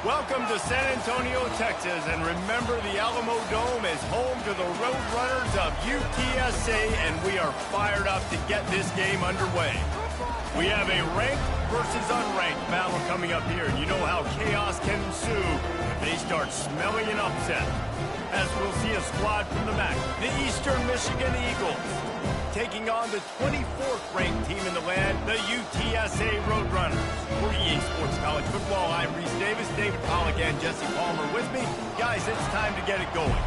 Welcome to San Antonio, Texas, and remember the Alamo Dome is home to the Roadrunners of UTSA, and we are fired up to get this game underway. We have a ranked versus unranked battle coming up here, and you know how chaos can ensue if they start smelling an upset. As we'll see a squad from the MAC, the Eastern Michigan Eagles, taking on the 24th ranked team in the land, the UTSA Roadrunners. For EA Sports College Football, I'm Reese Davis, David Pollack, and Jesse Palmer with me. Guys, it's time to get it going.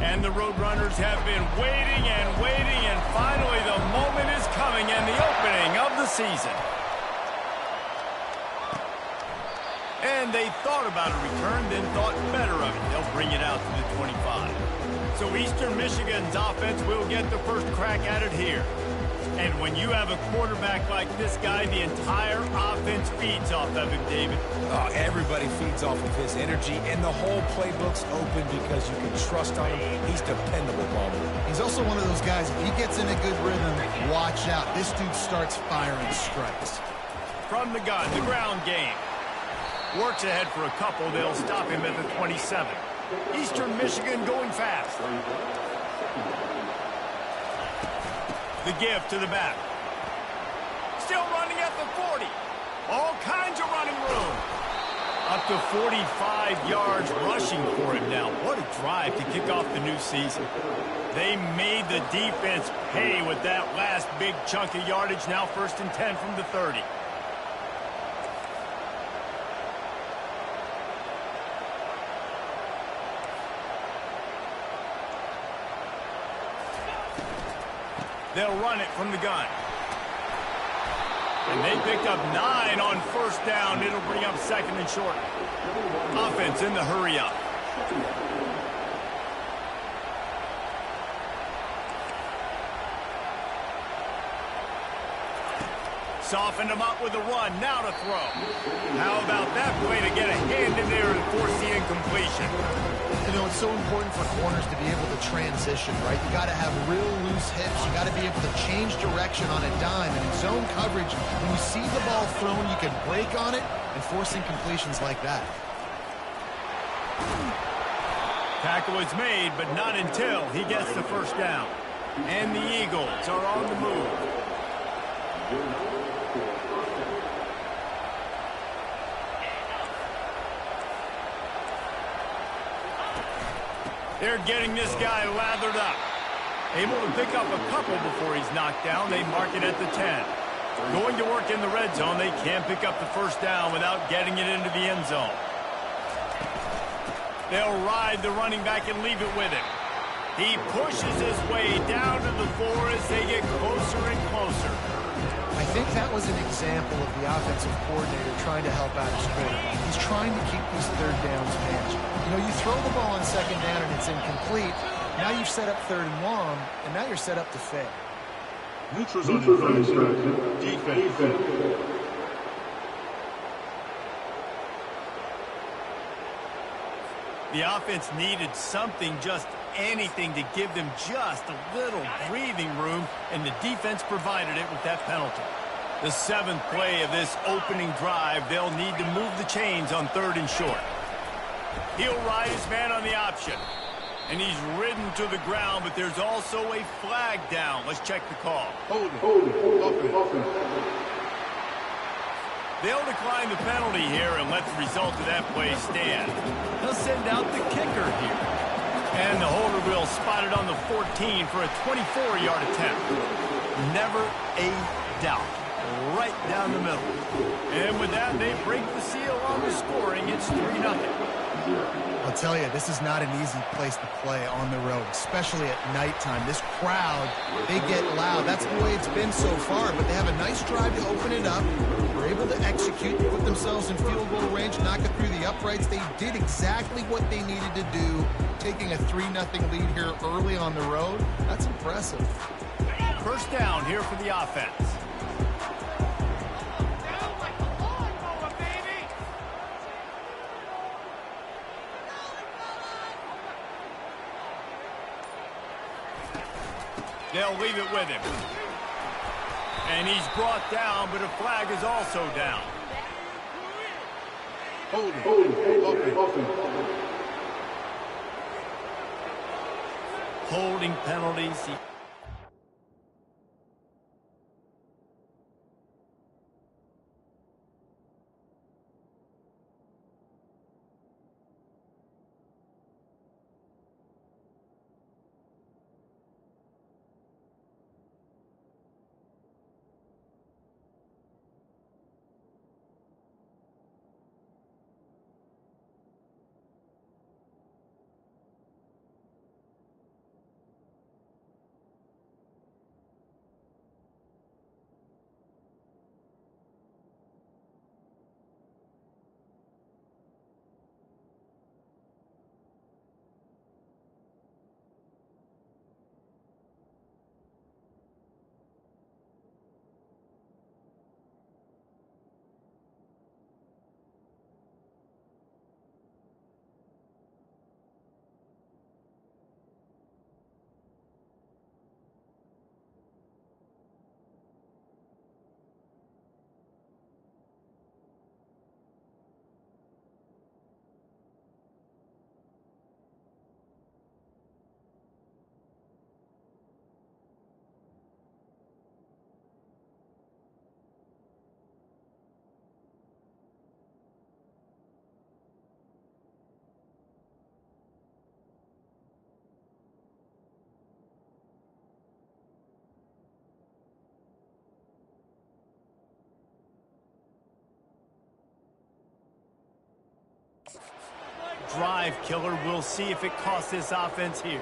And the Roadrunners have been waiting, and finally the moment is coming, and the opening of the season. And they thought about a return, then thought better of it. They'll bring it out to the 25. So Eastern Michigan's offense will get the first crack at it here. And when you have a quarterback like this guy, the entire offense feeds off of him, David. Oh, everybody feeds off of his energy, and the whole playbook's open because you can trust on him. He's dependable, Palmer. He's also one of those guys, if he gets in a good rhythm, watch out. This dude starts firing strikes. From the gun, the ground game. Works ahead for a couple. They'll stop him at the 27. Eastern Michigan going fast. The give to the back. Still running at the 40. All kinds of running room. Up to 45 yards rushing for him now. What a drive to kick off the new season. They made the defense pay with that last big chunk of yardage. Now 1st and 10 from the 30. They'll run it from the gun. And they picked up 9 on 1st down. It'll bring up 2nd and short. Offense in the hurry up. Softened him up with a run. Now to throw. How about that play to get a hand in there and force the incompletion? You know, it's so important for corners to be able to transition, right? You got to have real loose hips. You got to be able to change direction on a dime. And in zone coverage, when you see the ball thrown, you can break on it and force incompletions like that. Tackle is made, but not until he gets the 1st down. And the Eagles are on the move. They're getting this guy lathered up. Able to pick up a couple before he's knocked down. They mark it at the 10. Going to work in the red zone. They can't pick up the 1st down without getting it into the end zone. They'll ride the running back and leave it with him. He pushes his way down to the 4 as they get closer and closer. I think that was an example of the offensive coordinator trying to help out his quarterback. He's trying to keep these 3rd downs managed. You know, you throw the ball on 2nd down and it's incomplete. Now you've set up 3rd and long, and now you're set up to fail. Neutrals on infraction. Defense. The offense needed something, just anything, to give them just a little breathing room, and the defense provided it with that penalty. The 7th play of this opening drive, they'll need to move the chains on 3rd and short. He'll ride his man on the option, and he's ridden to the ground, but there's also a flag down. Let's check the call. Hold it. Offense. They'll decline the penalty here and let the result of that play stand. They'll send out the kicker here. And the holder will spot it on the 14 for a 24-yard attempt. Never a doubt. Right down the middle. And with that, they break the seal on the scoring. It's 3-0. I'll tell you, this is not an easy place to play on the road, especially at nighttime. This crowd, they get loud. That's the way it's been so far, but they have a nice drive to open it up. They're able to execute, put themselves in field goal range, knock it through the uprights. They did exactly what they needed to do, taking a 3-0 lead here early on the road. That's impressive. 1st down here for the offense. They'll leave it with him. And he's brought down, but a flag is also down. Holding penalties. Drive killer. We'll see if it costs this offense here.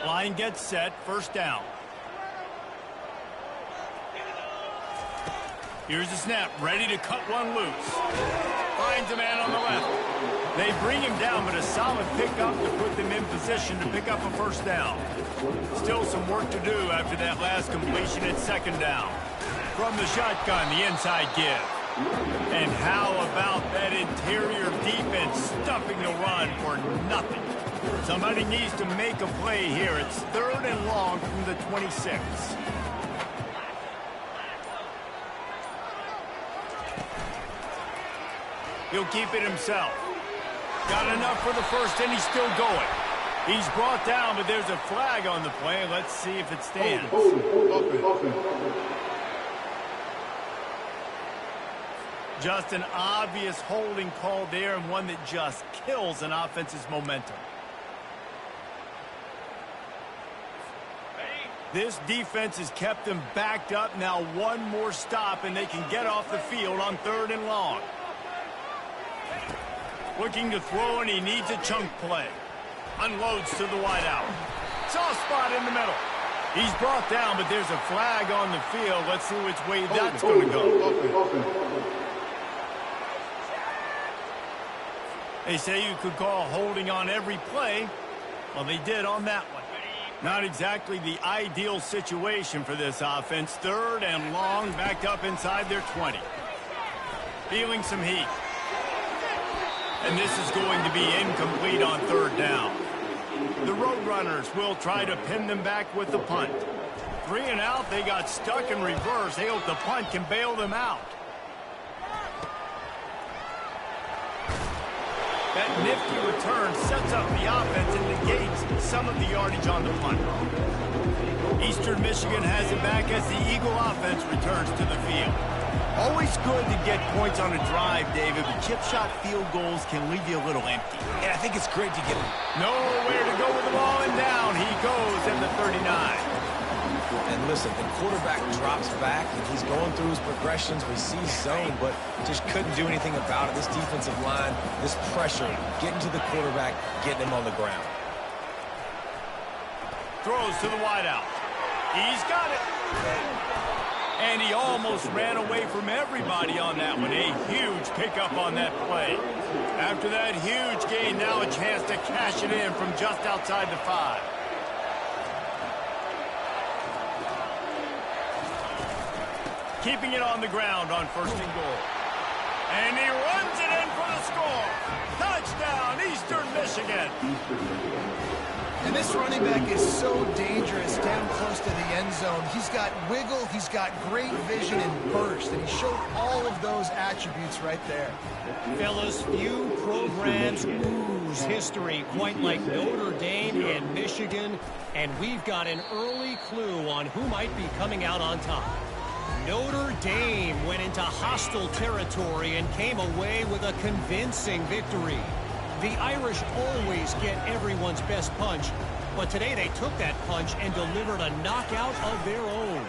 Line gets set. First down. Here's the snap. Ready to cut one loose. Finds a man on the left. They bring him down, but a solid pickup to put them in position to pick up a first down. Still some work to do after that last completion at second down. From the shotgun, the inside give. And how about that interior defense stuffing the run for nothing? Somebody needs to make a play here. It's third and long from the 26. He'll keep it himself. Got enough for the first, and he's still going. He's brought down, but there's a flag on the play. Let's see if it stands. Just an obvious holding call there, and one that just kills an offense's momentum. This defense has kept them backed up. Now one more stop, and they can get off the field on third and long. Looking to throw, and he needs a chunk play. Unloads to the wideout. Soft spot in the middle. He's brought down, but there's a flag on the field. Let's see which way that's going to go. They say you could call holding on every play. Well, they did on that one. Not exactly the ideal situation for this offense. Third and long, backed up inside their 20. Feeling some heat. And this is going to be incomplete on third down. The Roadrunners will try to pin them back with the punt. 3 and out, they got stuck in reverse. They hope the punt can bail them out. That nifty return sets up the offense and negates some of the yardage on the punt. Eastern Michigan has it back as the Eagle offense returns to the field. Always good to get points on a drive, David, but chip shot field goals can leave you a little empty. And I think it's great to get him. Nowhere to go with the ball, and down he goes at the 39. And listen, the quarterback drops back, and he's going through his progressions. We see zone, but just couldn't do anything about it. This defensive line, this pressure, getting to the quarterback, getting him on the ground. Throws to the wideout. He's got it. And he almost ran away from everybody on that one. A huge pickup on that play. After that huge gain, now a chance to cash it in from just outside the 5. Keeping it on the ground on first and goal. And he runs it in for the score. Touchdown, Eastern Michigan. And this running back is so dangerous down close to the end zone. He's got wiggle, he's got great vision and burst, and he showed all of those attributes right there. Fellas, few programs ooze history quite like Notre Dame and Michigan, and we've got an early clue on who might be coming out on top. Notre Dame went into hostile territory and came away with a convincing victory. The Irish always get everyone's best punch, but today they took that punch and delivered a knockout of their own.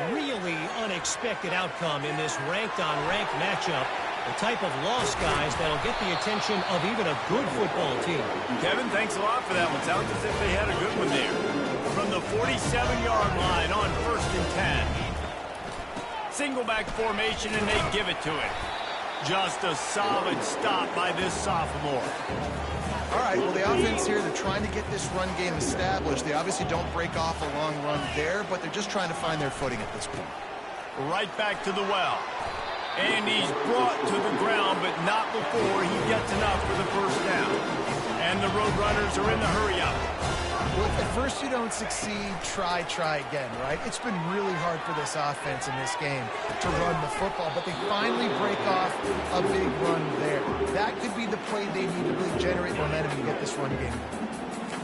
Really unexpected outcome in this ranked-on-ranked matchup. The type of loss, guys, that'll get the attention of even a good football team. Kevin, thanks a lot for that one. Sounds as if they had a good one there. From the 47-yard line on 1st and 10. Single back formation, and they give it to it. Just a solid stop by this sophomore. All right, well, the offense here, they're trying to get this run game established. They obviously don't break off a long run there, but they're just trying to find their footing at this point. Right back to the well. And he's brought to the ground, but not before he gets enough for the first down. And the Roadrunners are in the hurry-up. Well, if at first you don't succeed, try again, right? It's been really hard for this offense in this game to run the football, but they finally break off a big run there. That could be the play they need to really generate momentum and get this run game.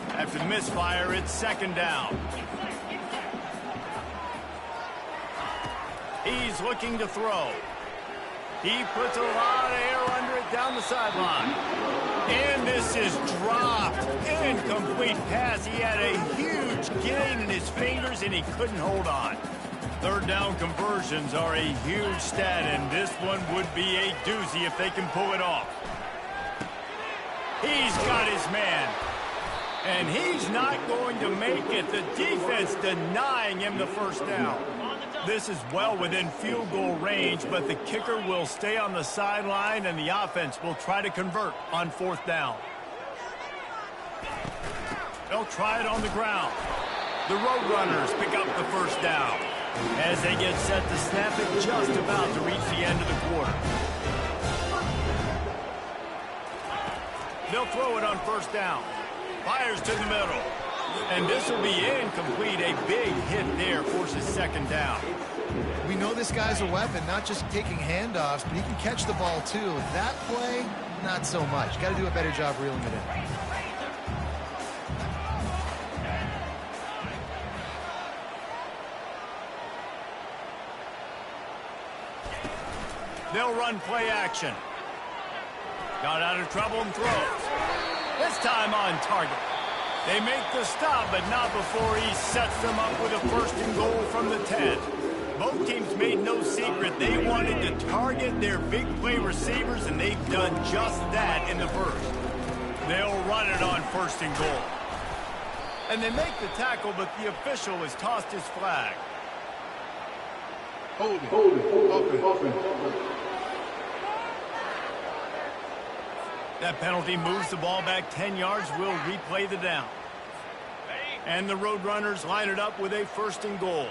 After the misfire, it's 2nd down. He's looking to throw. He puts a lot of air under it down the sideline. And this is dropped. Incomplete pass. He had a huge gain in his fingers, and he couldn't hold on. 3rd down conversions are a huge stat, and this one would be a doozy if they can pull it off. He's got his man. And he's not going to make it. The defense denying him the first down. This is well within field goal range, but the kicker will stay on the sideline, and the offense will try to convert on 4th down. They'll try it on the ground. The Roadrunners pick up the first down as they get set to snap it just about to reach the end of the quarter. They'll throw it on 1st down. Fires to the middle. And this will be incomplete. A big hit there forces 2nd down. We know this guy's a weapon, not just taking handoffs, but he can catch the ball too. That play, not so much. Got to do a better job reeling it in. They'll run play action. Got out of trouble and throws. This time on target. They make the stop, but not before he sets them up with a 1st and goal from the 10. Both teams made no secret they wanted to target their big play receivers, and they've done just that in the 1st. They'll run it on 1st and goal. And they make the tackle, but the official has tossed his flag. Hold it. Offense. That penalty moves the ball back 10 yards. We'll replay the down. And the Roadrunners line it up with a 1st and goal.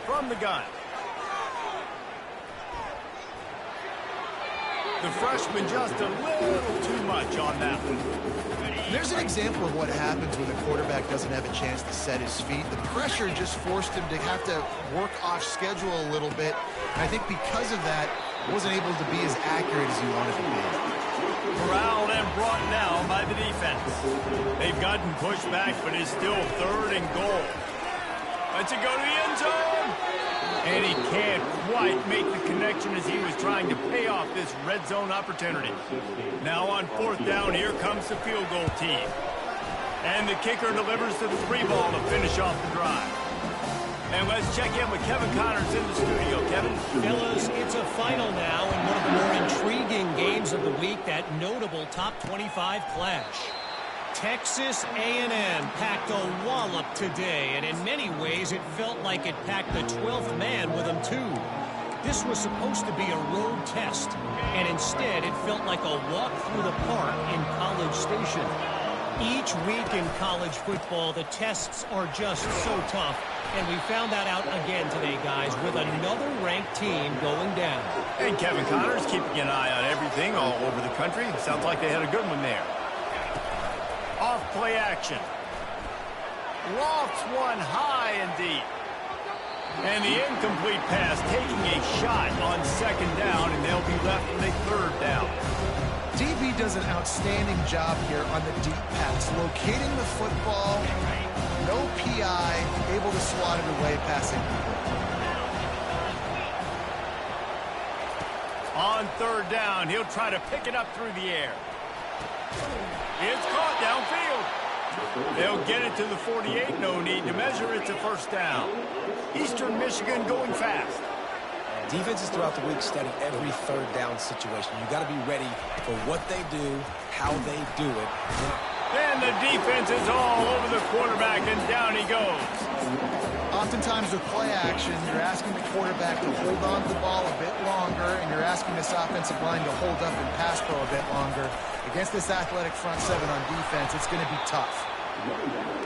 From the gun. The freshman just a little too much on that one. There's an example of what happens when the quarterback doesn't have a chance to set his feet. The pressure just forced him to have to work off schedule a little bit. And I think because of that, wasn't able to be as accurate as he wanted to be. Corralled and brought down by the defense. They've gotten pushed back, but it's still 3rd and goal. Let's it go to the end zone. And he can't quite make the connection as he was trying to pay off this red zone opportunity. Now on 4th down, here comes the field goal team. And the kicker delivers the 3 ball to finish off the drive. And let's check in with Kevin Connors in the studio. Kevin? Fellas, it's a final now in one of the more intriguing games of the week, that notable top 25 clash. Texas A&M packed a wallop today, and in many ways it felt like it packed the 12th man with them too. This was supposed to be a road test, and instead it felt like a walk through the park in College Station. Each week in college football, the tests are just so tough, and we found that out again today, guys, with another ranked team going down. And Kevin Connors keeping an eye on everything all over the country. Sounds like they had a good one there. play action. Lofts one high and deep. And the incomplete pass taking a shot on second down, and they'll be left with a third down. DB does an outstanding job here on the deep pass, locating the football, no PI, able to swat it away, passing. On third down, he'll try to pick it up through the air. It's caught downfield. They'll get it to the 48, no need to measure. It's a first down. Eastern Michigan going fast. Defenses throughout the week study every third down situation. You got to be ready for what they do, how they do it. And the defense is all over the quarterback, and down he goes. Oftentimes with play action, you're asking the quarterback to hold on to the ball a bit longer, and you're asking this offensive line to hold up and pass pro a bit longer. Against this athletic front seven on defense, it's going to be tough.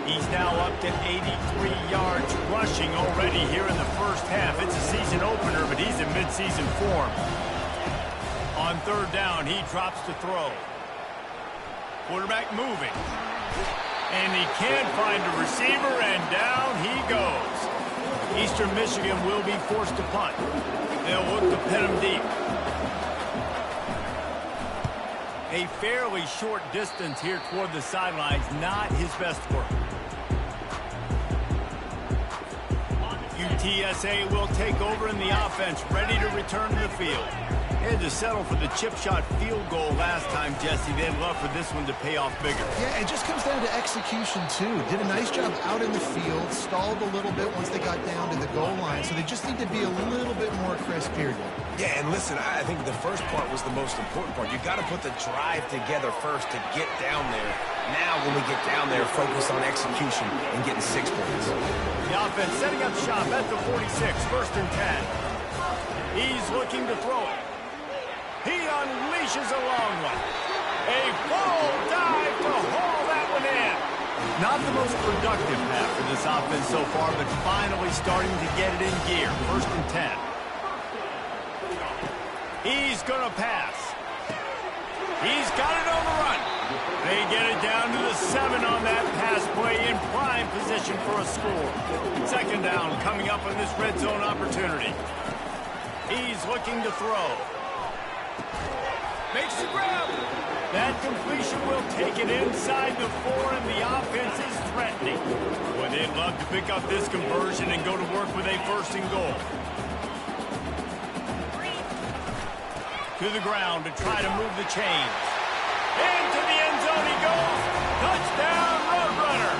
He's now up to 83 yards rushing already here in the first half. It's a season opener, but he's in midseason form. On third down, he drops to throw. Quarterback moving. And he can't find a receiver, and down he goes. Eastern Michigan will be forced to punt. They'll look to pin him deep. A fairly short distance here toward the sidelines, not his best work. UTSA will take over in the offense, ready to return to the field. They had to settle for the chip shot field goal last time, Jesse. They'd love for this one to pay off bigger. Yeah, it just comes down to execution, too. Did a nice job out in the field, stalled a little bit once they got down to the goal line, so they just need to be a little bit more crisp here. Yeah, and listen, I think the first part was the most important part. You got to put the drive together first to get down there. Now, when we get down there, focus on execution and getting 6 points. The offense setting up shop at the 46, first and 10. He's looking to throw it. He unleashes a long one. A full dive to haul that one in. Not the most productive half for this offense so far, but finally starting to get it in gear. First and 10. He's going to pass. He's got it on the run. They get it down to the 7 on that pass play, in prime position for a score. Second down coming up on this red zone opportunity. He's looking to throw. Makes the grab. That completion will take it inside the 4, and the offense is threatening. Boy, they'd love to pick up this conversion and go to work with a first and goal. To the ground to try to move the chains. Into the end zone he goes. Touchdown, Roadrunner.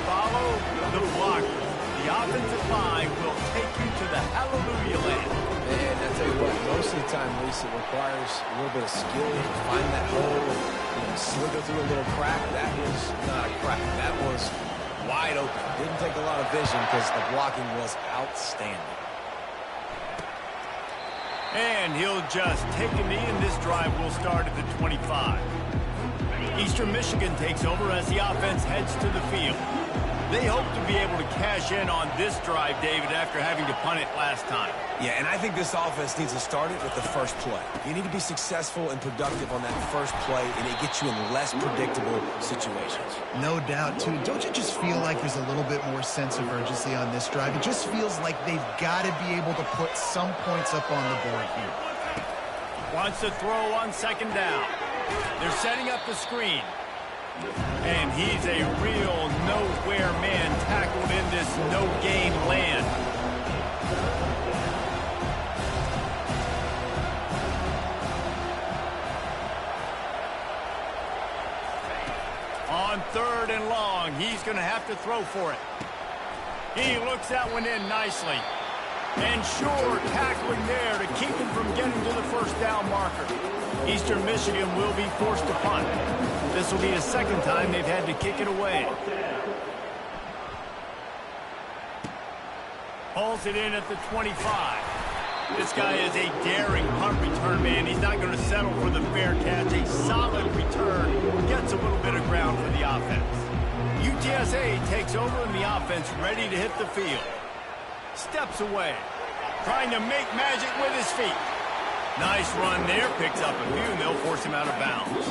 Follow the blocker. The offensive line will take you to the hallelujah land. And I tell you what, most of the time, Lisa, it requires a little bit of skill to find that hole and slither through a little crack. That was not a crack. That was wide open. Didn't take a lot of vision because the blocking was outstanding. And he'll just take a knee, and this drive will start at the 25. Eastern Michigan takes over as the offense heads to the field. They hope to be able to cash in on this drive, David, after having to punt it last time. Yeah, and I think this offense needs to start it with the first play. You need to be successful and productive on that first play, and it gets you in less predictable situations. No doubt, too. Don't you just feel like there's a little bit more sense of urgency on this drive? It just feels like they've got to be able to put some points up on the board here. Wants to throw on second down. They're setting up the screen. And he's a real nowhere man tackled in this no-gain land. On third and long, he's going to have to throw for it. He looks that one in nicely. And sure, tackling there to keep him from getting to the first down marker. Eastern Michigan will be forced to punt. This will be the second time they've had to kick it away. Hauls it in at the 25. This guy is a daring punt return man. He's not going to settle for the fair catch. A solid return. Gets a little bit of ground for the offense. UTSA takes over in the offense, ready to hit the field. Steps away. Trying to make magic with his feet. Nice run there. Picks up a few, and they'll force him out of bounds.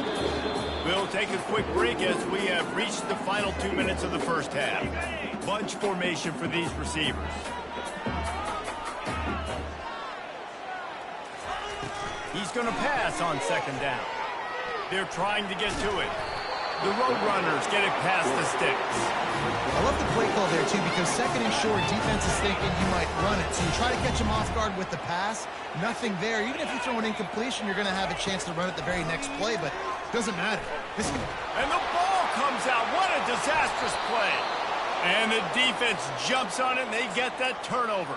We'll take a quick break as we have reached the final 2 minutes of the first half. Bunch formation for these receivers. He's going to pass on second down. They're trying to get to it. The Roadrunners get it past the sticks. I love the play call there, too, because second and short, defense is thinking you might run it. So you try to catch him off guard with the pass. Nothing there. Even if you throw an incompletion, you're going to have a chance to run it the very next play, but it doesn't matter. And the ball comes out. What a disastrous play. And the defense jumps on it, and they get that turnover.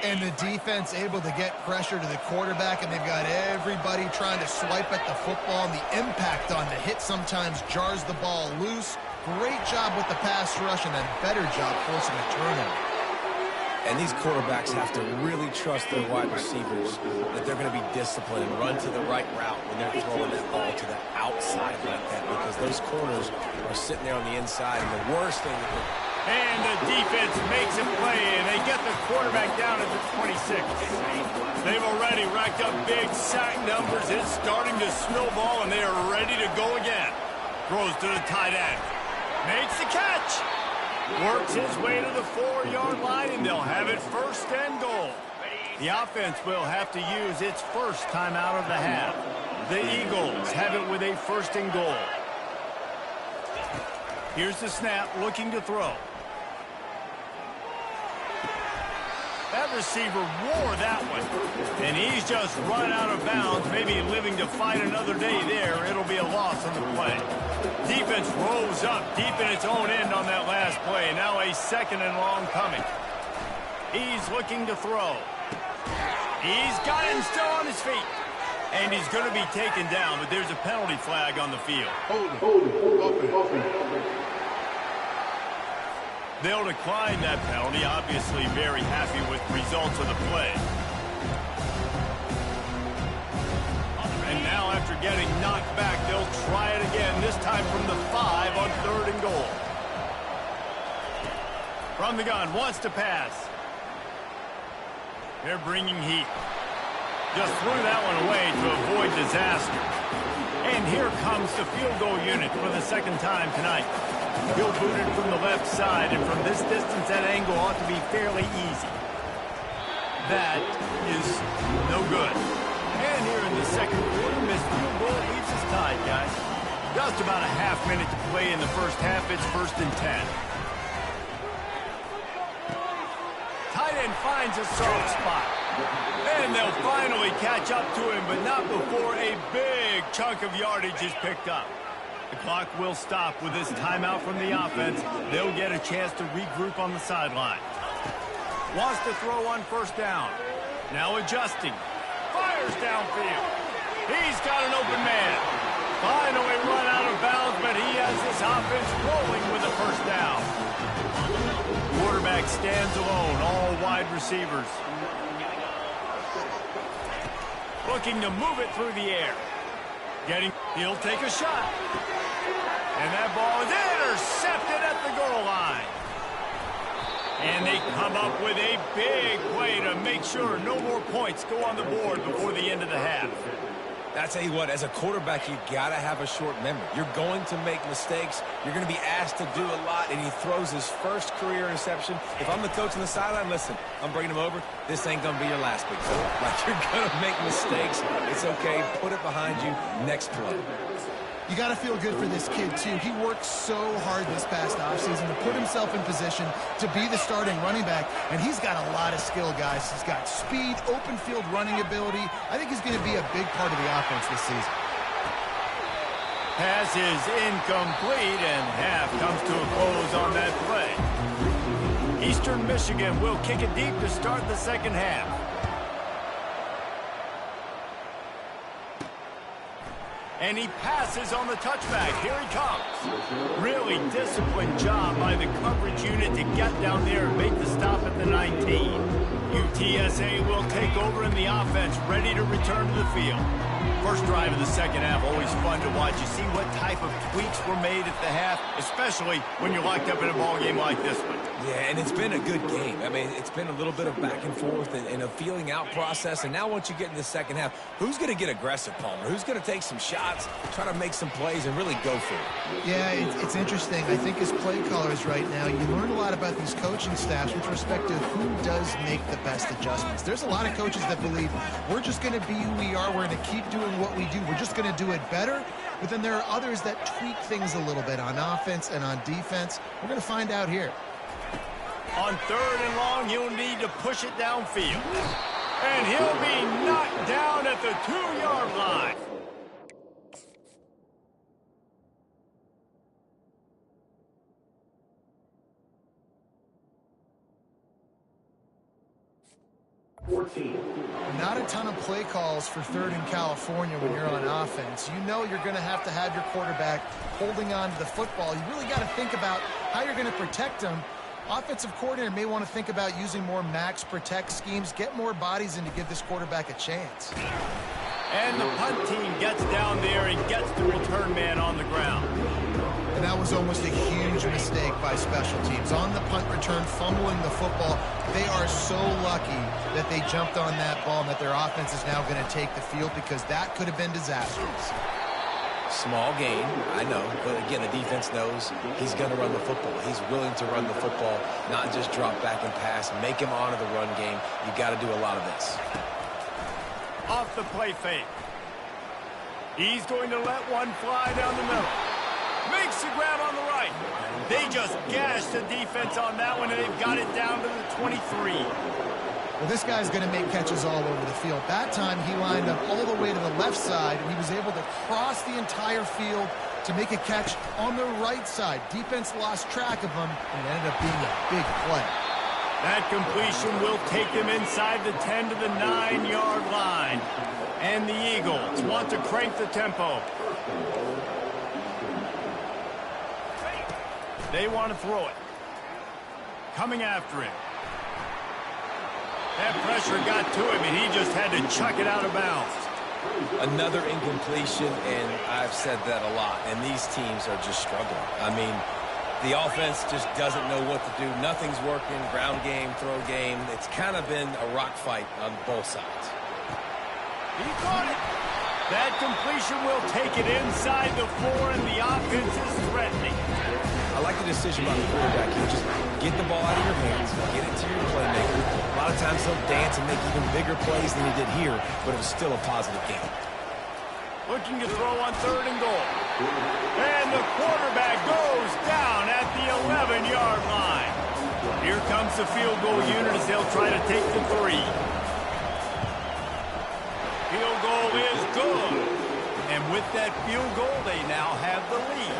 And the defense able to get pressure to the quarterback, and they've got everybody trying to swipe at the football, and the impact on the hit sometimes jars the ball loose. Great job with the pass rush, and a better job forcing a turnover. And these quarterbacks have to really trust their wide receivers that they're going to be disciplined and run to the right route when they're throwing that ball to the outside like that, because those corners are sitting there on the inside, and the worst thing that and the defense makes a play, and they get the quarterback down at the 26. They've already racked up big sack numbers. It's starting to snowball, and they are ready to go again. Throws to the tight end. Makes the catch. Works his way to the 4-yard line, and they'll have it first and goal. The offense will have to use its first timeout of the half. The Eagles have it with a first and goal. Here's the snap, looking to throw. That receiver wore that one. And he's just run out of bounds, maybe living to fight another day there. It'll be a loss on the play. Defense rose up deep in its own end on that last play. Now a second and long coming. He's looking to throw. He's got him still on his feet. And he's going to be taken down, but there's a penalty flag on the field. Hold it. They'll decline that penalty, obviously very happy with results of the play. And now after getting knocked back, they'll try it again, this time from the 5 on third and goal. From the gun, wants to pass. They're bringing heat. Just threw that one away to avoid disaster. And here comes the field goal unit for the second time tonight. He'll boot it from the left side, and from this distance, that angle ought to be fairly easy. That is no good. And here in the second quarter, missed field goal leaves us tied, guys. Just about a half minute to play in the first half. It's first and 10. Tight end finds a soft spot. And they'll finally catch up to him, but not before a big chunk of yardage is picked up. The clock will stop with this timeout from the offense. They'll get a chance to regroup on the sideline. Wants to throw on first down. Now adjusting. Fires downfield. He's got an open man. Finally run out of bounds, but he has this offense rolling with a first down. Quarterback stands alone, all wide receivers. Looking to move it through the air. He'll take a shot. And that ball is intercepted at the goal line. And they come up with a big play to make sure no more points go on the board before the end of the half. I tell you what, as a quarterback, you got to have a short memory. You're going to make mistakes. You're going to be asked to do a lot, and he throws his first career interception. If I'm the coach on the sideline, listen, I'm bringing him over. This ain't going to be your last big throw. Like, you're going to make mistakes. It's okay. Put it behind you. Next play. You got to feel good for this kid, too. He worked so hard this past offseason to put himself in position to be the starting running back, and he's got a lot of skill, guys. He's got speed, open field running ability. I think he's going to be a big part of the offense this season. Pass is incomplete, and half comes to a close on that play. Eastern Michigan will kick it deep to start the second half. And he passes on the touchback. Here he comes. Really disciplined job by the coverage unit to get down there and make the stop at the 19. UTSA will take over in the offense, ready to return to the field. First drive of the second half, always fun to watch. You see what type of tweaks were made at the half, especially when you're locked up in a ball game like this one. Yeah, and it's been a good game. I mean, it's been a little bit of back and forth and a feeling out process. And now once you get in the second half, who's going to get aggressive, Palmer? Who's going to take some shots, try to make some plays, and really go for it? Yeah, it's interesting. I think as play callers right now, you learn a lot about these coaching staffs with respect to who does make the best adjustments. There's a lot of coaches that believe we're just going to be who we are. We're going to keep doing what we do. We're just going to do it better. But then there are others that tweak things a little bit on offense and on defense. We're going to find out here. On 3rd and long, he'll need to push it downfield. And he'll be knocked down at the 2-yard line. Not a ton of play calls for 3rd in California when you're on offense. You know you're going to have your quarterback holding on to the football. You really got to think about how you're going to protect him. Offensive coordinator may want to think about using more max protect schemes, get more bodies in to give this quarterback a chance. And the punt team gets down there and gets the return man on the ground. And that was almost a huge mistake by special teams. On the punt return, fumbling the football, they are so lucky that they jumped on that ball and that their offense is now going to take the field because that could have been disastrous. Small gain, I know, but again, the defense knows he's going to run the football. He's willing to run the football, not just drop back and pass, make him honor the run game. You got to do a lot of this. Off the play fake. He's going to let one fly down the middle. Makes the grab on the right. They just gashed the defense on that one, and they've got it down to the 23. Well, this guy's going to make catches all over the field. That time, he lined up all the way to the left side, and he was able to cross the entire field to make a catch on the right side. Defense lost track of him, and it ended up being a big play. That completion will take them inside the 10 to the 9-yard line. And the Eagles want to crank the tempo. They want to throw it. Coming after him. That pressure got to him, and he just had to chuck it out of bounds. Another incompletion, and I've said that a lot, and these teams are just struggling. I mean, the offense just doesn't know what to do. Nothing's working, ground game, throw game. It's kind of been a rock fight on both sides. He caught it. That completion will take it inside the 4, and the offense is threatening. I like the decision by the quarterback. You just get the ball out of your hands, get it to your playmaker. A lot of times he'll dance and make even bigger plays than he did here, but it was still a positive game. Looking to throw on 3rd and goal. And the quarterback goes down at the 11-yard line. Here comes the field goal unit as they'll try to take the 3. Field goal is good. And with that field goal, they now have the lead.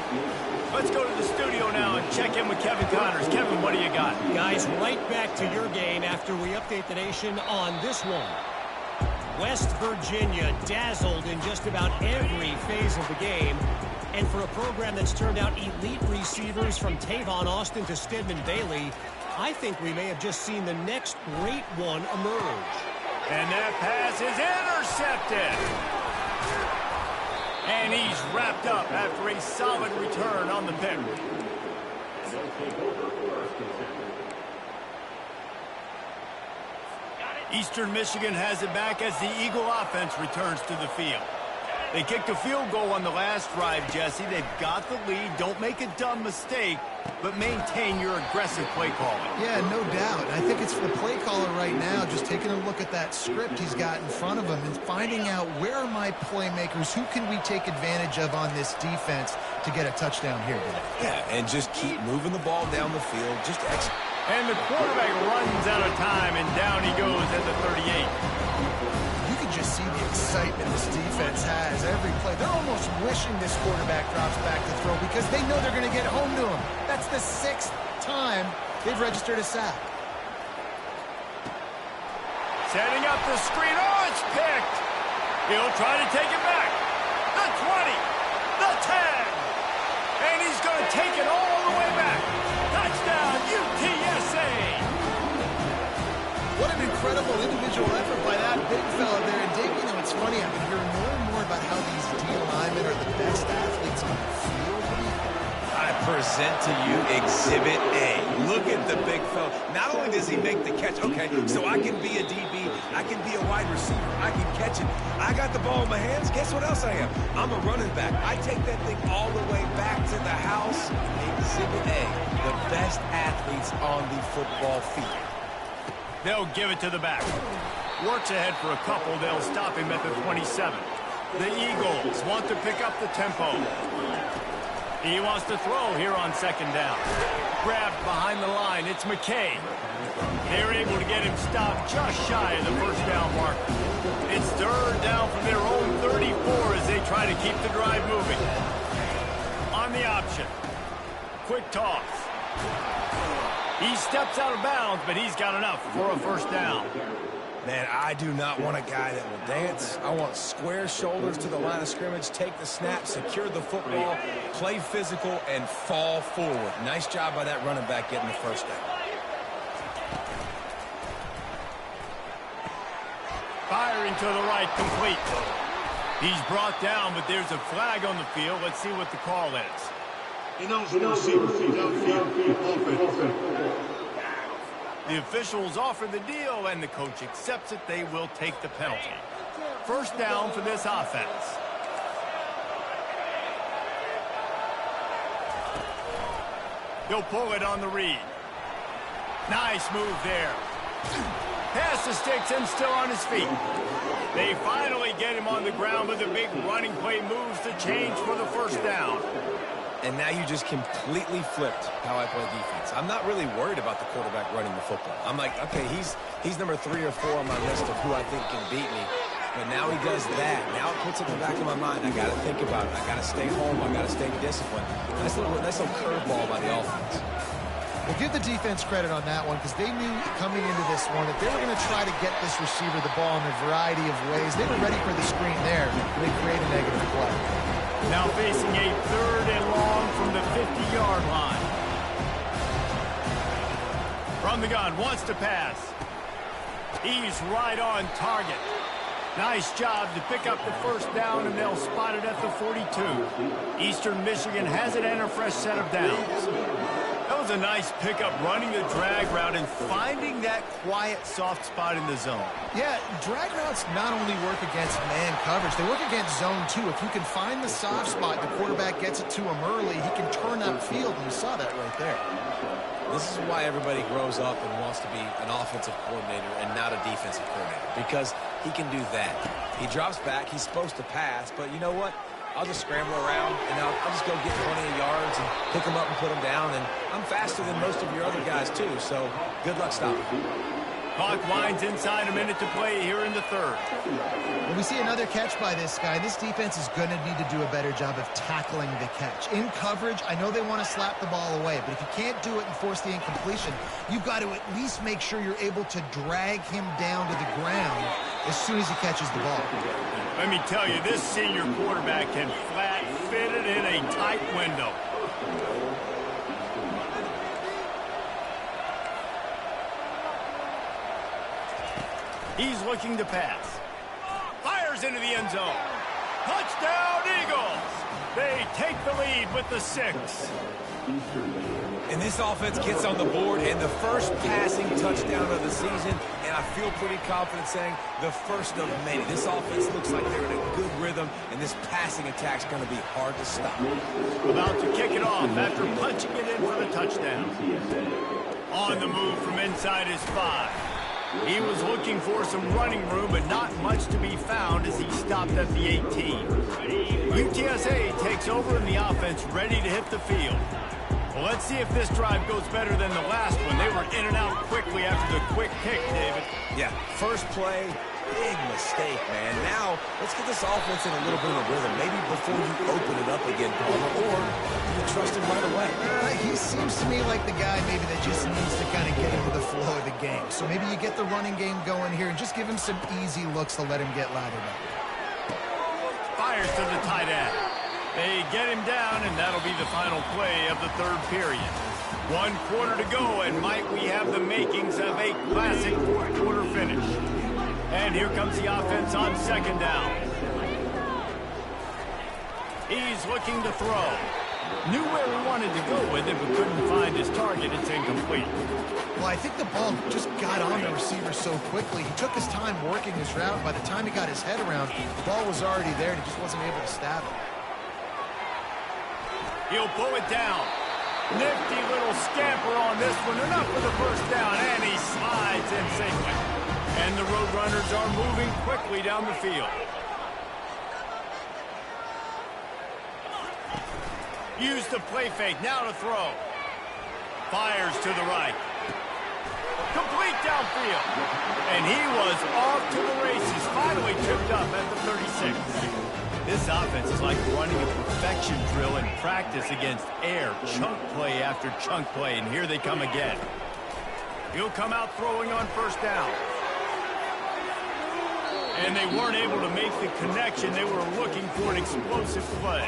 Let's go to the studio now and check in with Kevin Connors. Kevin, what do you got? Guys, right back to your game after we update the nation on this one. West Virginia dazzled in just about every phase of the game. And for a program that's turned out elite receivers from Tavon Austin to Stedman Bailey, I think we may have just seen the next great one emerge. And that pass is intercepted. And he's wrapped up after a solid return on the pick. Eastern Michigan has it back as the Eagle offense returns to the field. They kicked a field goal on the last drive, Jesse. They've got the lead. Don't make a dumb mistake, but maintain your aggressive play calling. Yeah, no doubt. I think it's for the play caller right now, just taking a look at that script he's got in front of him and finding out where are my playmakers, who can we take advantage of on this defense to get a touchdown here today. Yeah, and just keep moving the ball down the field. Just And the quarterback runs out of time, and down he goes at the 38. You can just see the excitement this defense has every play. They're almost wishing this quarterback drops back to throw because they know they're going to get home to him. That's the 6th time they've registered a sack. Setting up the screen. Oh, it's picked. He'll try to take it back. The 20. The 10. And he's going to take it all the way back. Touchdown, UTSA. What an incredible individual effort by that big fella there. And Dave, you know, it's funny, I've been hearing more and more about how these D linemen are the best athletes on the field. I present to you Exhibit A. Look at the big fella. Not only does he make the catch, okay, so I can be a DB, I can be a wide receiver, I can catch it. I got the ball in my hands. Guess what else I am? I'm a running back. I take that thing all the way back to the house. Exhibit A, the best athletes on the football field. They'll give it to the back. Works ahead for a couple. They'll stop him at the 27. The Eagles want to pick up the tempo. He wants to throw here on second down. Grabbed behind the line. It's McKay. They're able to get him stopped just shy of the first down marker. It's third down from their own 34 as they try to keep the drive moving. On the option. Quick toss. He steps out of bounds, but he's got enough for a first down. Man, I do not want a guy that will dance. I want square shoulders to the line of scrimmage, take the snap, secure the football, play physical, and fall forward. Nice job by that running back getting the first down. Firing to the right, complete. He's brought down, but there's a flag on the field. Let's see what the call is. The officials offer the deal, and the coach accepts it. They will take the penalty. First down for this offense. He'll pull it on the read. Nice move there. Pass the sticks and still on his feet. They finally get him on the ground, but the big running play moves the change for the first down. And now you just completely flipped how I play defense. I'm not really worried about the quarterback running the football. I'm like, okay, he's number 3 or 4 on my list of who I think can beat me. But now he does that. Now it puts it in the back of my mind. I got to think about it. I got to stay home. I got to stay disciplined. Nice little curveball by the offense. Well, give the defense credit on that one because they knew coming into this one that they were going to try to get this receiver the ball in a variety of ways. They were ready for the screen there. They create a negative play. Now facing a third and long from the 50-yard line. From the gun, wants to pass. He's right on target. Nice job to pick up the first down, and they'll spot it at the 42. Eastern Michigan has it and a fresh set of downs. That was a nice pickup, running the drag route and finding that quiet, soft spot in the zone. Yeah, drag routes not only work against man coverage, they work against zone too. If you can find the soft spot, the quarterback gets it to him early, he can turn upfield, and you saw that right there. This is why everybody grows up and wants to be an offensive coordinator and not a defensive coordinator, because he can do that. He drops back, he's supposed to pass, but you know what? I'll just scramble around, and I'll just go get plenty of yards and pick them up and put them down, and I'm faster than most of your other guys, too, so good luck stopping. Clock winds inside, a minute to play here in the third. When we see another catch by this guy, this defense is going to need to do a better job of tackling the catch. In coverage, I know they want to slap the ball away, but if you can't do it and force the incompletion, you've got to at least make sure you're able to drag him down to the ground as soon as he catches the ball. Let me tell you, this senior quarterback can flat fit it in a tight window. He's looking to pass. Fires into the end zone. Touchdown, Eagles! They take the lead with the 6. And this offense gets on the board, and the first passing touchdown of the season, and I feel pretty confident saying the first of many. This offense looks like they're in a good rhythm, and this passing attack's going to be hard to stop. About to kick it off after punching it in for the touchdown. On the move from inside his 5. He was looking for some running room, but not much to be found as he stopped at the 18. UTSA takes over in the offense, ready to hit the field. Well, let's see if this drive goes better than the last one. They were in and out quickly after the quick kick, David. Yeah, first play, big mistake, man. Now, let's get this offense in a little bit of a rhythm. Maybe before you open it up again, Palmer, or you trust him right away. He seems to me like the guy maybe that just needs to kind of get into the flow of the game. So maybe you get the running game going here and just give him some easy looks to let him get lathered up. Fires to the tight end. They get him down, and that'll be the final play of the third period. 1 quarter to go, and might we have the makings of a classic fourth-quarter finish. And here comes the offense on second down. He's looking to throw. Knew where he wanted to go with it, but couldn't find his target. It's incomplete. Well, I think the ball just got on the receiver so quickly. He took his time working his route. By the time he got his head around, the ball was already there, and he just wasn't able to stab it. He'll pull it down. Nifty little scamper on this one. Enough for the first down, and he slides in safely. And the Roadrunners are moving quickly down the field. Use the play fake, now to throw. Fires to the right. Complete downfield. And he was off to the races, finally tripped up at the 36. This offense is like running a perfection drill in practice against air. Chunk play after chunk play, and here they come again. He'll come out throwing on first down. And they weren't able to make the connection. They were looking for an explosive play.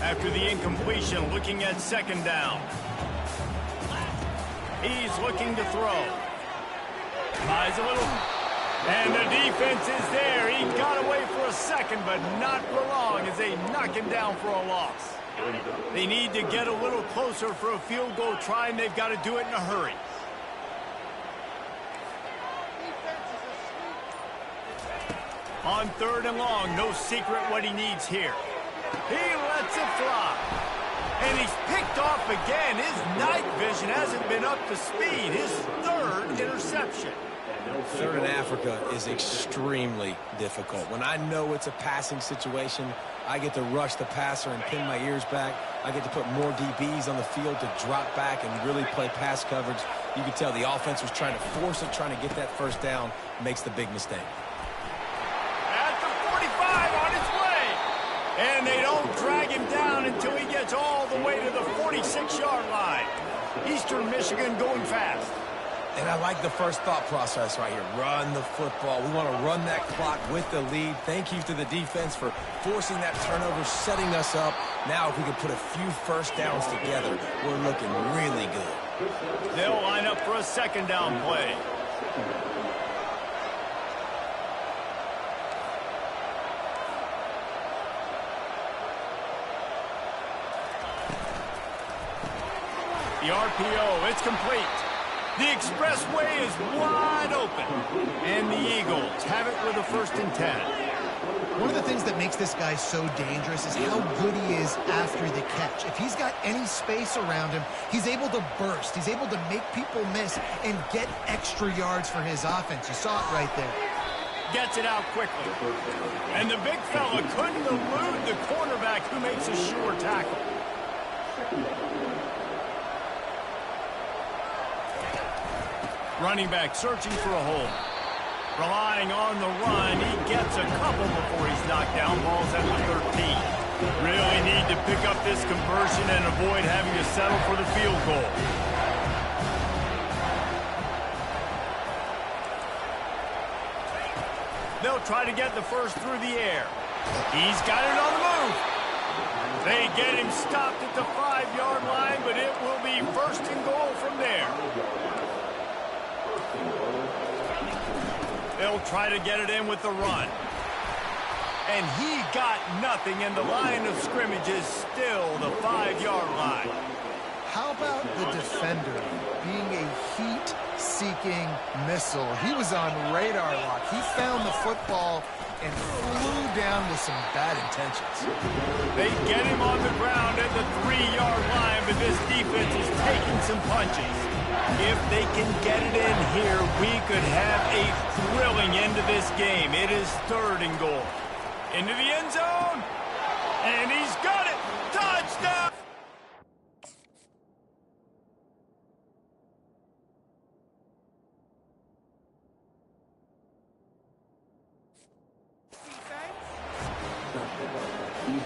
After the incompletion, looking at second down. He's looking to throw. Buys a little. And the defense is there. He got away for a second, but not for long as they knock him down for a loss. They need to get a little closer for a field goal try, and they've got to do it in a hurry. On third and long, no secret what he needs here. He lets it fly. And he's picked off again. His night vision hasn't been up to speed. His third interception. Third in Africa is extremely difficult. When I know it's a passing situation, I get to rush the passer and pin my ears back. I get to put more DBs on the field to drop back and really play pass coverage. You can tell the offense was trying to force it, trying to get that first down, makes the big mistake. At the 45 on his way. And they don't drag him down until he gets all the way to the 46-yard line. Eastern Michigan going fast. And I like the first thought process right here. Run the football. We want to run that clock with the lead. Thank you to the defense for forcing that turnover, setting us up. Now if we can put a few first downs together, we're looking really good. They'll line up for a second down play. The RPO, it's complete. The expressway is wide open. And the Eagles have it with a 1st and 10. One of the things that makes this guy so dangerous is how good he is after the catch. If he's got any space around him, he's able to burst. He's able to make people miss and get extra yards for his offense. You saw it right there. Gets it out quickly. And the big fella couldn't elude the cornerback who makes a sure tackle. Running back searching for a hole. Relying on the run. He gets a couple before he's knocked down. Ball's at the 13. Really need to pick up this conversion and avoid having to settle for the field goal. They'll try to get the first through the air. He's got it on the move. They get him stopped at the 5-yard line, but it will be 1st and goal from there. They'll try to get it in with the run. And he got nothing, and the line of scrimmage is still the 5-yard line. How about the defender being a heat-seeking missile? He was on radar lock. He found the football and flew down with some bad intentions. They get him on the ground at the 3-yard line, but this defense is taking some punches. If they can get it in here, we could have a thrilling end to this game. It is 3rd and goal. Into the end zone. And he's got it. Touchdown!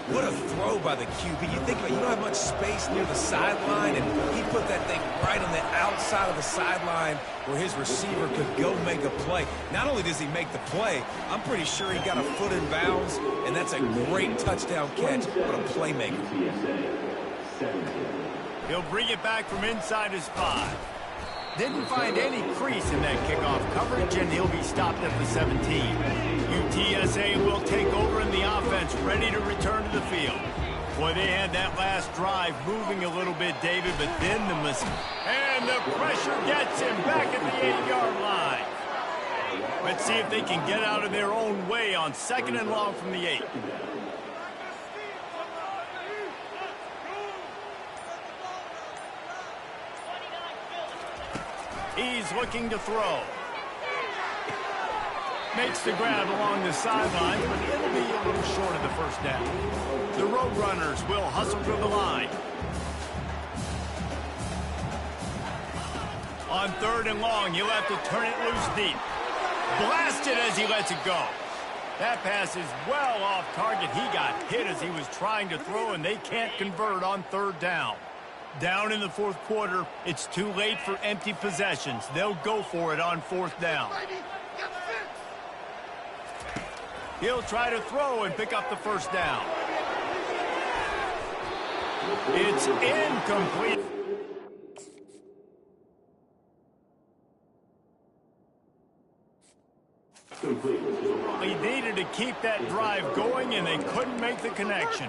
What a throw by the QB. You think about it, you don't have much space near the sideline, and he put that thing right on the outside of the sideline where his receiver could go make a play. Not only does he make the play, I'm pretty sure he got a foot in bounds, and that's a great touchdown catch, but a playmaker. He'll bring it back from inside his 5. Didn't find any crease in that kickoff coverage, and he'll be stopped at the 17. UTSA will take over in the offense, ready to return to the field. Boy, they had that last drive moving a little bit, David, but then the mistake. And the pressure gets him back at the 8-yard line. Let's see if they can get out of their own way on 2nd and long from the 8. He's looking to throw. Makes the grab along the sideline, but it'll be a little short of the first down. The Roadrunners will hustle to the line. On 3rd and long, he'll have to turn it loose deep. Blasted as he lets it go. That pass is well off target. He got hit as he was trying to throw, and they can't convert on 3rd down. Down in the 4th quarter, it's too late for empty possessions. They'll go for it on 4th down. He'll try to throw and pick up the first down. It's incomplete. He needed to keep that drive going, and they couldn't make the connection.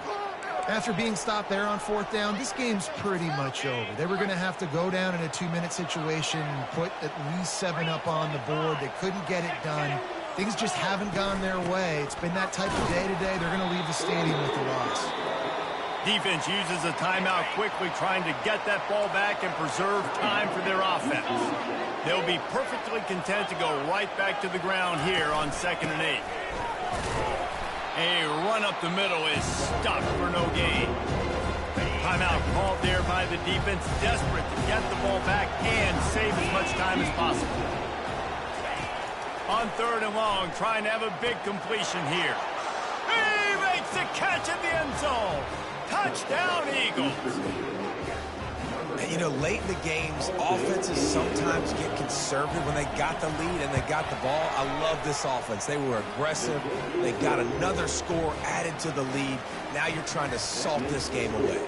After being stopped there on 4th down, this game's pretty much over. They were going to have to go down in a 2-minute situation and put at least 7 up on the board. They couldn't get it done. Things just haven't gone their way. It's been that type of day today. They're going to leave the stadium with the loss. Defense uses a timeout quickly, trying to get that ball back and preserve time for their offense. They'll be perfectly content to go right back to the ground here on 2nd and 8. A run up the middle is stuck for no gain. Timeout called there by the defense, desperate to get the ball back and save as much time as possible. On 3rd and long, trying to have a big completion here. He makes the catch in the end zone. Touchdown, Eagles. And, you know, late in the games, offenses sometimes get conservative when they got the lead and they got the ball. I love this offense. They were aggressive. They got another score added to the lead. Now you're trying to salt this game away.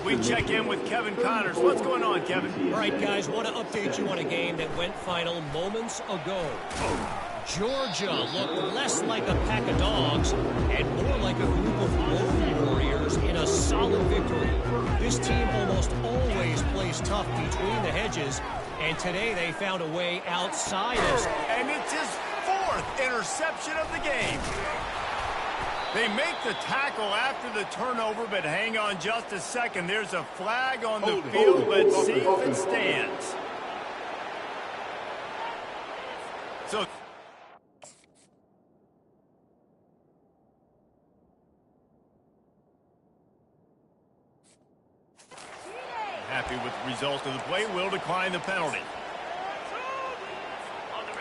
We check in with Kevin Connors. What's going on, Kevin? All right, guys, want to update you on a game that went final moments ago. Georgia looked less like a pack of dogs and more like a group of lone warriors in a solid victory. This team almost always plays tough between the hedges, and today they found a way outside us. And it's his 4th interception of the game. They make the tackle after the turnover, but hang on just a second. There's a flag on the field. Let's see if it stands. So happy with the result of the play, will decline the penalty.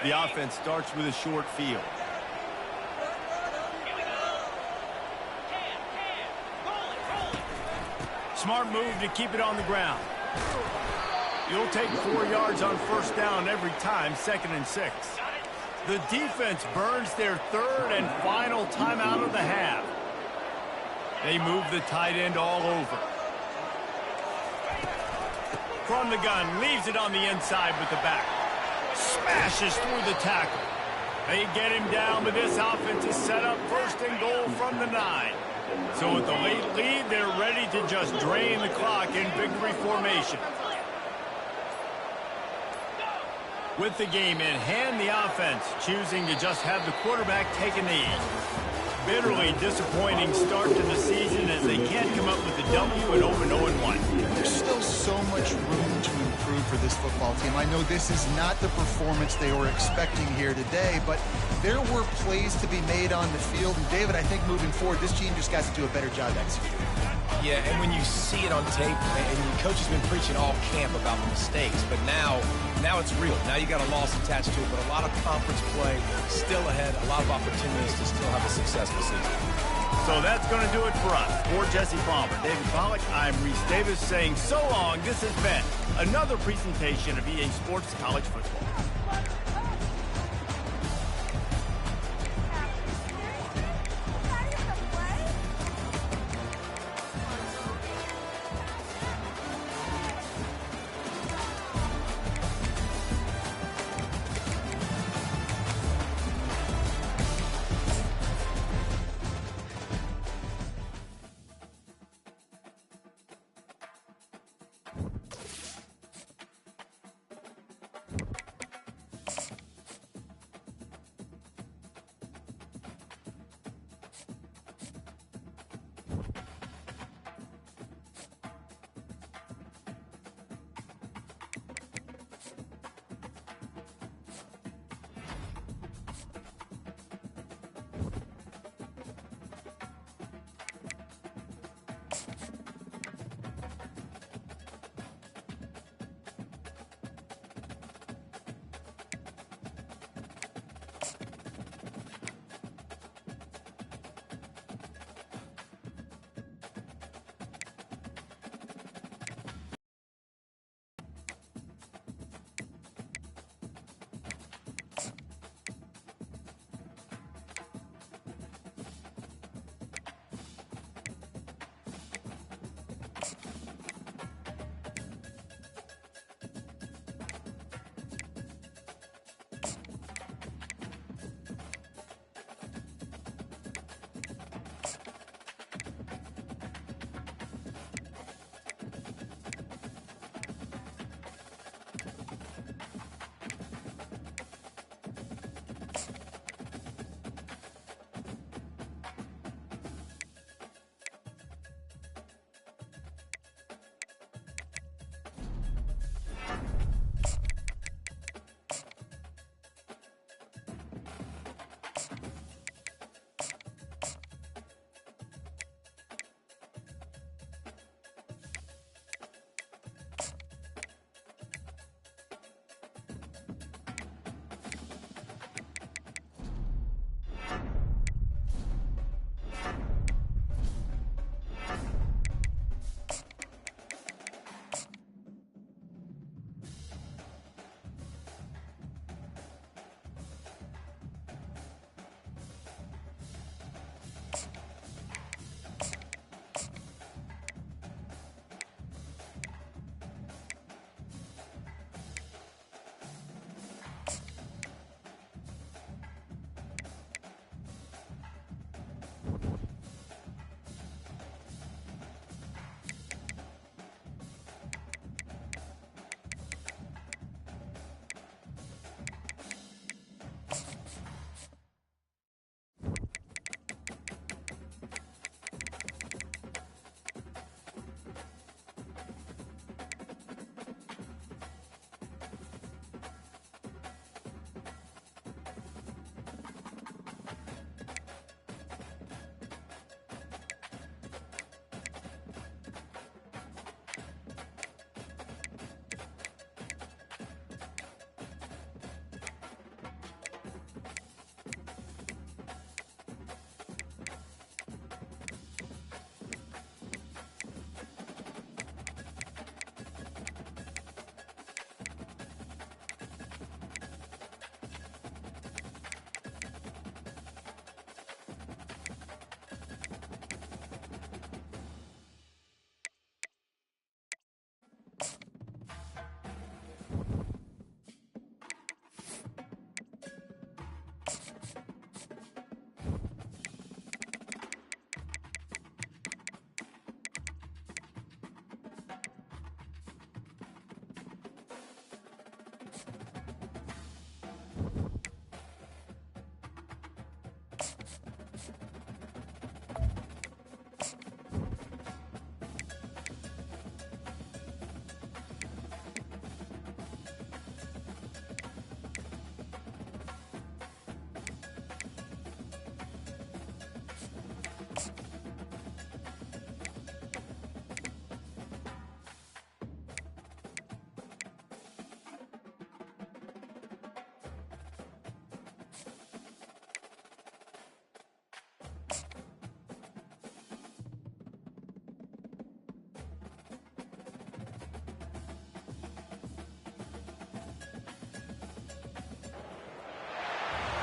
The offense starts with a short field. Smart move to keep it on the ground. You'll take 4 yards on 1st down every time, 2nd and 6. The defense burns their 3rd and final timeout of the half. They move the tight end all over. From the gun, leaves it on the inside with the back. Smashes through the tackle. They get him down, but this offense is set up 1st and goal from the 9. So with the late lead, they're ready to just drain the clock in victory formation. With the game in hand, the offense choosing to just have the quarterback take a knee. Bitterly disappointing start to the season as they can't come up with a W and open 0-1. There's still so much room to improve for this football team. I know this is not the performance they were expecting here today, but there were plays to be made on the field. And David, I think moving forward, this team just got to do a better job executing. Yeah, and when you see it on tape, and your coach has been preaching all camp about the mistakes, but now it's real. Now you got a loss attached to it, but a lot of conference play still ahead, a lot of opportunities to still have a successful season. So that's going to do it for us. For Jesse Palmer, David Pollack, I'm Reese Davis saying so long. This has been another presentation of EA Sports College Football.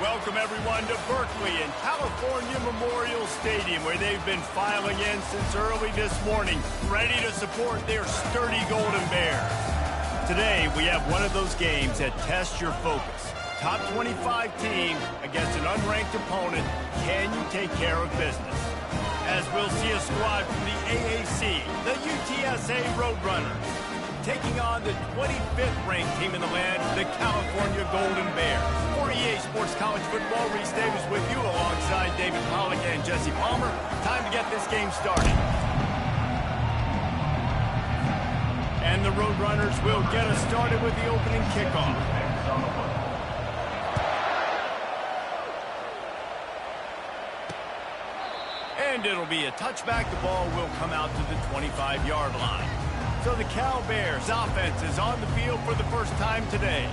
Welcome everyone to Berkeley and California Memorial Stadium, where they've been filing in since early this morning, ready to support their sturdy Golden Bears. Today, we have one of those games that tests your focus. Top 25 team against an unranked opponent. Can you take care of business? As we'll see a squad from the AAC, the UTSA Roadrunners, taking on the 25th ranked team in the land, the California Golden Bears. For EA Sports College Football, Reese Davis with you alongside David Pollack and Jesse Palmer. Time to get this game started. And the Roadrunners will get us started with the opening kickoff. And it'll be a touchback. The ball will come out to the 25-yard line. So the Cal Bears offense is on the field for the first time today.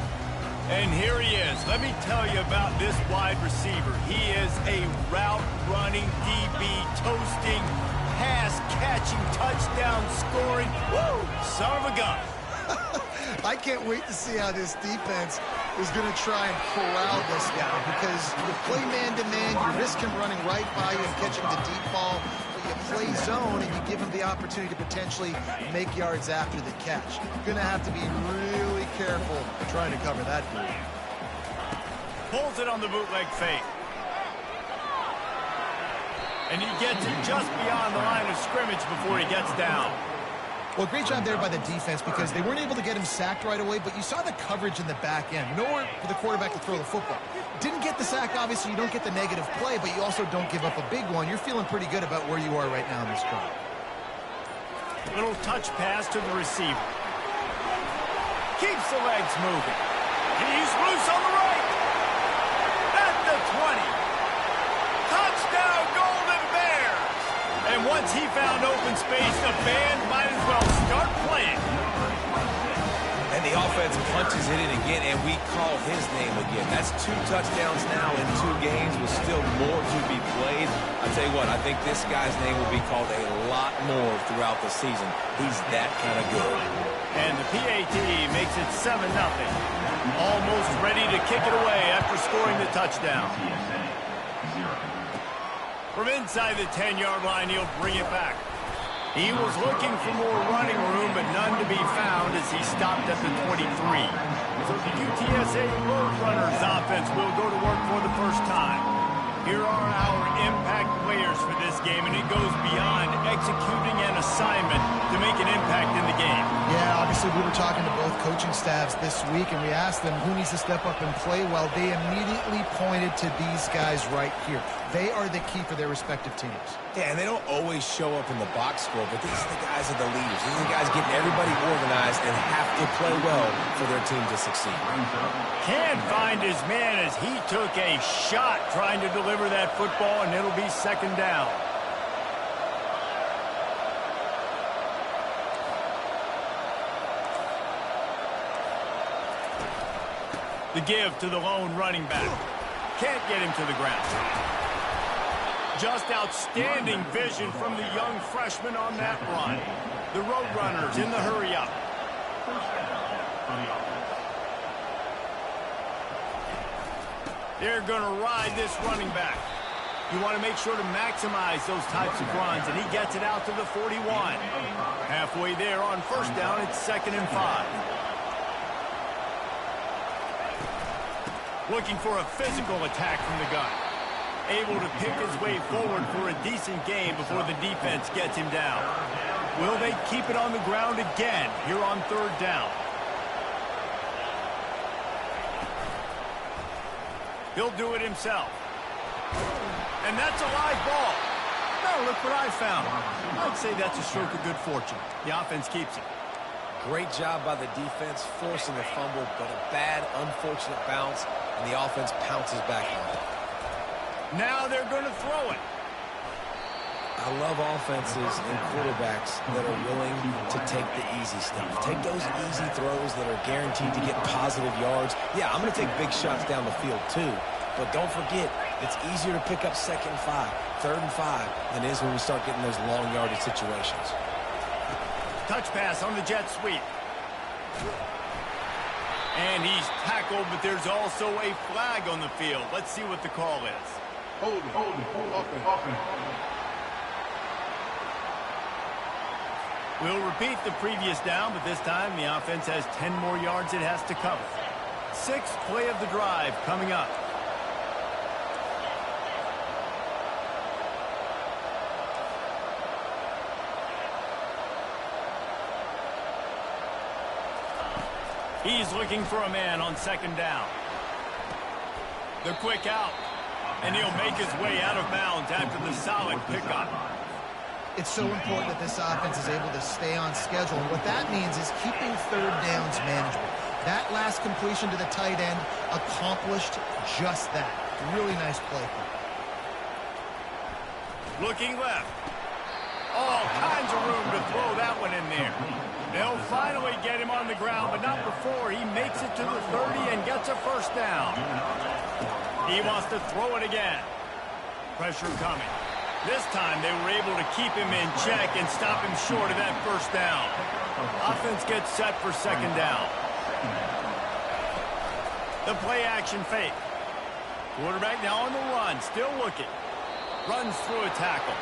And here he is. Let me tell you about this wide receiver. He is a route-running DB, toasting, pass-catching, touchdown-scoring, son of a gun. I can't wait to see how this defense is going to try and corral this guy, because you play man-to-man, you risk him running right by you and catching the deep ball, but you play zone and you give him the opportunity to potentially make yards after the catch. You're going to have to be really careful trying to cover that dude. Pulls it on the bootleg fake. And he gets it just beyond the line of scrimmage before he gets down. Well, great job there by the defense, because they weren't able to get him sacked right away, but you saw the coverage in the back end. Nowhere for the quarterback to throw the football. Didn't get the sack, obviously. You don't get the negative play, but you also don't give up a big one. You're feeling pretty good about where you are right now in this drive. Little touch pass to the receiver. Keeps the legs moving. He's loose on the right. At the 20. Touchdown, Golden Bears. And once he found open space, the band might as well start playing. And the offense punches it in again, and we call his name again. That's 2 touchdowns now in 2 games with still more to be played. I tell you what, I think this guy's name will be called a lot more throughout the season. He's that kind of good. And the PAT makes it 7-0. Almost ready to kick it away after scoring the touchdown. From inside the 10-yard line, he'll bring it back. He was looking for more running room, but none to be found as he stopped at the 23. So the UTSA Roadrunners offense will go to work for the first time. Here are our impact players for this game, and it goes beyond executing an assignment to make an impact in the game. Yeah, obviously we were talking to both coaching staffs this week, and we asked them who needs to step up and play well. They immediately pointed to these guys right here. They are the key for their respective teams. Yeah, and they don't always show up in the box score, but these are the guys that are the leaders. These are the guys getting everybody organized and have to play well for their team to succeed. Can't find his man as he took a shot trying to deliver that football, and it'll be second down. The give to the lone running back. Can't get him to the ground. Just outstanding vision from the young freshman on that run. The Roadrunners in the hurry up. They're going to ride this running back. You want to make sure to maximize those types of runs, and he gets it out to the 41. Halfway there on first down, it's 2nd and 5. Looking for a physical attack from the gun. Able to pick his way forward for a decent gain before the defense gets him down. Will they keep it on the ground again here on 3rd down? He'll do it himself. And that's a live ball. Now look what I found. I'd say that's a stroke of good fortune. The offense keeps it. Great job by the defense, forcing a fumble, but a bad, unfortunate bounce, and the offense pounces back on it. Now they're going to throw it. I love offenses and quarterbacks that are willing to take the easy stuff. Take those easy throws that are guaranteed to get positive yards. Yeah, I'm going to take big shots down the field too. But don't forget, it's easier to pick up 2nd and 5, 3rd and 5 than it is when we start getting those long yardage situations. Touch pass on the jet sweep. And he's tackled, but there's also a flag on the field. Let's see what the call is. Hold it, offense. We'll repeat the previous down, but this time the offense has 10 more yards it has to cover. Sixth play of the drive coming up. He's looking for a man on second down. The quick out. And he'll make his way out of bounds after the solid pickup. It's so important that this offense is able to stay on schedule. And what that means is keeping third downs manageable. That last completion to the tight end accomplished just that. Really nice play. Looking left. All kinds of room to throw that one in there. They'll finally get him on the ground, but not before he makes it to the 30 and gets a first down. He wants to throw it again. Pressure coming. This time they were able to keep him in check and stop him short of that first down. Offense gets set for second down. The play action fake. Quarterback now on the run, still looking. Runs through a tackle.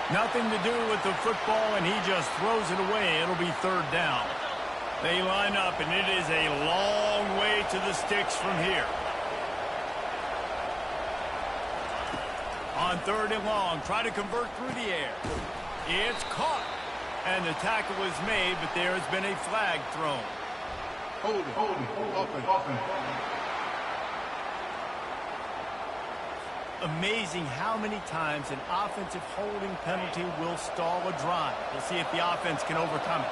Nothing to do with the football, and he just throws it away. It'll be third down. They line up, and it is a long way to the sticks from here. On third and long, try to convert through the air. It's caught. And the tackle is made, but there has been a flag thrown. Hold it, offense. Amazing how many times an offensive holding penalty will stall a drive. We'll see if the offense can overcome it.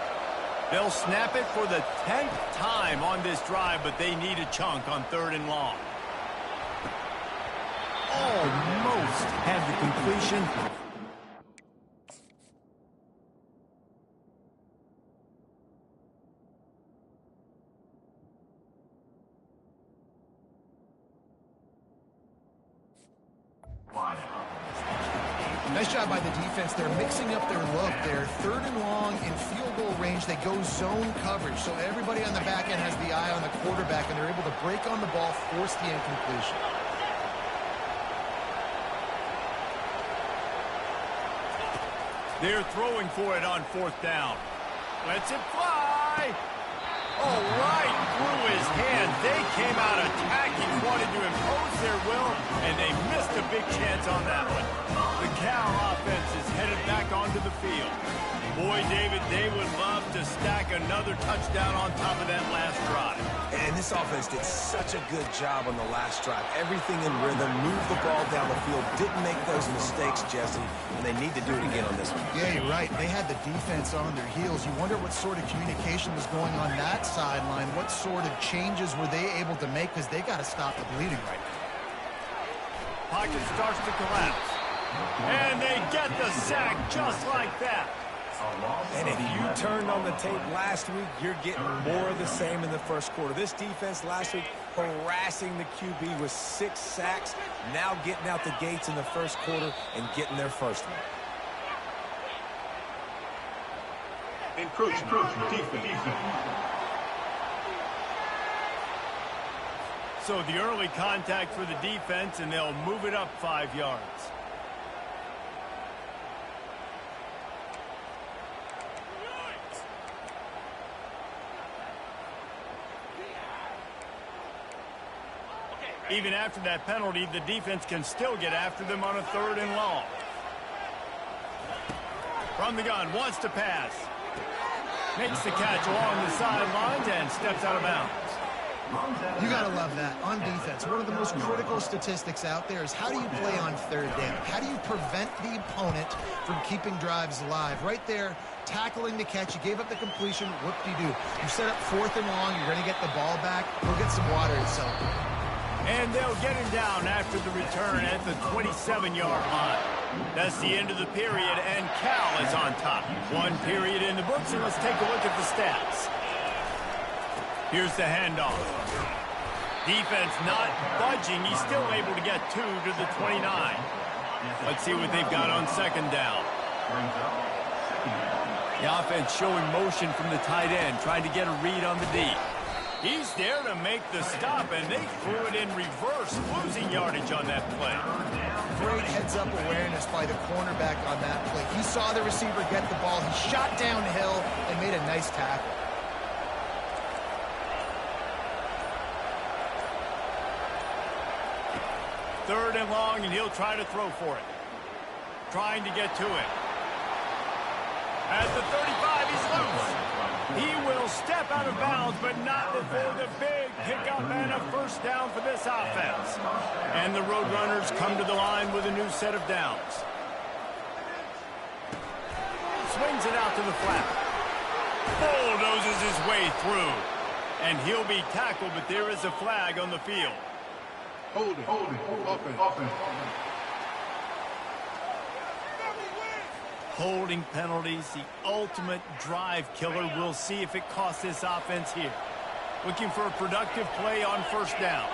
They'll snap it for the 10th time on this drive, but they need a chunk on third and long. Almost had the completion. Nice job by the defense. They're mixing up their look. They're third and long in field goal range. They go zone coverage. So everybody on the back end has the eye on the quarterback, and they're able to break on the ball, force the incompletion. They're throwing for it on fourth down. Lets it fly. Oh, right through his hand. They came out attacking, wanted to impose their will, and they missed a big chance on that one. The Cal offense is headed back onto the field. Boy, David, they would love to stack another touchdown on top of that last drive. And this offense did such a good job on the last drive. Everything in rhythm, moved the ball down the field, didn't make those mistakes, Jesse, and they need to do it again on this one. Yeah, you're right. They had the defense on their heels. You wonder what sort of communication was going on that sideline. What sort of changes were they able to make, because they got to stop the bleeding right now. Pocket starts to collapse. And they get the sack just like that. And if you turned on the tape last week, you're getting more of the same in the first quarter. This defense last week harassing the QB with 6 sacks, now getting out the gates in the first quarter and getting their first one. Encroach, defense. So the early contact for the defense, and they'll move it up 5 yards. Even after that penalty, the defense can still get after them on a third and long. From the gun, wants to pass. Makes the catch along the sidelines and steps out of bounds. You got to love that. On defense, one of the most critical statistics out there is how do you play on third down? How do you prevent the opponent from keeping drives alive? Right there, tackling the catch. You gave up the completion. What do? You set up fourth and long. You're going to get the ball back. Go get some water and celebrate. And they'll get him down after the return at the 27-yard line. That's the end of the period, and Cal is on top. One period in the books, and let's take a look at the stats. Here's the handoff. Defense not budging. He's still able to get 2 to the 29. Let's see what they've got on second down. The offense showing motion from the tight end, trying to get a read on the D. He's there to make the stop, and they threw it in reverse, losing yardage on that play. Great heads-up awareness by the cornerback on that play. He saw the receiver get the ball. He shot downhill and made a nice tackle. Third and long, and he'll try to throw for it. Trying to get to it. At the 35, he's loose. He will step out of bounds, but not before the big pickup and a first down for this offense. And the Roadrunners come to the line with a new set of downs. Swings it out to the flat. Bulldozes his way through. And he'll be tackled, but there is a flag on the field. Hold it. Offense. Holding penalties, the ultimate drive killer. We'll see if it costs this offense here. Looking for a productive play on first down.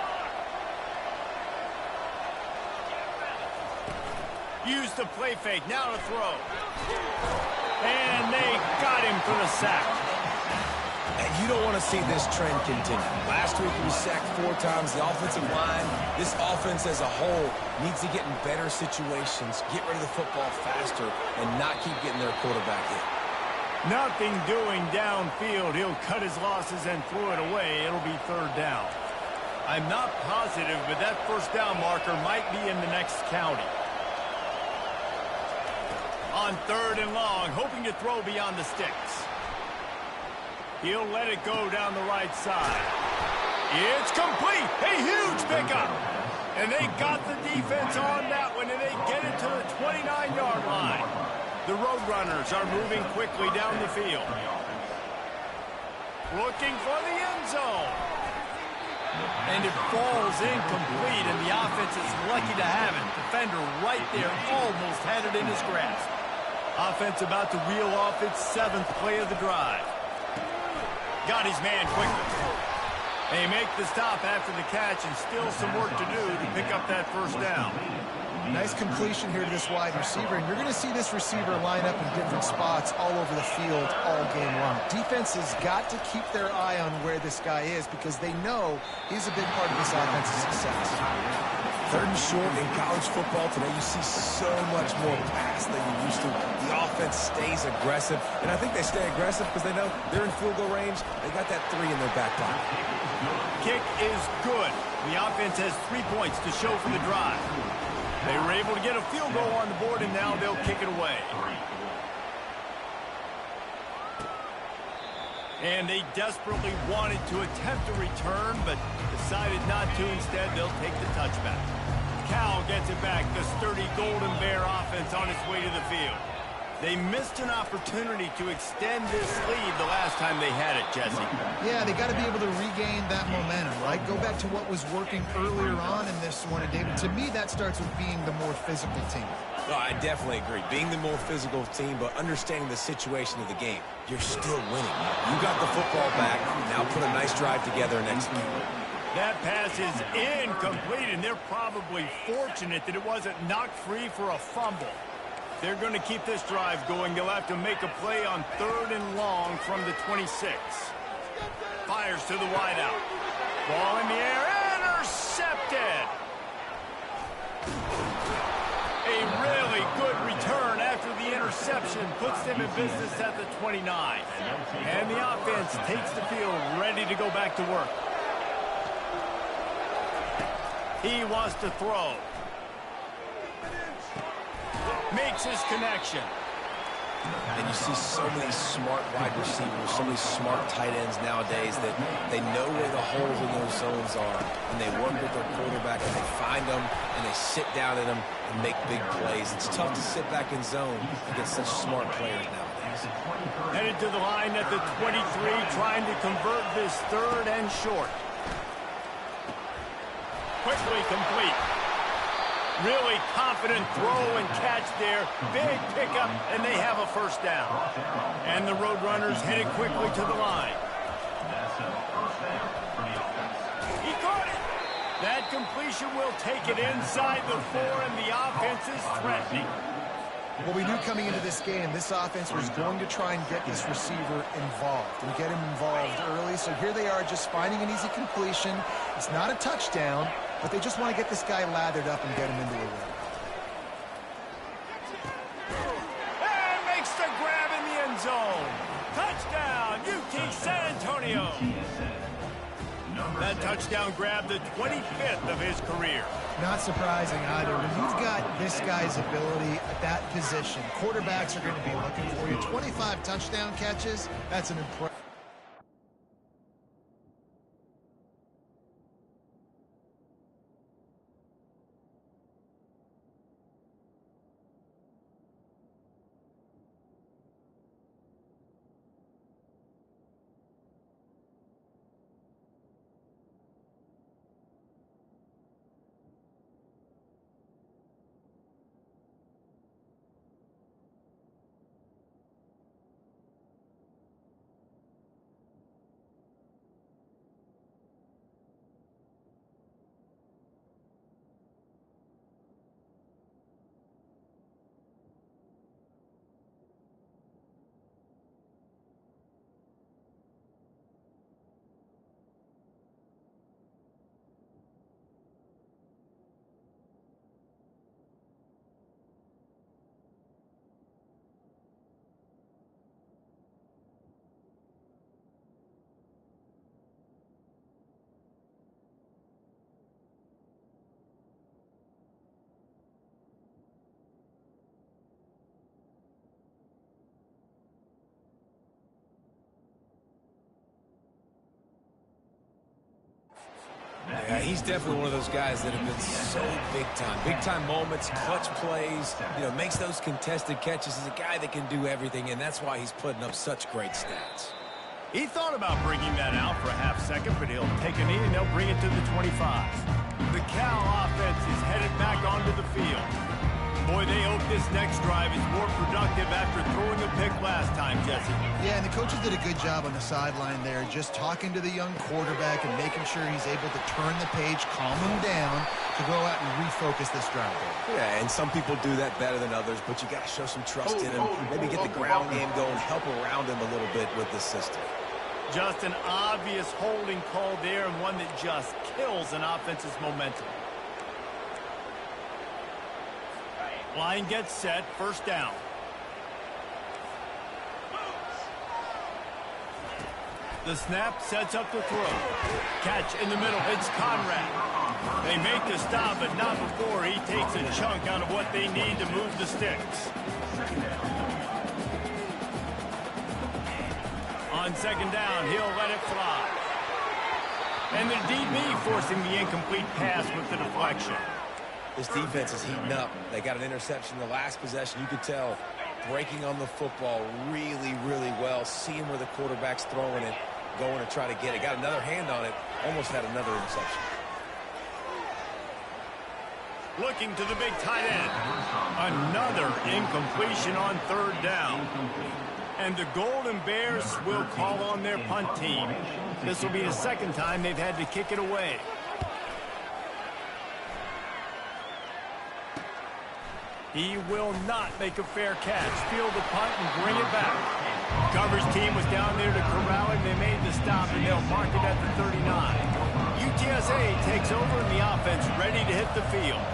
Use the play fake, now to throw. And they got him for the sack. And you don't want to see this trend continue. Last week he was sacked 4 times. The offensive line, this offense as a whole, needs to get in better situations, get rid of the football faster, and not keep getting their quarterback hit. Nothing doing downfield. He'll cut his losses and throw it away. It'll be third down. I'm not positive, but that first down marker might be in the next county. On third and long, hoping to throw beyond the sticks. He'll let it go down the right side. It's complete. A huge pickup. And they got the defense on that one, and they get it to the 29-yard line. The Roadrunners are moving quickly down the field. Looking for the end zone. And it falls incomplete, and the offense is lucky to have it. Defender right there almost had it in his grasp. Offense about to reel off its 7th play of the drive. Got his man quickly. They make the stop after the catch, and still some work to do to pick up that first down. Nice completion here to this wide receiver, and you're going to see this receiver line up in different spots all over the field all game long. Defense has got to keep their eye on where this guy is because they know he's a big part of this offense's success. Third and short in college football today, you see so much more pass than you used to. The offense stays aggressive, and I think they stay aggressive because they know they're in field goal range. They got that 3 in their back pocket. Kick is good. The offense has 3 points to show for the drive. They were able to get a field goal on the board, and now they'll kick it away. And they desperately wanted to attempt a return, but decided not to. Instead, they'll take the touchback. Cal gets it back. The sturdy Golden Bear offense on its way to the field. They missed an opportunity to extend this lead the last time they had it, Jesse. Yeah, they got to be able to regain that momentum, right? Go back to what was working earlier on in this one. And, David, to me, that starts with being the more physical team. No, I definitely agree. Being the more physical team, but understanding the situation of the game. You're still winning. You got the football back. Now put a nice drive together and execute. That pass is incomplete, and they're probably fortunate that it wasn't knocked free for a fumble. They're going to keep this drive going. They'll have to make a play on third and long from the 26. Fires to the wideout. Ball in the air. Intercepted. A really good return after the interception puts them in business at the 29. And the offense takes the field, ready to go back to work. He wants to throw. Makes his connection. And you see so many smart wide receivers, so many smart tight ends nowadays that they know where the holes in those zones are, and they work with their quarterback, and they find them, and they sit down in them and make big plays. It's tough to sit back in zone against such smart players nowadays. Headed to the line at the 23, trying to convert this third and short. Quickly complete. Really confident throw and catch there. Big pickup, and they have a first down. And the Roadrunners headed quickly to the line. He caught it. That completion will take it inside the 4, and the offense is threatening. Well, we knew coming into this game, this offense was going to try and get this receiver involved and get him involved early. So here they are just finding an easy completion. It's not a touchdown, but they just want to get this guy lathered up and get him into the ring. And makes the grab in the end zone. Touchdown, UT San Antonio. That touchdown grab, the 25th of his career. Not surprising either. When you've got this guy's ability at that position, quarterbacks are going to be looking for you. 25 touchdown catches, that's an impressive. Yeah, he's definitely one of those guys that have been so big-time. Big-time moments, clutch plays, makes those contested catches. He's a guy that can do everything, and that's why he's putting up such great stats. He thought about bringing that out for a half second, but he'll take a knee and they'll bring it to the 25. The Cal offense is headed back onto the field. Boy, they hope this next drive is more productive after throwing a pick last time, Jesse. Yeah, and the coaches did a good job on the sideline there, just talking to the young quarterback and making sure he's able to turn the page, calm him down to go out and refocus this drive. Yeah, and some people do that better than others, but you got to show some trust in him, maybe get the ground game going, help around him a little bit with this system. Just an obvious holding call there, and one that just kills an offense's momentum. Line gets set, first down. The snap sets up the throw. Catch in the middle, it's Conrad. They make the stop, but not before he takes a chunk out of what they need to move the sticks. On second down, he'll let it fly. And the DB forcing the incomplete pass with the deflection. This defense is heating up. They got an interception in the last possession. You could tell breaking on the football really, really well. Seeing where the quarterback's throwing it, going to try to get it. Got another hand on it. Almost had another interception. Looking to the big tight end. Another incompletion on third down. And the Golden Bears will call on their punt team. This will be the second time they've had to kick it away. He will not make a fair catch. Field the punt and bring it back. Coverage team was down there to corral him. They made the stop, and they'll mark it at the 39. UTSA takes over in the offense, ready to hit the field.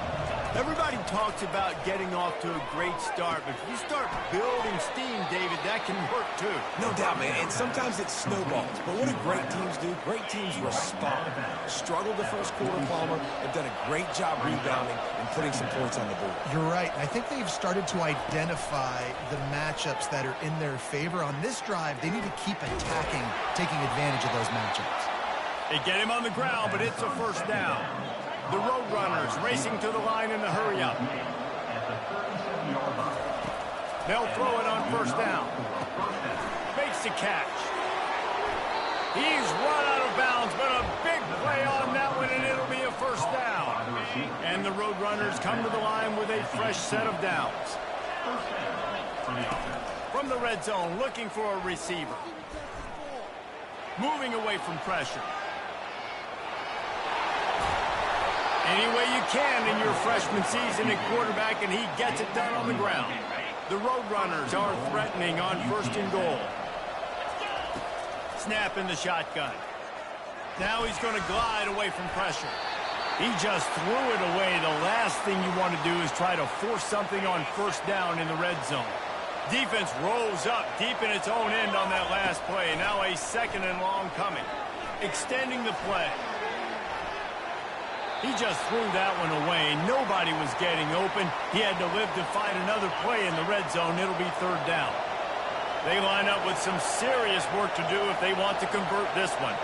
Everybody talks about getting off to a great start, but if you start building steam, David, that can work too. No doubt, man, and sometimes it snowballs. But what do great teams do? Great teams respond. Struggled the first quarter, Palmer. They've done a great job rebounding and putting some points on the board. You're right. I think they've started to identify the matchups that are in their favor. On this drive, they need to keep attacking, taking advantage of those matchups. They get him on the ground, but it's a first down. The Roadrunners racing to the line in the hurry-up. They'll throw it on first down. Makes the catch. He's run out of bounds, but a big play on that one, and it'll be a first down. And the Roadrunners come to the line with a fresh set of downs. From the red zone, looking for a receiver. Moving away from pressure. Any way you can in your freshman season at quarterback, and he gets it done on the ground. The Roadrunners are threatening on 1st and goal. Snap in the shotgun. Now he's going to glide away from pressure. He just threw it away. The last thing you want to do is try to force something on 1st down in the red zone. Defense rolls up deep in its own end on that last play. Now a 2nd and long coming. Extending the play. He just threw that one away. Nobody was getting open. He had to live to find another play in the red zone. It'll be 3rd down. They line up with some serious work to do if they want to convert this one.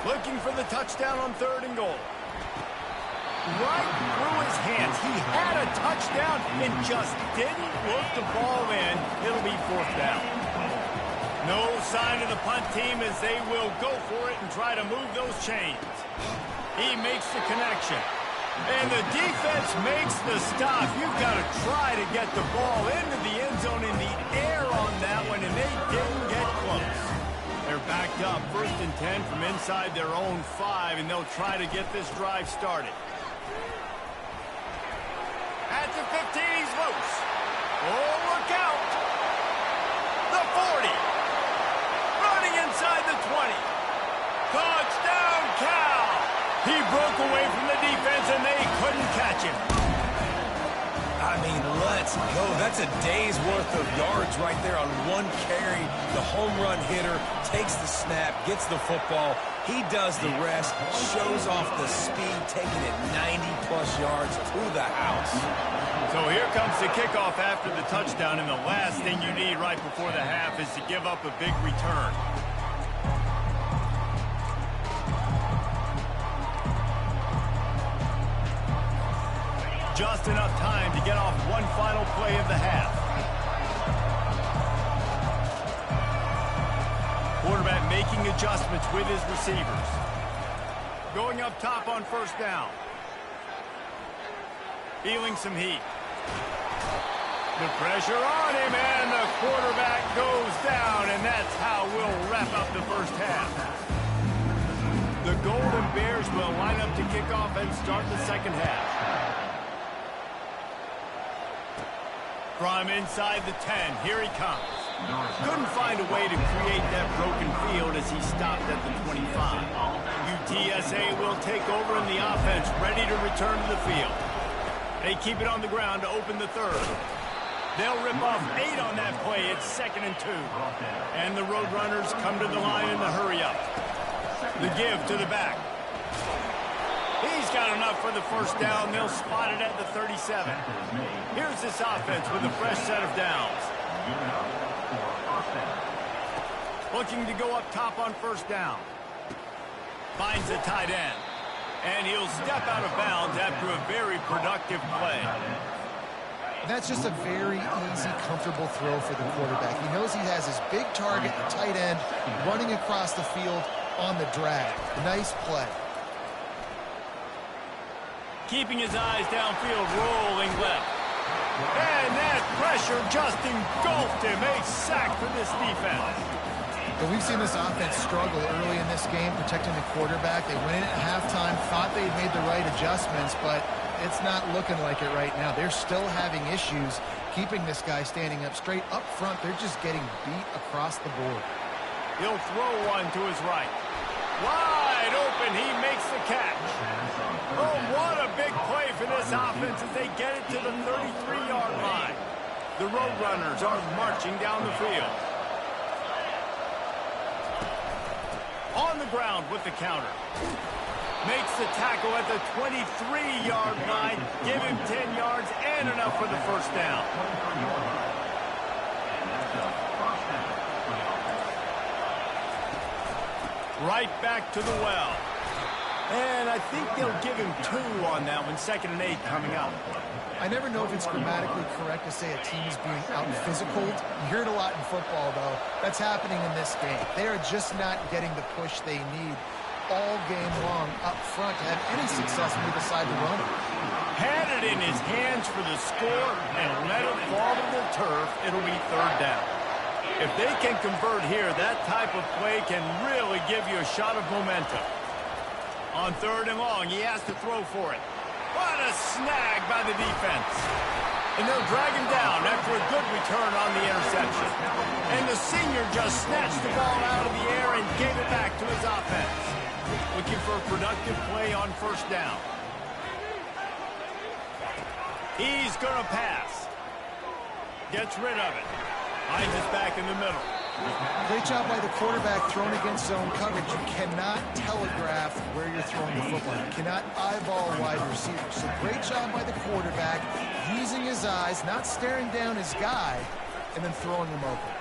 Looking for the touchdown on 3rd and goal. Right through his hands. He had a touchdown and just didn't work the ball in. It'll be 4th down. No sign of the punt team as they will go for it and try to move those chains. He makes the connection. And the defense makes the stop. You've got to try to get the ball into the end zone in the air on that one, and they didn't get close. They're backed up 1st and 10 from inside their own 5, and they'll try to get this drive started. At the 15, he's loose. Oh, look out. The 40. Running inside the 20. Touchdown, Cal. He broke away from the defense, and they couldn't catch him. I mean, let's go. That's a day's worth of yards right there on one carry. The home run hitter takes the snap, gets the football. He does the rest, shows off the speed, taking it 90-plus yards to the house. So here comes the kickoff after the touchdown, and the last thing you need right before the half is to give up a big return. Just enough time to get off one final play of the half. Quarterback making adjustments with his receivers. Going up top on 1st down. Feeling some heat. The pressure on him, and the quarterback goes down, and that's how we'll wrap up the 1st half. The Golden Bears will line up to kick off and start the 2nd half. From inside the 10, here he comes. Couldn't find a way to create that broken field as he stopped at the 25. UTSA will take over in the offense, ready to return to the field. They keep it on the ground to open the 3rd. They'll rip off 8 on that play. It's 2nd and 2. And the Roadrunners come to the line in the hurry-up. The give to the back. He's got enough for the 1st down. They'll spot it at the 37. Here's this offense with a fresh set of downs. Looking to go up top on 1st down. Finds a tight end. And he'll step out of bounds after a very productive play. That's just a very easy, comfortable throw for the quarterback. He knows he has his big target, the tight end, running across the field on the drag. Nice play. Keeping his eyes downfield, rolling left. And that pressure just engulfed him. A sack for this defense. But we've seen this offense struggle early in this game, protecting the quarterback. They went in at halftime, thought they'd made the right adjustments, but it's not looking like it right now. They're still having issues keeping this guy standing up straight up front. They're just getting beat across the board. He'll throw one to his right. Wide open, he makes the catch. Oh, what a big play for this offense as they get it to the 33-yard line. The Roadrunners are marching down the field. On the ground with the counter. Makes the tackle at the 23-yard line. Give him 10 yards and enough for the 1st down. Right back to the well. And I think they'll give him 2 on that one. 2nd and 8 coming up. I never know if it's grammatically correct to say a team is being out-physicaled. You hear it a lot in football, though. That's happening in this game. They are just not getting the push they need all game long up front to have any success on either side of the run. Had it in his hands for the score and let it fall to the turf, it'll be 3rd down. If they can convert here, that type of play can really give you a shot of momentum. On 3rd and long, he has to throw for it. What a snag by the defense. And they'll drag him down after a good return on the interception. And the senior just snatched the ball out of the air and gave it back to his offense. Looking for a productive play on first down. He's going to pass. Gets rid of it. Finds it back in the middle. Great job by the quarterback thrown against zone coverage. You cannot telegraph where you're throwing the football. You cannot eyeball wide receivers. So great job by the quarterback using his eyes, not staring down his guy, and then throwing him open.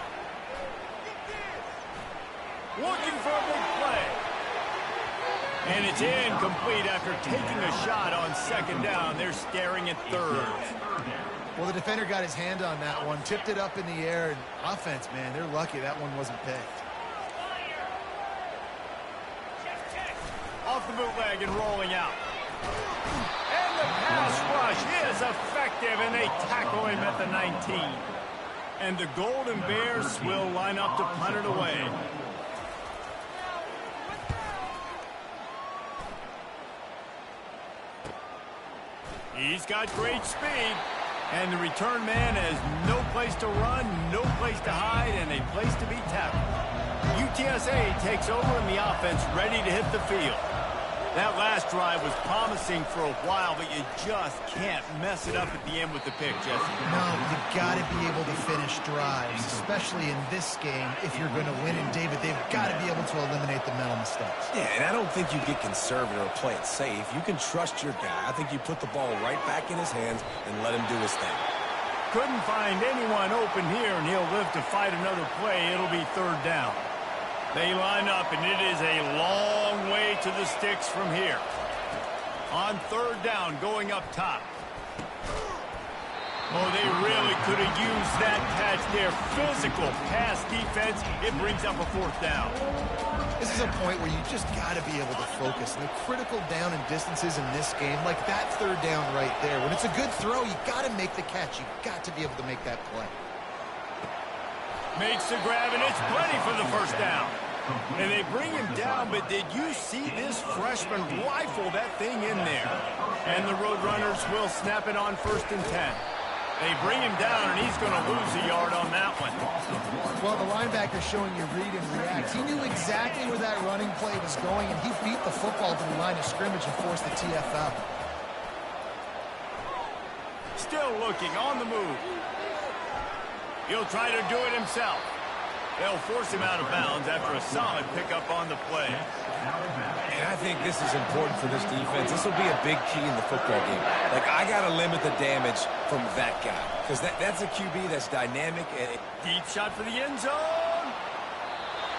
Looking for a big play. And it's incomplete after taking a shot on second down. They're staring at third. Well, the defender got his hand on that one, tipped it up in the air, and offense, man, they're lucky that one wasn't picked. Off the bootleg and rolling out. And the pass rush is effective, and they tackle him at the 19. And the Golden Bears will line up to punt it away. He's got great speed. And the return man has no place to run, no place to hide, and a place to be tackled. UTSA takes over and the offense ready to hit the field. That last drive was promising for a while, but you just can't mess it up at the end with the pick, Jesse. No, you got to be able to finish drives, especially in this game. If you're going to win, and David, they've got to be able to eliminate the mental mistakes. Yeah, and I don't think you get conservative or play it safe. You can trust your guy. I think you put the ball right back in his hands and let him do his thing. Couldn't find anyone open here, and he'll live to fight another play. It'll be third down. They line up, and it is a long way to the sticks from here. On third down, going up top. Oh, they really could have used that catch there. Physical pass defense. It brings up a fourth down. This is a point where you just got to be able to focus. And the critical down and distances in this game, like that third down right there. When it's a good throw, you got to make the catch. You got to be able to make that play. Makes the grab, and it's plenty for the first down. And they bring him down, but did you see this freshman rifle that thing in there? And the Roadrunners will snap it on 1st and 10. They bring him down, and he's going to lose a yard on that one. Well, the linebacker showing you read and react. He knew exactly where that running play was going, and he beat the football to the line of scrimmage and forced the TFL. Still looking on the move. He'll try to do it himself. They'll force him out of bounds after a solid pickup on the play. And I think this is important for this defense. This will be a big key in the football game. Like, I got to limit the damage from that guy. Because that's a QB that's dynamic. Deep shot for the end zone.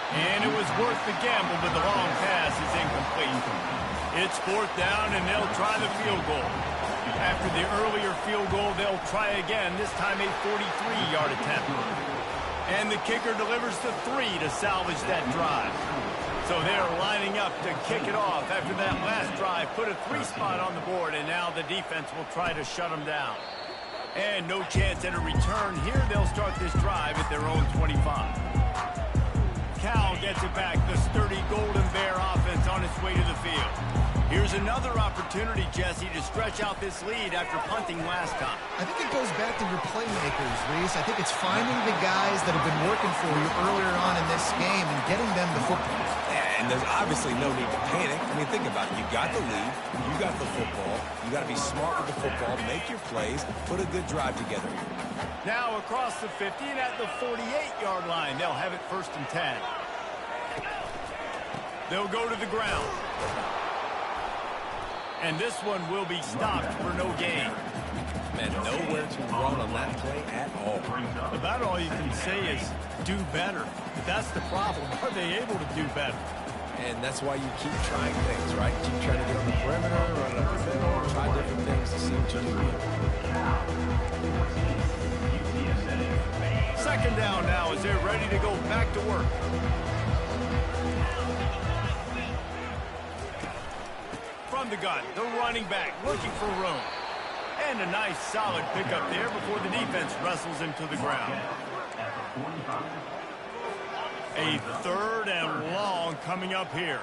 And it was worth the gamble, but the long pass is incomplete. It's fourth down, and they'll try the field goal. After the earlier field goal, they'll try again, this time a 43-yard attempt. And the kicker delivers the 3 to salvage that drive. So they're lining up to kick it off after that last drive. Put a 3 spot on the board, and now the defense will try to shut them down. And no chance at a return here. They'll start this drive at their own 25. Cal gets it back. The sturdy Golden Bear offense on its way to the field. Here's another opportunity, Jesse, to stretch out this lead after punting last time. I think it goes back to your playmakers, Reese. I think it's finding the guys that have been working for you earlier on in this game and getting them the football. Yeah, and there's obviously no need to panic. I mean, think about it. You got the lead. You got the football. You got to be smart with the football. Make your plays. Put a good drive together. Now across the 50 and at the 48-yard line. They'll have it 1st and 10. They'll go to the ground. And this one will be stopped for no gain. Man, nowhere to run on that play at all. About all you can say is do better. But that's the problem. Are they able to do better? And that's why you keep trying things, right? Keep trying to get on the perimeter, run up the middle, try different things to see what you do. Second down now as they're ready to go back to work. From the gun, the running back looking for room. And a nice solid pickup there before the defense wrestles him to the ground. A 3rd and long coming up here.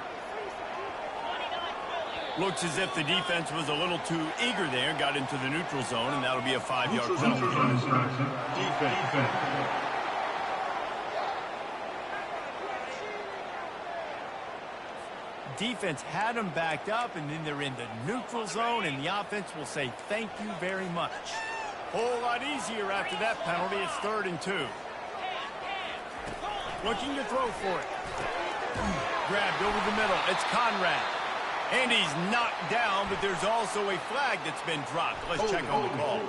Looks as if the defense was a little too eager there, got into the neutral zone, and that'll be a 5-yard penalty. Defense. Defense had them backed up, and then they're in the neutral zone, and the offense will say thank you very much. Whole lot easier after that penalty. It's 3rd and 2. Looking to throw for it. Grabbed over the middle. It's Conrad. And he's knocked down, but there's also a flag that's been dropped. Let's check on the call.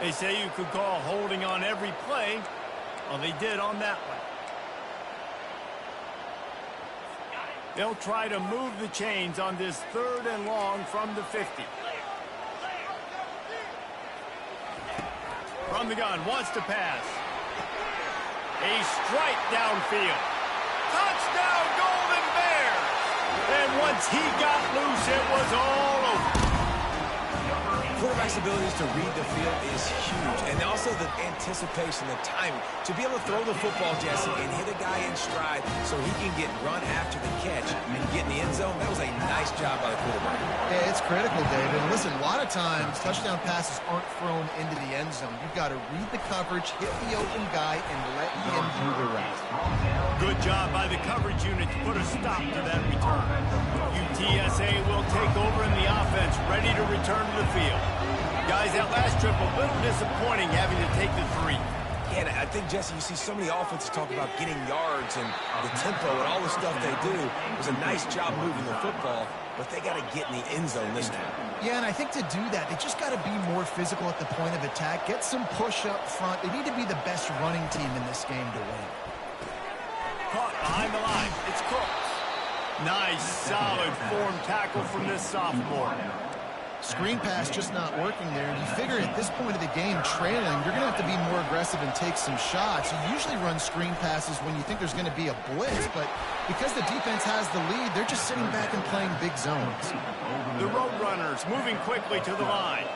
They say you could call holding on every play. Well, they did on that one. They'll try to move the chains on this 3rd and long from the 50. From the gun, wants to pass. A strike downfield. Touchdown, Golden Bears! And once he got loose, it was all over. Quarterback's abilities to read the field is huge, and also the anticipation, the timing. To be able to throw the football, Jesse, and hit a guy in stride so he can get run after the catch and get in the end zone, that was a nice job by the quarterback. Yeah, it's critical, David. And listen, a lot of times, touchdown passes aren't thrown into the end zone. You've got to read the coverage, hit the open guy, and let him do the rest. Good job by the coverage unit to put a stop to that return. UTSA will take over in the offense, ready to return to the field. Guys, that last trip, a little disappointing having to take the 3. Yeah, and I think, Jesse, you see so many offenses talk about getting yards and the tempo and all the stuff they do. It was a nice job moving the football, but they got to get in the end zone this time. Yeah, and I think to do that, they just got to be more physical at the point of attack, get some push up front. They need to be the best running team in this game to win. Caught behind the line. It's Cook. Nice, solid form tackle from this sophomore. Screen pass just not working there. And you figure at this point of the game, trailing, you're going to have to be more aggressive and take some shots. You usually run screen passes when you think there's going to be a blitz, but because the defense has the lead, they're just sitting back and playing big zones. The Roadrunners moving quickly to the line.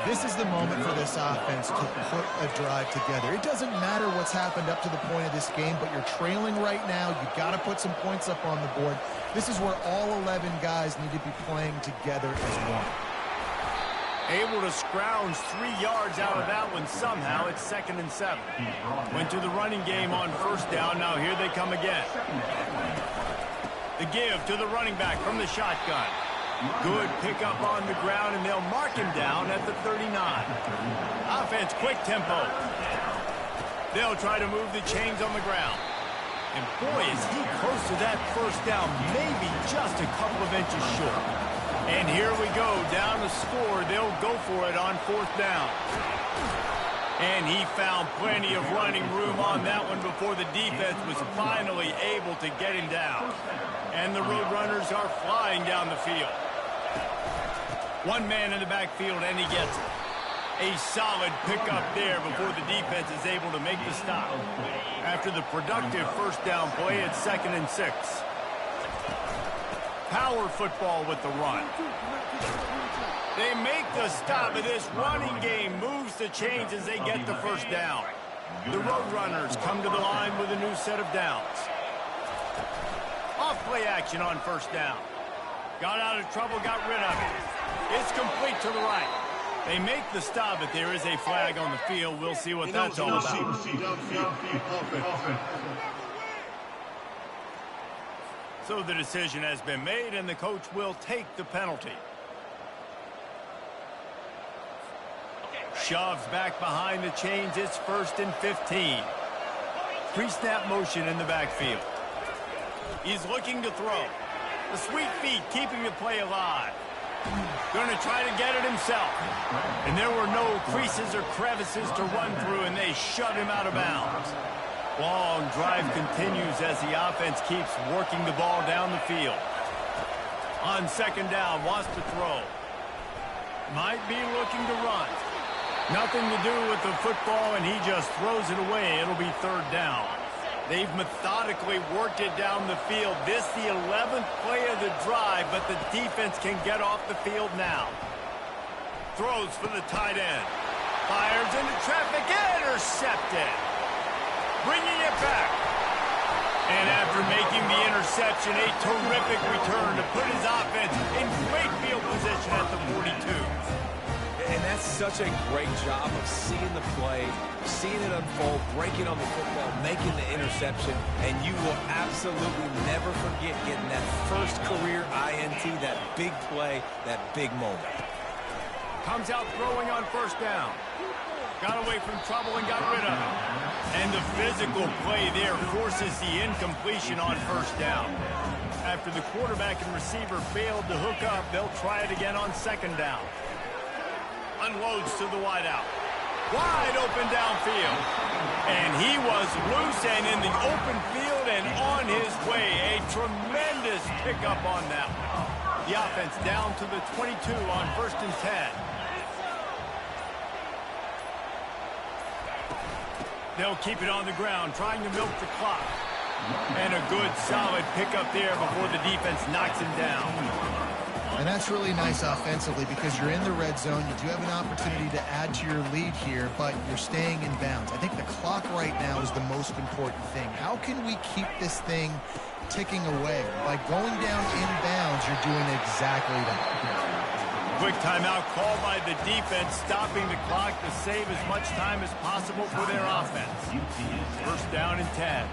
This is the moment for this offense to put a drive together. It doesn't matter what's happened up to the point of this game, but you're trailing right now. You've got to put some points up on the board. This is where all 11 guys need to be playing together as one. Able to scrounge 3 yards out of that one somehow. It's 2nd and 7. Went to the running game on 1st down. Now here they come again. The give to the running back from the shotgun. Good pickup on the ground, and they'll mark him down at the 39. Offense, quick tempo. They'll try to move the chains on the ground. And boy, is he close to that 1st down, maybe just a couple of inches short. And here we go, down to score. They'll go for it on 4th down. And he found plenty of running room on that one before the defense was finally able to get him down. And the Roadrunners are flying down the field. One man in the backfield, and he gets it. A solid pickup there before the defense is able to make the stop. After the productive 1st down play, it's 2nd and 6. Power football with the run. They make the stop of this running game, moves the chains as they get the 1st down. The Roadrunners come to the line with a new set of downs. Off play action on 1st down. Got out of trouble, got rid of it. It's complete to the right. They make the stop, but there is a flag on the field. We'll see what that's all about. So the decision has been made, and the coach will take the penalty. Shoves back behind the chains. It's 1st and 15. Pre-snap motion in the backfield. He's looking to throw. The sweet feet keeping the play alive. Going to try to get it himself. And there were no creases or crevices to run through, and they shut him out of bounds. Long drive continues as the offense keeps working the ball down the field. On 2nd down, wants to throw. Might be looking to run. Nothing to do with the football, and he just throws it away. It'll be 3rd down. They've methodically worked it down the field. This the 11th play of the drive, but the defense can get off the field now. Throws for the tight end. Fires into traffic. Intercepted. Bringing it back. And after making the interception, a terrific return to put his offense in great field position at the 42. And that's such a great job of seeing the play, seeing it unfold, breaking on the football, making the interception, and you will absolutely never forget getting that first career INT, that big play, that big moment. Comes out throwing on first down. Got away from trouble and got rid of it. And the physical play there forces the incompletion on first down. After the quarterback and receiver failed to hook up, they'll try it again on second down. Unloads to the wideout. Wide open downfield. And he was loose and in the open field and on his way. A tremendous pickup on that one. The offense down to the 22 on 1st and 10. They'll keep it on the ground, trying to milk the clock. And a good, solid pickup there before the defense knocks him down. And that's really nice offensively because you're in the red zone. You do have an opportunity to add to your lead here, but you're staying in bounds. I think the clock right now is the most important thing. How can we keep this thing ticking away? By going down in bounds, you're doing exactly that. Quick timeout called by the defense, stopping the clock to save as much time as possible for their offense. First down and 10.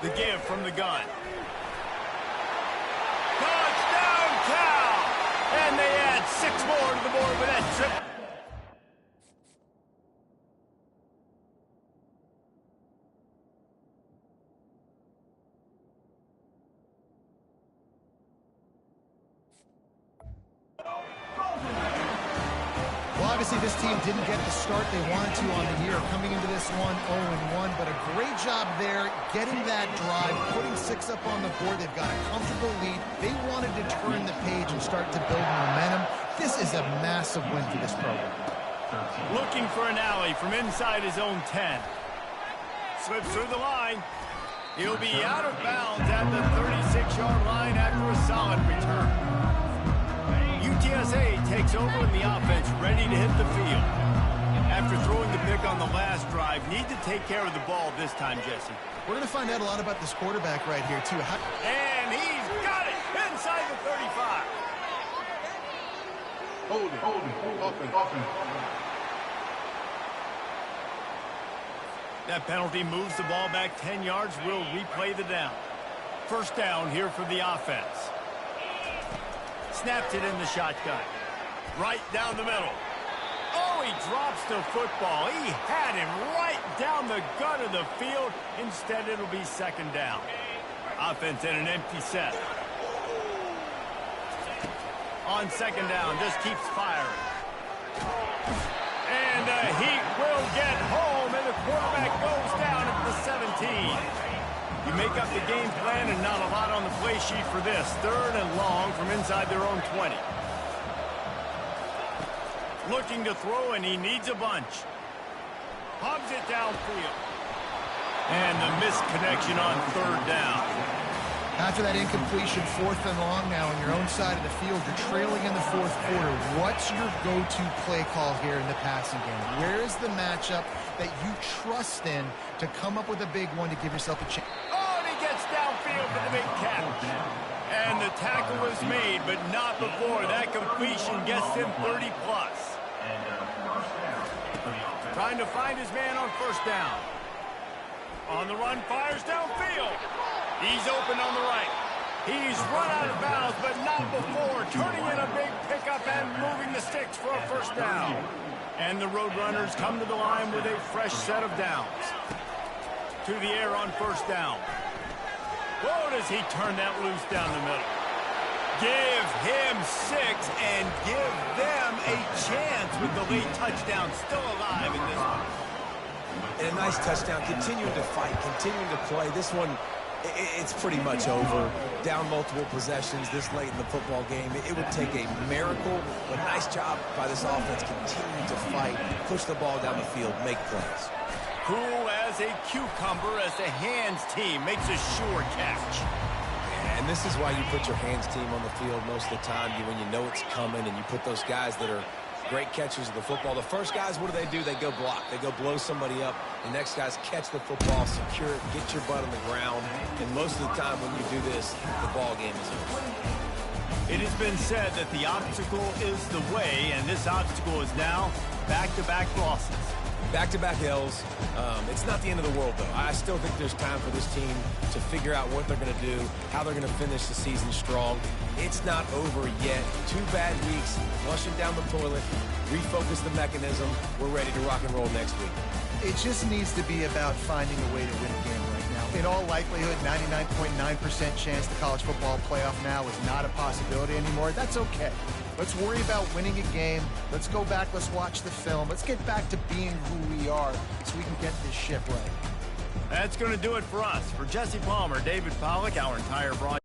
The give from the gun. Touchdown, Cal! And they add 6 more to the board with that trip. Obviously, this team didn't get the start they wanted to on the year, coming into this one 0-1, but a great job there, getting that drive, putting 6 up on the board. They've got a comfortable lead. They wanted to turn the page and start to build momentum. This is a massive win for this program. Looking for an alley from inside his own 10. Slips through the line. He'll be out of bounds at the 36-yard line after a solid return. UTSA takes over in the offense, ready to hit the field. After throwing the pick on the last drive, need to take care of the ball this time, Jesse. We're going to find out a lot about this quarterback right here, too. And he's got it inside the 35. Hold it. Offense. That penalty moves the ball back 10 yards. We'll replay the down. First down here for the offense. Snapped it in the shotgun. Right down the middle. Oh, he drops the football. He had him right down the gut of the field. Instead, it'll be second down. Offense in an empty set. On second down, just keeps firing. And the Heat will get home, and the quarterback goes down at the 17. You make up the game plan and not a lot on the play sheet for this. 3rd and long from inside their own 20. Looking to throw, and he needs a bunch. Hogs it downfield. And the misconnection on 3rd down. After that incompletion, 4th and long now on your own side of the field, you're trailing in the 4th quarter. What's your go-to play call here in the passing game? Where is the matchup that you trust in to come up with a big one to give yourself a chance? Oh, and he gets downfield for the big catch. And the tackle was made, but not before. That completion gets him 30-plus. Trying to find his man on first down. On the run, fires downfield. He's open on the right. He's run out of bounds, but not before. Turning in a big pickup and moving the sticks for a first down. And the Roadrunners come to the line with a fresh set of downs. To the air on first down. Whoa, does he turn that loose down the middle. Give him 6 and give them a chance with the late touchdown still alive in this one. And a nice touchdown, continuing to fight, continuing to play. This one, it's pretty much over. Down multiple possessions this late in the football game. It would take a miracle, but nice job by this offense continuing to fight, push the ball down the field, make plays. Cool as a cucumber as the hands team makes a sure catch. And this is why you put your hands team on the field most of the time. When you know it's coming and you put those guys that are great catchers of the football. The first guys, what do? They go block. They go blow somebody up. The next guys catch the football, secure it, get your butt on the ground. And most of the time when you do this, the ball game is over. It has been said that the obstacle is the way, and this obstacle is now back-to-back losses. Back-to-back L's. It's not the end of the world, though. I still think there's time for this team to figure out what they're going to do, how they're going to finish the season strong. It's not over yet. 2 bad weeks, flush it down the toilet, refocus the mechanism. We're ready to rock and roll next week. It just needs to be about finding a way to win a game right now. In all likelihood, 99.9% chance the college football playoff now is not a possibility anymore. That's okay. Let's worry about winning a game. Let's go back. Let's watch the film. Let's get back to being who we are so we can get this ship right. That's going to do it for us. For Jesse Palmer, David Pollack, our entire broadcast.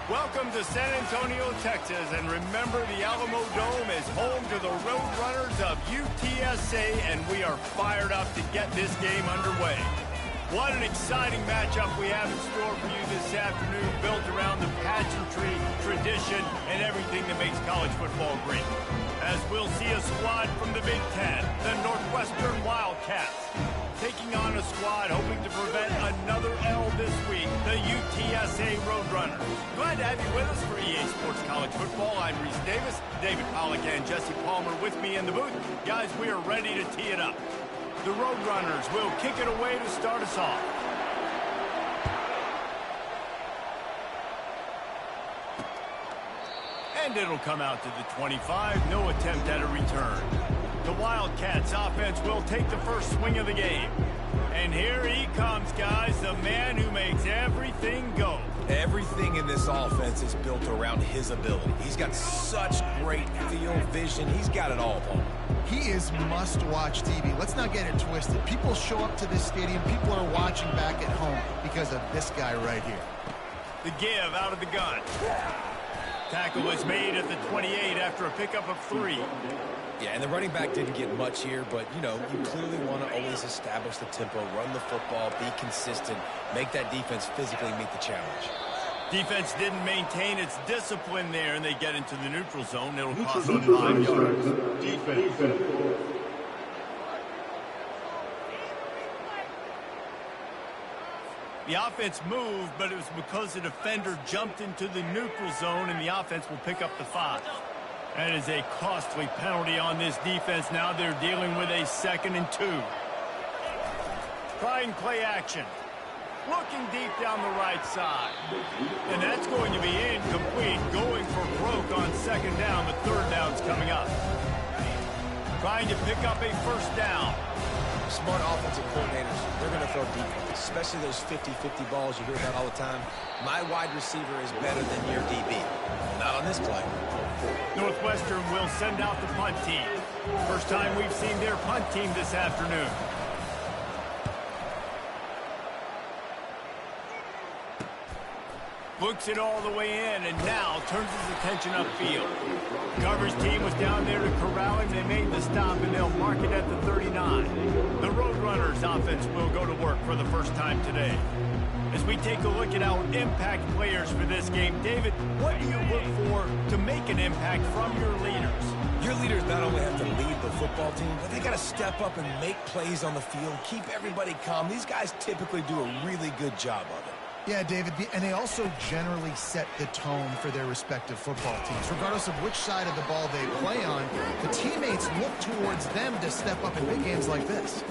Welcome to San Antonio, Texas, and remember the Alamo Dome is home to the Roadrunners of UTSA, and we are fired up to get this game underway. What an exciting matchup we have in store for you this afternoon, built around the pageantry, tradition, and everything that makes college football great. As we'll see a squad from the Big Ten, the Northwestern Wildcats, taking on a squad hoping to prevent another L this week, the UTSA Roadrunners. Glad to have you with us for EA Sports College Football. I'm Reese Davis, David Pollack and Jesse Palmer with me in the booth. Guys, we are ready to tee it up. The Roadrunners will kick it away to start us off. And it'll come out to the 25. No attempt at a return. The Wildcats offense will take the first swing of the game. And here he comes, guys, the man who makes everything go. Everything in this offense is built around his ability. He's got such great field vision. He's got it all, Paul. He is must-watch TV. Let's not get it twisted. People show up to this stadium. People are watching back at home because of this guy right here. The give out of the gun. Tackle was made at the 28 after a pickup of 3. Yeah, and the running back didn't get much here, but, you know, you clearly want to always establish the tempo, run the football, be consistent, make that defense physically meet the challenge. Defense didn't maintain its discipline there, and they get into the neutral zone. It'll cost them 5 yards. Defense. The offense moved, but it was because the defender jumped into the neutral zone, and the offense will pick up the 5. That is a costly penalty on this defense. Now they're dealing with a 2nd and 2. Trying play action. Looking deep down the right side. And that's going to be incomplete. Going for broke on 2nd down. The 3rd down's coming up. Trying to pick up a 1st down. Smart offensive coordinators, they're going to throw deep, especially those 50-50 balls you hear about all the time. My wide receiver is better than your DB. Not on this play. Northwestern will send out the punt team. First time we've seen their punt team this afternoon. Looks it all the way in, and now turns his attention upfield. Coverage team was down there to corral him. They made the stop, and they'll mark it at the 39. The Roadrunners offense will go to work for the first time today. As we take a look at our impact players for this game, David, what do you look for to make an impact from your leaders? Your leaders not only have to lead the football team, but they got to step up and make plays on the field, keep everybody calm. These guys typically do a really good job of it. Yeah, David, and they also generally set the tone for their respective football teams. Regardless of which side of the ball they play on, the teammates look towards them to step up in big games like this.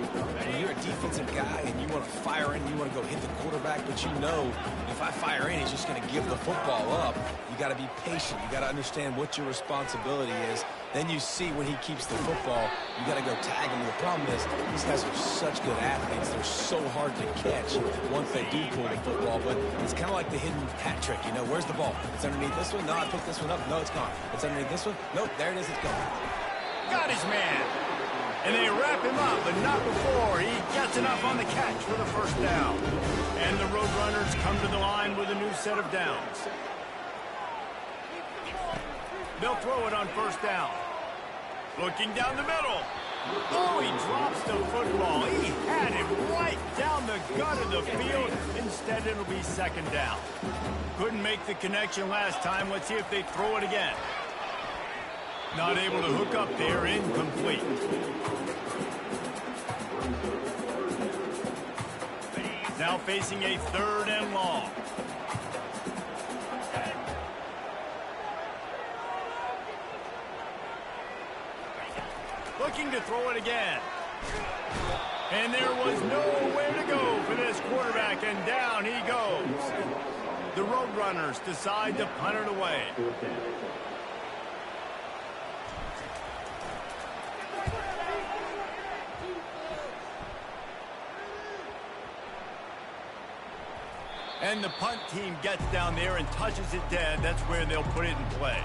When you're a defensive guy and you want to fire in, you want to go hit the quarterback, but you know if I fire in, he's just going to give the football up. You got to be patient. You got to understand what your responsibility is. Then you see when he keeps the football, you got to go tag him. The problem is these guys are such good athletes. They're so hard to catch once they do pull the football, but it's kind of like the hidden hat trick. You know, where's the ball? It's underneath this one. No, I picked this one up. No, it's gone. It's underneath this one. Nope, there it is. It's gone. Got his man. And they wrap him up, but not before he gets enough on the catch for the 1st down. And the Roadrunners come to the line with a new set of downs. They'll throw it on 1st down. Looking down the middle. Oh, he drops the football. He had it right down the gut of the field. Instead, it'll be 2nd down. Couldn't make the connection last time. Let's see if they throw it again. Not able to hook up there, incomplete. Now facing a 3rd and long. Looking to throw it again. And there was nowhere to go for this quarterback, and down he goes. The Roadrunners decide to punt it away. And the punt team gets down there and touches it dead. That's where they'll put it in play.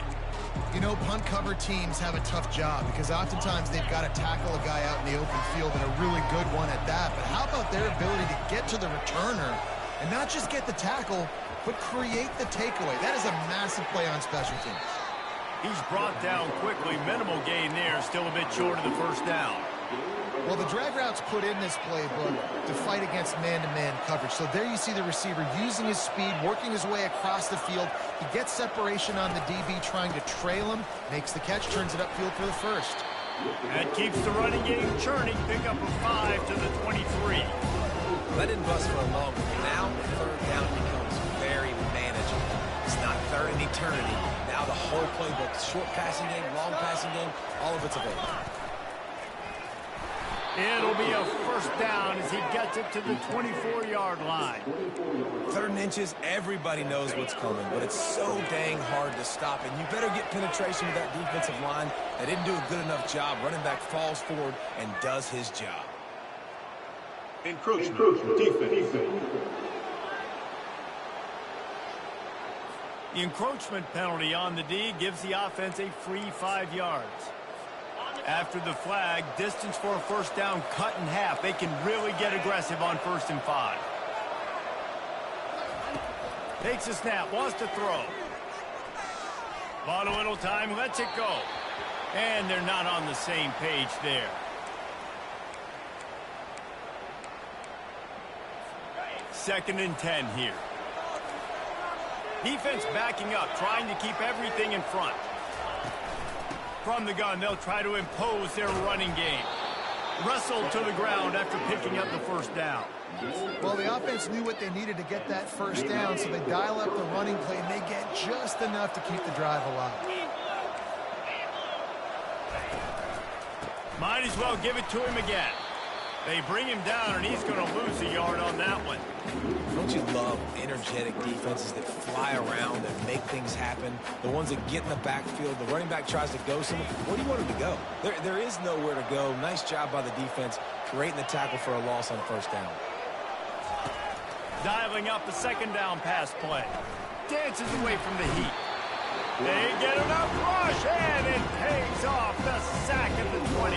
You know, punt cover teams have a tough job because oftentimes they've got to tackle a guy out in the open field, and a really good one at that. But how about their ability to get to the returner And not just get the tackle, but create the takeaway. That is a massive play on special teams. He's brought down quickly. Minimal gain there. Still a bit short of the first down. Well, the drag routes put in this playbook to fight against man-to-man coverage. So there you see the receiver using his speed, working his way across the field. He gets separation on the DB, trying to trail him, makes the catch, turns it upfield for the first. That keeps the running game churning. Pick up a 5 to the 23. That didn't bust for a long one. Now, third down becomes very manageable. It's not third in eternity. Now the whole playbook, short passing game, long passing game, all of it's available. It'll be a first down as he gets it to the 24-yard line. 3rd and inches, everybody knows what's coming, but it's so dang hard to stop. And you better get penetration with that defensive line. They didn't do a good enough job. Running back falls forward and does his job. Encroachment. Defense. The encroachment penalty on the D gives the offense a free 5 yards. After the flag, distance for a first down cut in half. They can really get aggressive on 1st and 5. Takes a snap, wants to throw. Bought a little time, lets it go. And they're not on the same page there. Second and 10 here. Defense backing up, trying to keep everything in front. From the gun, they'll try to impose their running game. Wrestled to the ground after picking up the first down. Well, the offense knew what they needed to get that first down, so they dial up the running play, and they get just enough to keep the drive alive. Might as well give it to him again. They bring him down, and he's going to lose a yard on that one. Don't you love energetic defenses that fly around and make things happen? The ones that get in the backfield, the running back tries to go somewhere. Where do you want him to go? There is nowhere to go. Nice job by the defense, creating the tackle for a loss on first down. Dialing up the second down pass play. Dances away from the heat. They get enough rush, and it pays off. The sack at the 20.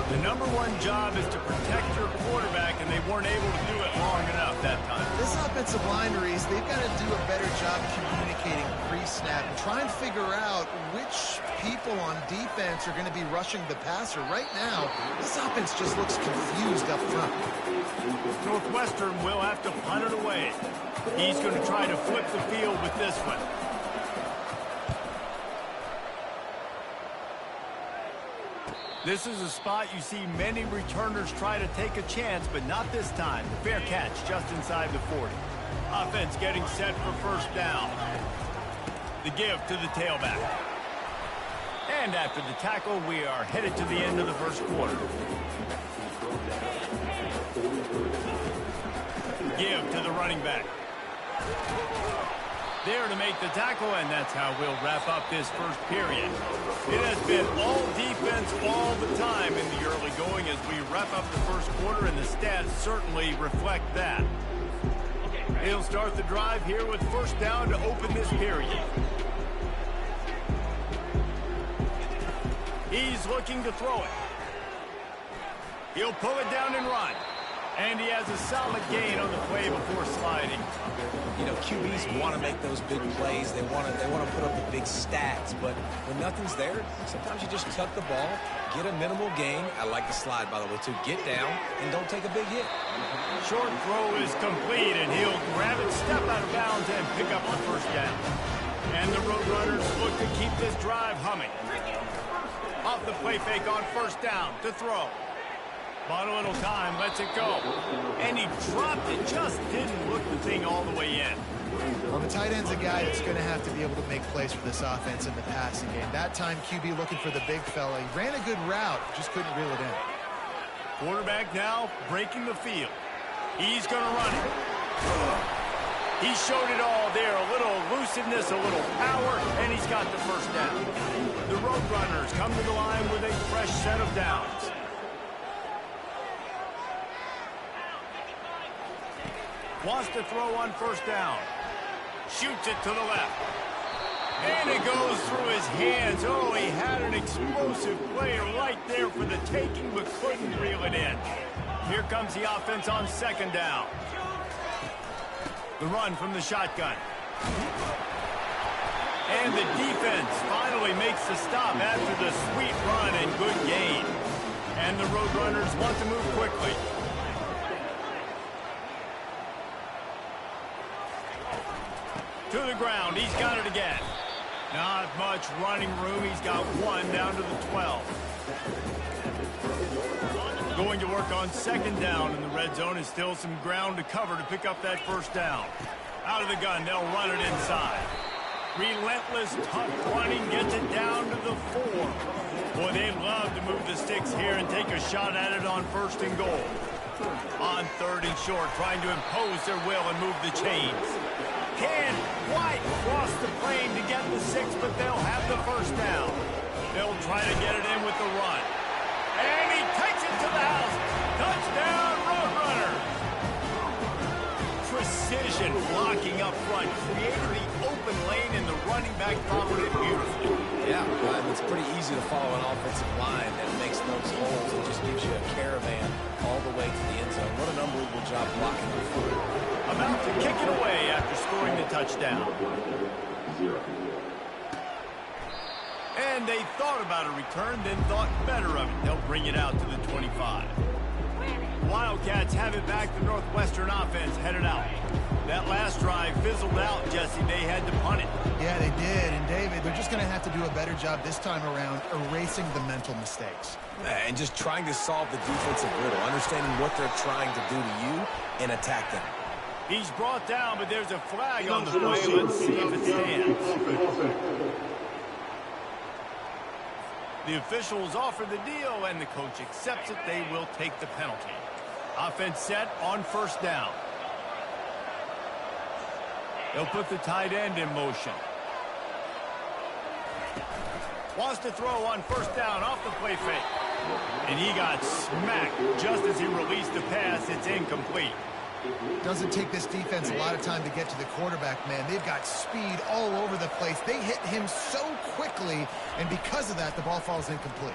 The number one job is to protect your quarterback, and they weren't able to do it long enough that time. This offensive line, Reese, they've got to do a better job communicating pre-snap and try and figure out which people on defense are going to be rushing the passer. Right now, this offense just looks confused up front. Northwestern will have to punt it away. He's going to try to flip the field with this one. This is a spot you see many returners try to take a chance, but not this time. The fair catch just inside the 40. Offense getting set for first down. The give to the tailback. And after the tackle, we are headed to the end of the first quarter. Give to the running back. There to make the tackle, and that's how we'll wrap up this first period. It has been all defense all the time in the early going as we wrap up the first quarter, and the stats certainly reflect that. He'll start the drive here with first down to open this period. He's looking to throw it. He'll pull it down and run. And he has a solid gain on the play before sliding. You know, QBs want to make those big plays. They want to put up the big stats. But when nothing's there, sometimes you just tuck the ball, get a minimal gain. I like the slide, by the way, too. Get down and don't take a big hit. Short throw is complete, and he'll grab it, step out of bounds, and pick up the first down. And the Roadrunners look to keep this drive humming. Off the play fake on first down to throw. Bought a little time, lets it go. And he dropped it, just didn't look the thing all the way in. Well, the tight end's a guy that's going to have to be able to make plays for this offense in the passing game. That time, QB looking for the big fella. He ran a good route, just couldn't reel it in. Quarterback now breaking the field. He's going to run it. He showed it all there. A little elusiveness, a little power, and he's got the first down. The Roadrunners come to the line with a fresh set of downs. Wants to throw on first down. Shoots it to the left. And it goes through his hands. Oh, he had an explosive play right there for the taking, but couldn't reel it in. Here comes the offense on second down. The run from the shotgun. And the defense finally makes the stop after the sweet run and good gain. And the Roadrunners want to move quickly. To the ground, he's got it again. Not much running room, he's got one down to the 12. Going to work on second down in the red zone, is still some ground to cover to pick up that first down. Out of the gun, they'll run it inside. Relentless, tough running gets it down to the 4. Boy, they love to move the sticks here and take a shot at it on first and goal. On third and short, trying to impose their will and move the chains. Can't quite cross the plane to get the 6, but they'll have the first down. They'll try to get it in with the run. And he takes it to the house. Touchdown, Roadrunner. Precision blocking up front, created the open lane, and the running back followed it beautifully. Yeah, it's pretty easy to follow an offensive line that makes those holes and just gives you a caravan all the way to the end zone. What an unbelievable job blocking up front. About to kick it away after scoring the touchdown. And they thought about a return, then thought better of it. They'll bring it out to the 25. Wildcats have it back. The Northwestern offense headed out. That last drive fizzled out, Jesse. They had to punt it. Yeah, they did. And, David, they're just going to have to do a better job this time around erasing the mental mistakes. And just trying to solve the defensive riddle, understanding what they're trying to do to you and attack them. He's brought down, but there's a flag on the play. Let's see if it stands. The officials offer the deal, and the coach accepts it. They will take the penalty. Offense set on first down. They'll put the tight end in motion. Wants to throw on first down off the play fake. And he got smacked just as he released the pass. It's incomplete. Doesn't take this defense a lot of time to get to the quarterback, man. They've got speed all over the place. They hit him so quickly, and because of that, the ball falls incomplete.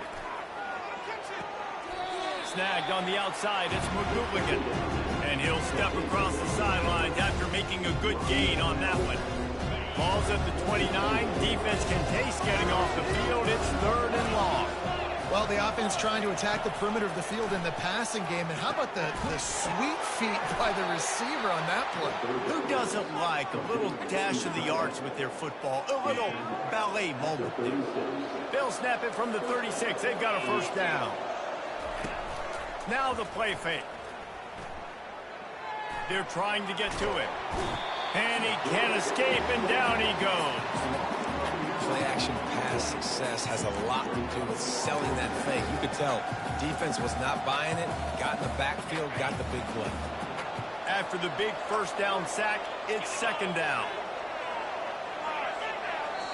Snagged on the outside, it's McGooligan. And he'll step across the sidelines after making a good gain on that one. Ball's at the 29. Defense can taste getting off the field. It's third and long. Well, the offense trying to attack the perimeter of the field in the passing game. And how about the sweet feet by the receiver on that play? Who doesn't like a little dash of the arts with their football? A little ballet moment there. They'll snap it from the 36. They've got a first down. Now the play fake. They're trying to get to it. And he can't escape, and down he goes. Play-action pass success has a lot to do with selling that fake. You could tell defense was not buying it, got in the backfield, got the big play. After the big first down sack, it's second down.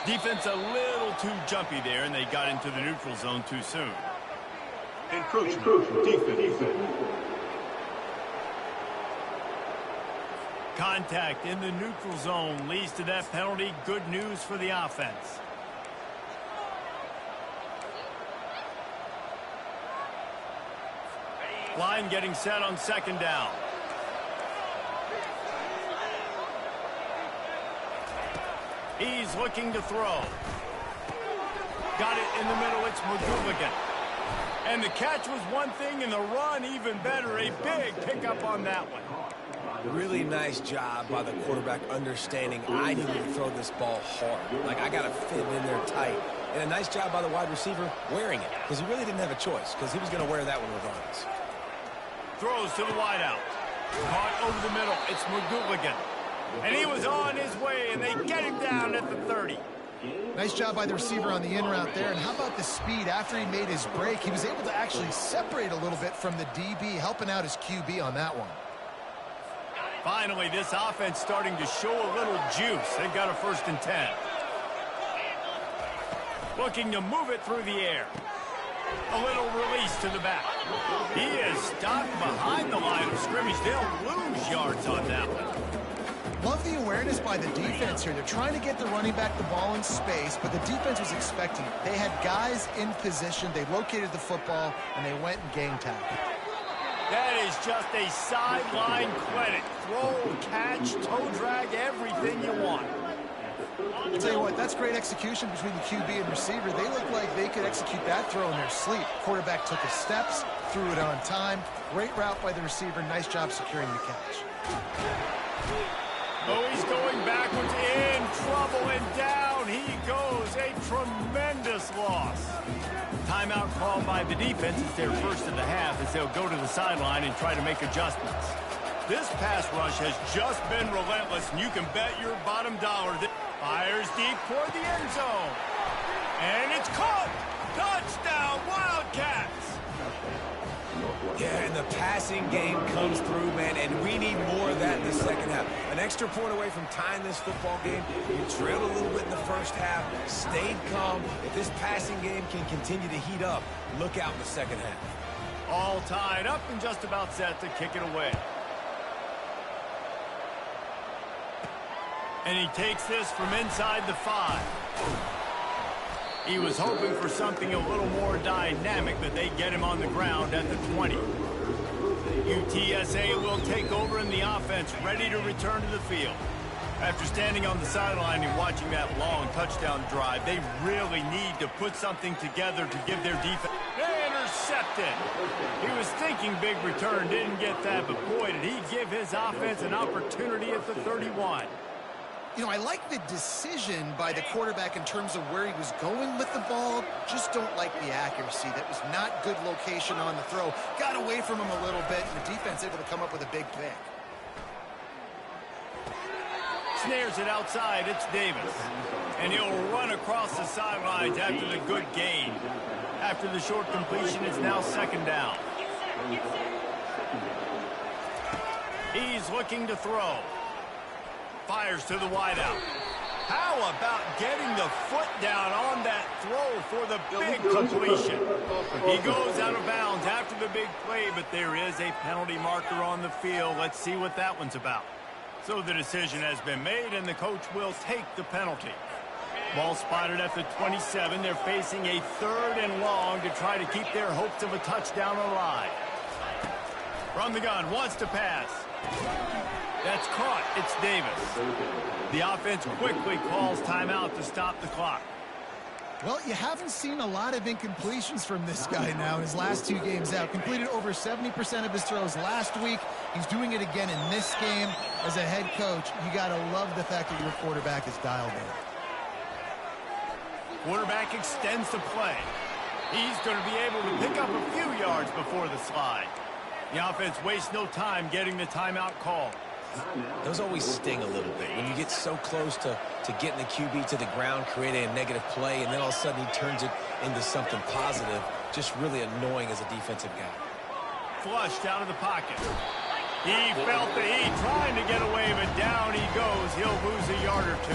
Defense a little too jumpy there, and they got into the neutral zone too soon. Encroachment. Defense. Contact in the neutral zone leads to that penalty. Good news for the offense. Line getting set on second down. He's looking to throw. Got it in the middle. It's McGooligan. And the catch was one thing, and the run even better. A big pickup on that one. Really nice job by the quarterback understanding I need to throw this ball hard. Like, I got to fit in there tight. And a nice job by the wide receiver wearing it, because he really didn't have a choice, because he was going to wear that one regardless. Throws to the wideout. Caught over the middle. It's McGooligan. And he was on his way, and they get him down at the 30. Nice job by the receiver on the in route there. And how about the speed after he made his break? He was able to actually separate a little bit from the DB, helping out his QB on that one. Finally, this offense starting to show a little juice. They've got a first and 10. Looking to move it through the air. A little release to the back. He is stopped behind the line of scrimmage. They'll lose yards on that one. Love the awareness by the defense here. They're trying to get the running back the ball in space, but the defense was expecting it. They had guys in position. They located the football, and they went and gang tackled. That is just a sideline clinic. Throw, catch, toe drag, everything you want. I'll tell you what, that's great execution between the QB and receiver. They look like they could execute that throw in their sleep. Quarterback took his steps, threw it on time. Great route by the receiver. Nice job securing the catch. Oh, he's going backwards, in trouble, and down he goes. A tremendous loss. Timeout called by the defense. It's their first of the half as they'll go to the sideline and try to make adjustments. This pass rush has just been relentless, and you can bet your bottom dollar that fires deep toward the end zone. And it's caught. Touchdown, Wildcats. Yeah, and the passing game comes through, man, and we need more of that in the second half. An extra point away from tying this football game. You trailed a little bit in the first half, stayed calm. If this passing game can continue to heat up, look out in the second half. All tied up and just about set to kick it away. And he takes this from inside the 5. He was hoping for something a little more dynamic, but they get him on the ground at the 20. UTSA will take over in the offense, ready to return to the field. After standing on the sideline and watching that long touchdown drive, they really need to put something together to give their defense. Intercepted. He was thinking big return, didn't get that, but boy, did he give his offense an opportunity at the 31. You know, I like the decision by the quarterback in terms of where he was going with the ball. Just don't like the accuracy. That was not good location on the throw. Got away from him a little bit, and the defense able to come up with a big pick. Snares it outside. It's Davis. And he'll run across the sidelines after the good gain. After the short completion, it's now second down. He's looking to throw. Fires to the wideout. How about getting the foot down on that throw for the big completion? He goes out of bounds after the big play, but there is a penalty marker on the field. Let's see what that one's about. So the decision has been made, and the coach will take the penalty. Ball spotted at the 27. They're facing a 3rd and long to try to keep their hopes of a touchdown alive. From the gun, wants to pass. That's caught. It's Davis. The offense quickly calls timeout to stop the clock. Well, you haven't seen a lot of incompletions from this guy now in his last 2 games out. Completed over 70% of his throws last week. He's doing it again in this game. As a head coach, you got to love the fact that your quarterback is dialed in. Quarterback extends the play. He's going to be able to pick up a few yards before the slide. The offense wastes no time getting the timeout call. Those always sting a little bit when you get so close to getting the QB to the ground, creating a negative play, and then all of a sudden he turns it into something positive. Just really annoying as a defensive guy. Flushed out of the pocket. He felt the heat, trying to get away, but down he goes. He'll lose a yard or 2.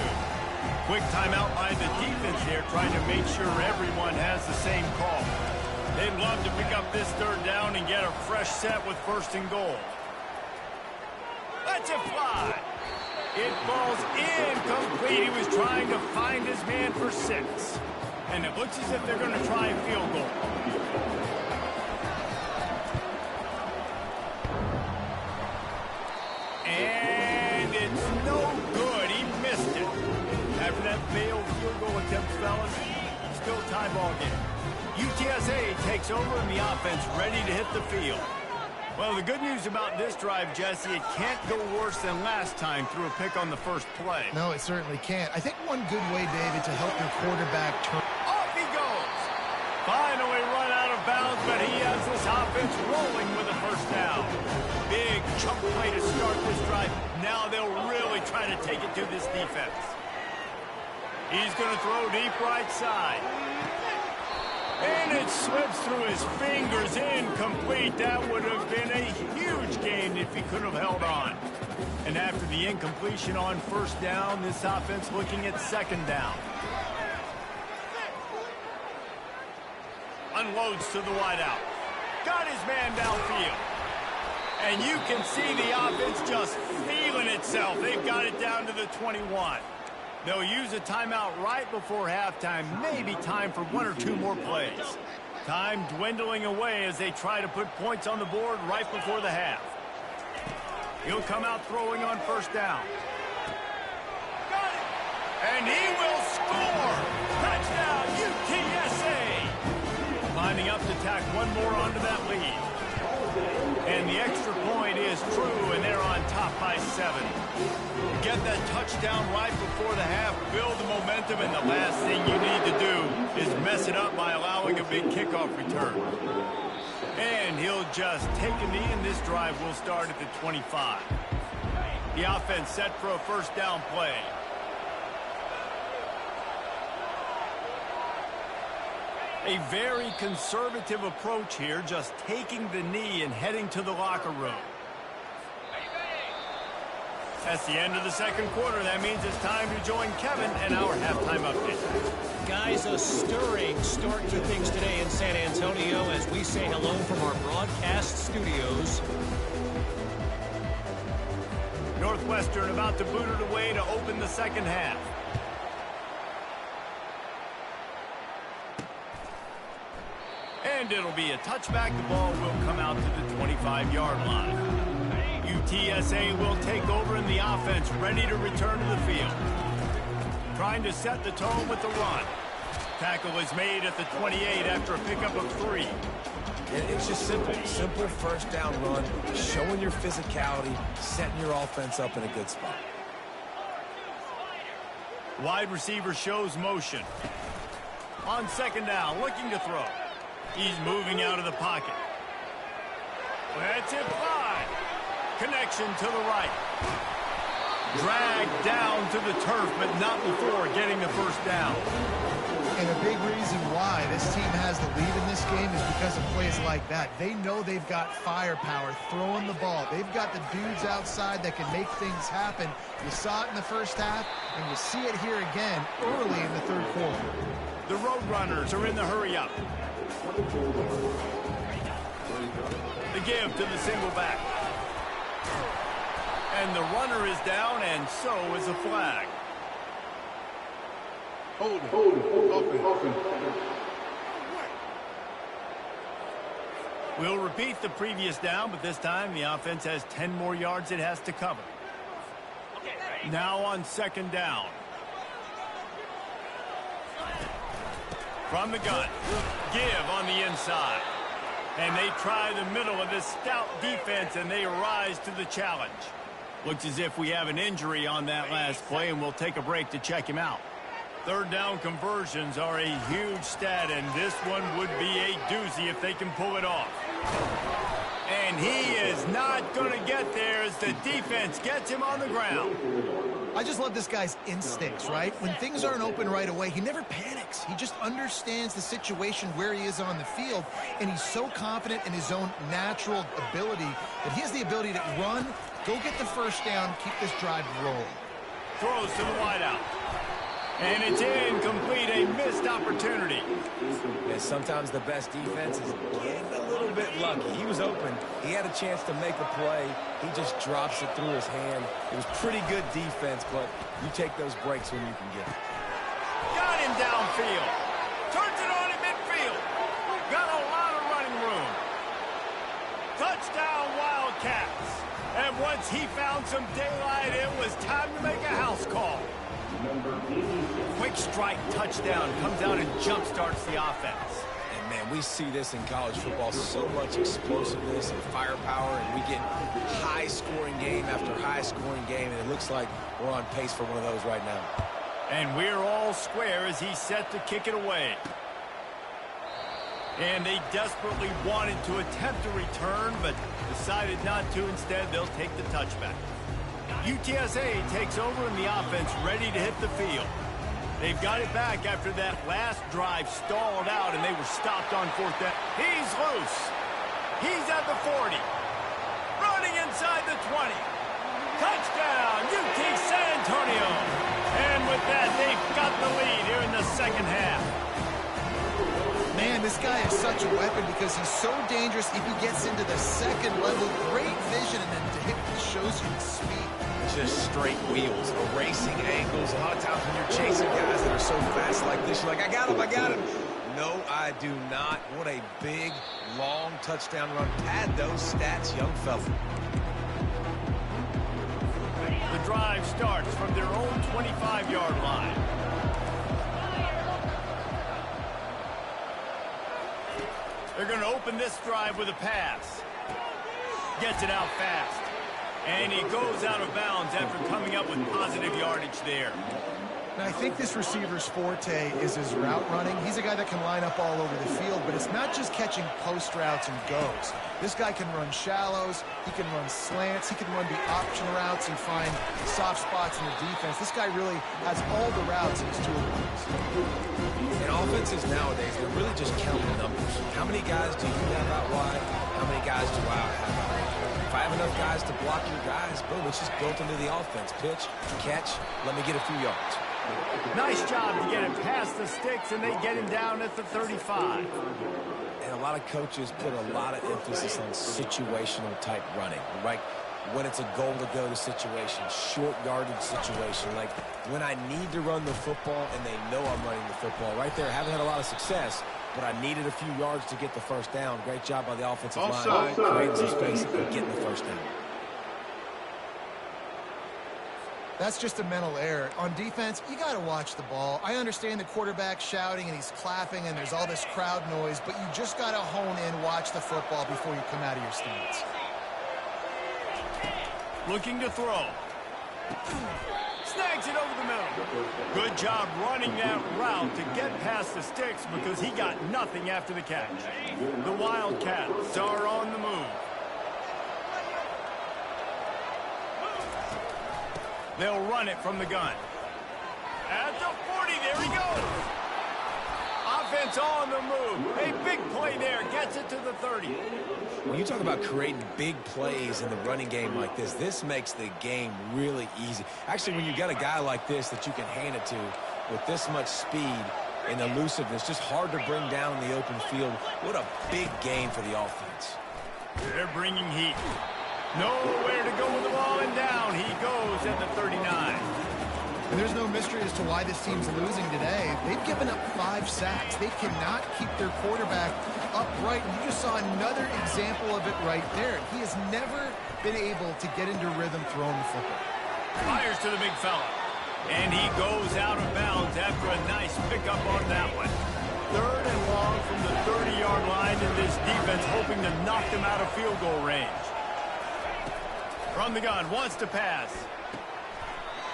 Quick timeout by the defense here, trying to make sure everyone has the same call. They'd love to pick up this 3rd down and get a fresh set with 1st and goal. Let's it fly. It falls incomplete. He was trying to find his man for 6. And it looks as if they're going to try a field goal. And it's no good. He missed it. After that failed field goal attempt, fellas, still tie ball game. UTSA takes over and the offense ready to hit the field. Well, the good news about this drive, Jesse, it can't go worse than last time through a pick on the first play. No, it certainly can't. I think one good way, David, to help your quarterback turn. Off he goes. Finally run out of bounds, but he has this offense rolling with a 1st down. Big chunk play to start this drive. Now they'll really try to take it to this defense. He's going to throw deep right side. And it slips through his fingers, incomplete. That would have been a huge gain if he could have held on. And after the incompletion on 1st down, this offense looking at 2nd down. Unloads to the wideout. Got his man downfield. And you can see the offense just feeling itself. They've got it down to the 21. They'll use a timeout right before halftime. Maybe time for 1 or 2 more plays. Time dwindling away as they try to put points on the board right before the half. He'll come out throwing on first down. And he will score! Touchdown, UTSA! Lining up to tack one more onto that lead. And the extra point is true, and they're on top by 7. Get that touchdown right before the half, build the momentum, and the last thing you need to do is mess it up by allowing a big kickoff return. And he'll just take a knee, and this drive will start at the 25. The offense set for a first down play. A very conservative approach here, just taking the knee and heading to the locker room. That's the end of the second quarter. That means it's time to join Kevin and our halftime update. Guys, a stirring start to things today in San Antonio as we say hello from our broadcast studios. Northwestern about to boot it away to open the second half. And it'll be a touchback. The ball will come out to the 25-yard line. UTSA will take over in the offense, ready to return to the field. Trying to set the tone with the run. Tackle is made at the 28 after a pickup of 3. It's just simple. Simple first down run, showing your physicality, setting your offense up in a good spot. Wide receiver shows motion. On second down, looking to throw. He's moving out of the pocket. That's it, 5. Connection to the right. Dragged down to the turf, but not before getting the first down. And a big reason why this team has the lead in this game is because of plays like that. They know they've got firepower throwing the ball. They've got the dudes outside that can make things happen. You saw it in the first half, and you see it here again early in the third quarter. The Roadrunners are in the hurry-up. The give to the single back. And the runner is down, and so is a flag. Hold it. Open. We'll repeat the previous down, but this time the offense has 10 more yards it has to cover. Now on second down. From the gun. Give on the inside. And they try the middle of this stout defense, and they rise to the challenge. Looks as if we have an injury on that last play, and we'll take a break to check him out. Third down conversions are a huge stat, and this one would be a doozy if they can pull it off. And he is not going to get there as the defense gets him on the ground. I just love this guy's instincts, right? When things aren't open right away, he never panics. He just understands the situation where he is on the field, and he's so confident in his own natural ability that he has the ability to run, go get the first down, keep this drive rolling. Throws to the wideout. And it's incomplete, a missed opportunity. And sometimes the best defense is getting a little bit lucky. He was open. He had a chance to make a play. He just drops it through his hand. It was pretty good defense, but you take those breaks when you can get it. Got him downfield. Turns it on in midfield. Got a lot of running room. Touchdown, Wildcats. And once he found some daylight, it was time to make a house call. Quick strike touchdown comes out and jump-starts the offense. And, man, we see this in college football, so much explosiveness and firepower, and we get high-scoring game after high-scoring game, and it looks like we're on pace for one of those right now. And we're all square as he's set to kick it away. And they desperately wanted to attempt a return, but decided not to. Instead, they'll take the touchback. UTSA takes over in the offense, ready to hit the field. They've got it back after that last drive stalled out, and they were stopped on fourth down. He's loose. He's at the 40. Running inside the 20. Touchdown, UT San Antonio. And with that, they've got the lead here in the second half. Man, this guy is such a weapon because he's so dangerous if he gets into the second level. Great vision, and then shows you speed. Just straight wheels, erasing angles. A lot of times when you're chasing guys that are so fast like this, you're like, I got him. No, I do not. What a big, long touchdown run. Pad those stats, young fella. The drive starts from their own 25-yard line. They're going to open this drive with a pass. Gets it out fast. And he goes out of bounds after coming up with positive yardage there. Now, I think this receiver's forte is his route running. He's a guy that can line up all over the field, but it's not just catching post routes and goes. This guy can run shallows, he can run slants, he can run the option routes and find soft spots in the defense. This guy really has all the routes in his toolbox. In offenses nowadays, they're really just counting numbers. How many guys do you have out wide? How many guys do I have out wide? If I have enough guys to block your guys, boom, it's just built into the offense. Pitch, catch, let me get a few yards. Nice job to get him past the sticks, and they get him down at the 35. And a lot of coaches put a lot of emphasis on situational type running, right? When it's a goal to go to situation, short yardage situation, like when I need to run the football and they know I'm running the football. Right there, haven't had a lot of success, but I needed a few yards to get the first down. Great job by the offensive line, creating some space and getting the first down. That's just a mental error. On defense, you got to watch the ball. I understand the quarterback shouting and he's clapping and there's all this crowd noise, but you just got to hone in, watch the football before you come out of your stance. Looking to throw. Snags it over the middle. Good job running that route to get past the sticks because he got nothing after the catch. The Wildcats are on the move. They'll run it from the gun. At the 40, there he goes. Offense on the move. A big play there, gets it to the 30. When you talk about creating big plays in the running game like this makes the game really easy. Actually, when you got a guy like this that you can hand it to with this much speed and elusiveness, just hard to bring down in the open field. What a big game for the offense. They're bringing heat. Nowhere to go with the ball, and down he goes at the 39. And there's no mystery as to why this team's losing today. They've given up 5 sacks. They cannot keep their quarterback upright. And you just saw another example of it right there. He has never been able to get into rhythm throwing the football. Fires to the big fella. And he goes out of bounds after a nice pickup on that one. 3rd and long from the 30-yard line, and this defense hoping to knock them out of field goal range. From the gun, wants to pass.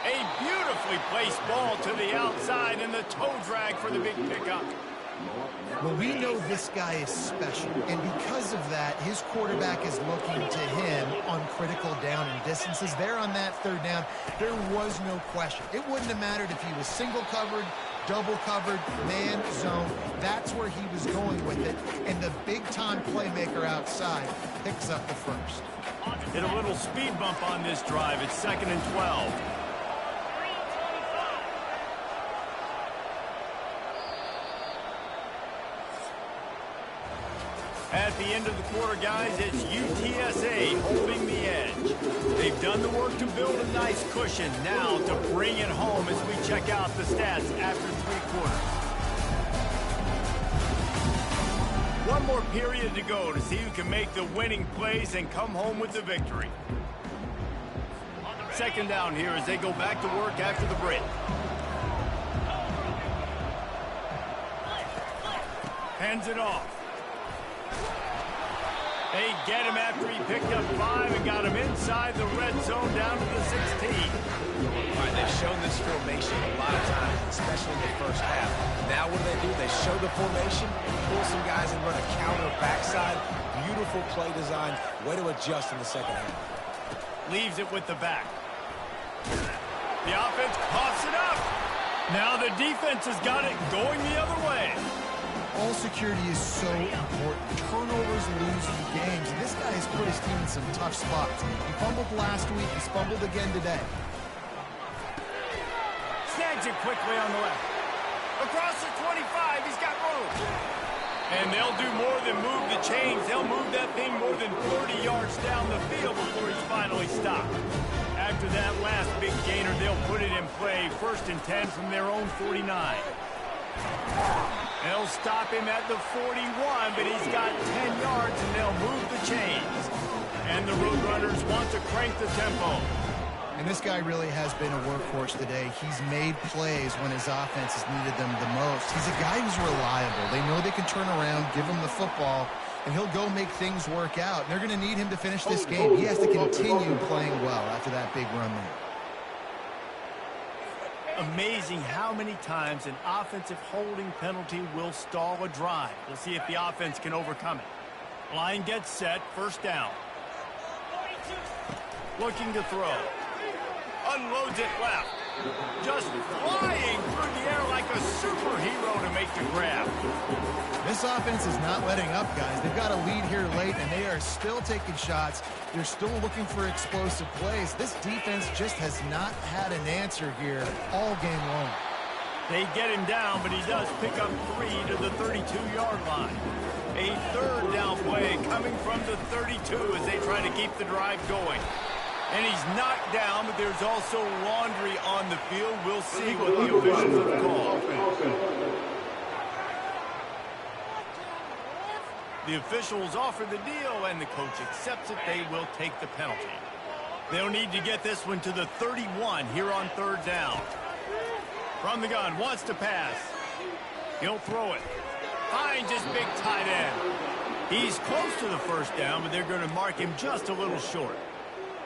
A beautifully placed ball to the outside, and the toe drag for the big pickup. Well, we know this guy is special, and because of that, his quarterback is looking to him on critical down and distances. There on that 3rd down, there was no question. It wouldn't have mattered if he was single covered, double covered, man, zone. That's where he was going with it, and the big-time playmaker outside picks up the first. Hit a little speed bump on this drive. It's 2nd and 12. At the end of the quarter, guys, it's UTSA holding the edge. They've done the work to build a nice cushion. Now to bring it home as we check out the stats after 3 quarters. One more period to go to see who can make the winning plays and come home with the victory. 2nd down here as they go back to work after the break. Hands it off. They get him after he picked up 5 and got him inside the red zone down to the 16. All right, they've shown this formation a lot of times, especially in the first half. Now what do? They show the formation, pull some guys and run a counter backside. Beautiful play design. Way to adjust in the 2nd half. Leaves it with the back. The offense coughs it up. Now the defense has got it going the other way. All security is so important. Turnovers lose you games. This guy has put his team in some tough spots. He fumbled last week. He's fumbled again today. Snags it quickly on the left. Across the 25, he's got room. And they'll do more than move the chains. They'll move that thing more than 30 yards down the field before he's finally stopped. After that last big gainer, they'll put it in play. 1st and 10 from their own 49. They'll stop him at the 41, but he's got 10 yards, and they'll move the chains. And the Roadrunners want to crank the tempo. And this guy really has been a workhorse today. He's made plays when his offense has needed them the most. He's a guy who's reliable. They know they can turn around, give him the football, and he'll go make things work out. And they're going to need him to finish this game. He has to continue playing well after that big run there. Amazing how many times an offensive holding penalty will stall a drive. We'll see if the offense can overcome it. Line gets set, first down. Looking to throw. Unloads it left. Just flying through the air like a superhero to make the grab. This offense is not letting up, guys. They've got a lead here late, and they are still taking shots. They're still looking for explosive plays. This defense just has not had an answer here all game long. They get him down, but he does pick up 3 to the 32-yard line. A third down play coming from the 32 as they try to keep the drive going. And he's knocked down, but there's also laundry on the field. We'll see what the officials have called. The officials offer the deal, and the coach accepts it. They will take the penalty. They'll need to get this one to the 31 here on third down. From the gun, wants to pass. He'll throw it. Finds his big tight end. He's close to the first down, but they're going to mark him just a little short.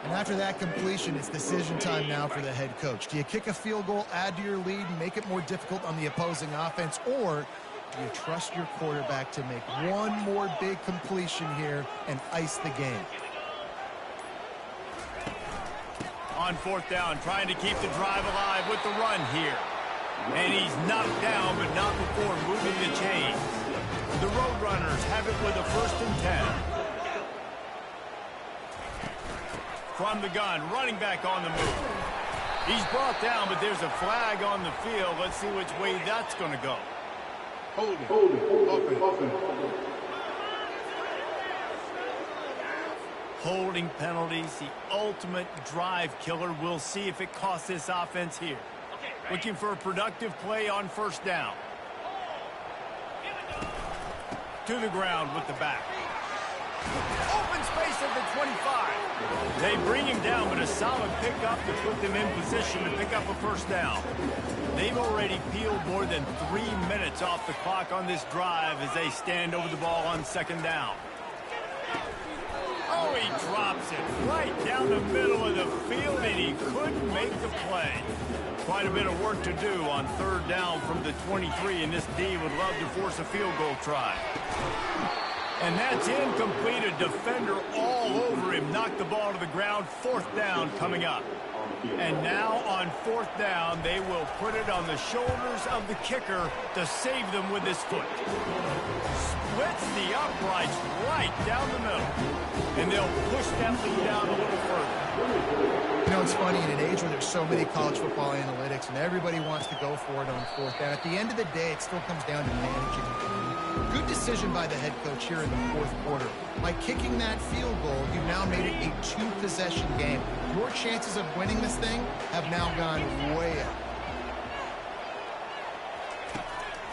And after that completion, it's decision time now for the head coach. Do you kick a field goal, add to your lead, and make it more difficult on the opposing offense, or do you trust your quarterback to make one more big completion here and ice the game? On fourth down, trying to keep the drive alive with the run here. And he's knocked down, but not before moving the chains. The Roadrunners have it with a 1st and 10. From the gun, running back on the move. He's brought down, but there's a flag on the field. Let's see which way that's going to go. Holding penalties, the ultimate drive killer. We'll see if it costs this offense here. Looking for a productive play on first down. To the ground with the back. Open space at the 25. They bring him down, but a solid pickup to put them in position to pick up a first down. They've already peeled more than 3 minutes off the clock on this drive as they stand over the ball on second down. Oh, he drops it right down the middle of the field, and he couldn't make the play. Quite a bit of work to do on third down from the 23, and this D would love to force a field goal try. And that's incomplete. A defender all over him. Knocked the ball to the ground. Fourth down coming up. And now on fourth down, they will put it on the shoulders of the kicker to save them with his foot. Splits the uprights right down the middle. And they'll push that lead down a little further. You know, it's funny, in an age where there's so many college football analytics and everybody wants to go for it on fourth down, at the end of the day, it still comes down to managing the game. Good decision by the head coach here in the fourth quarter. By kicking that field goal, you've now made it a 2-possession game. Your chances of winning this thing have now gone way up.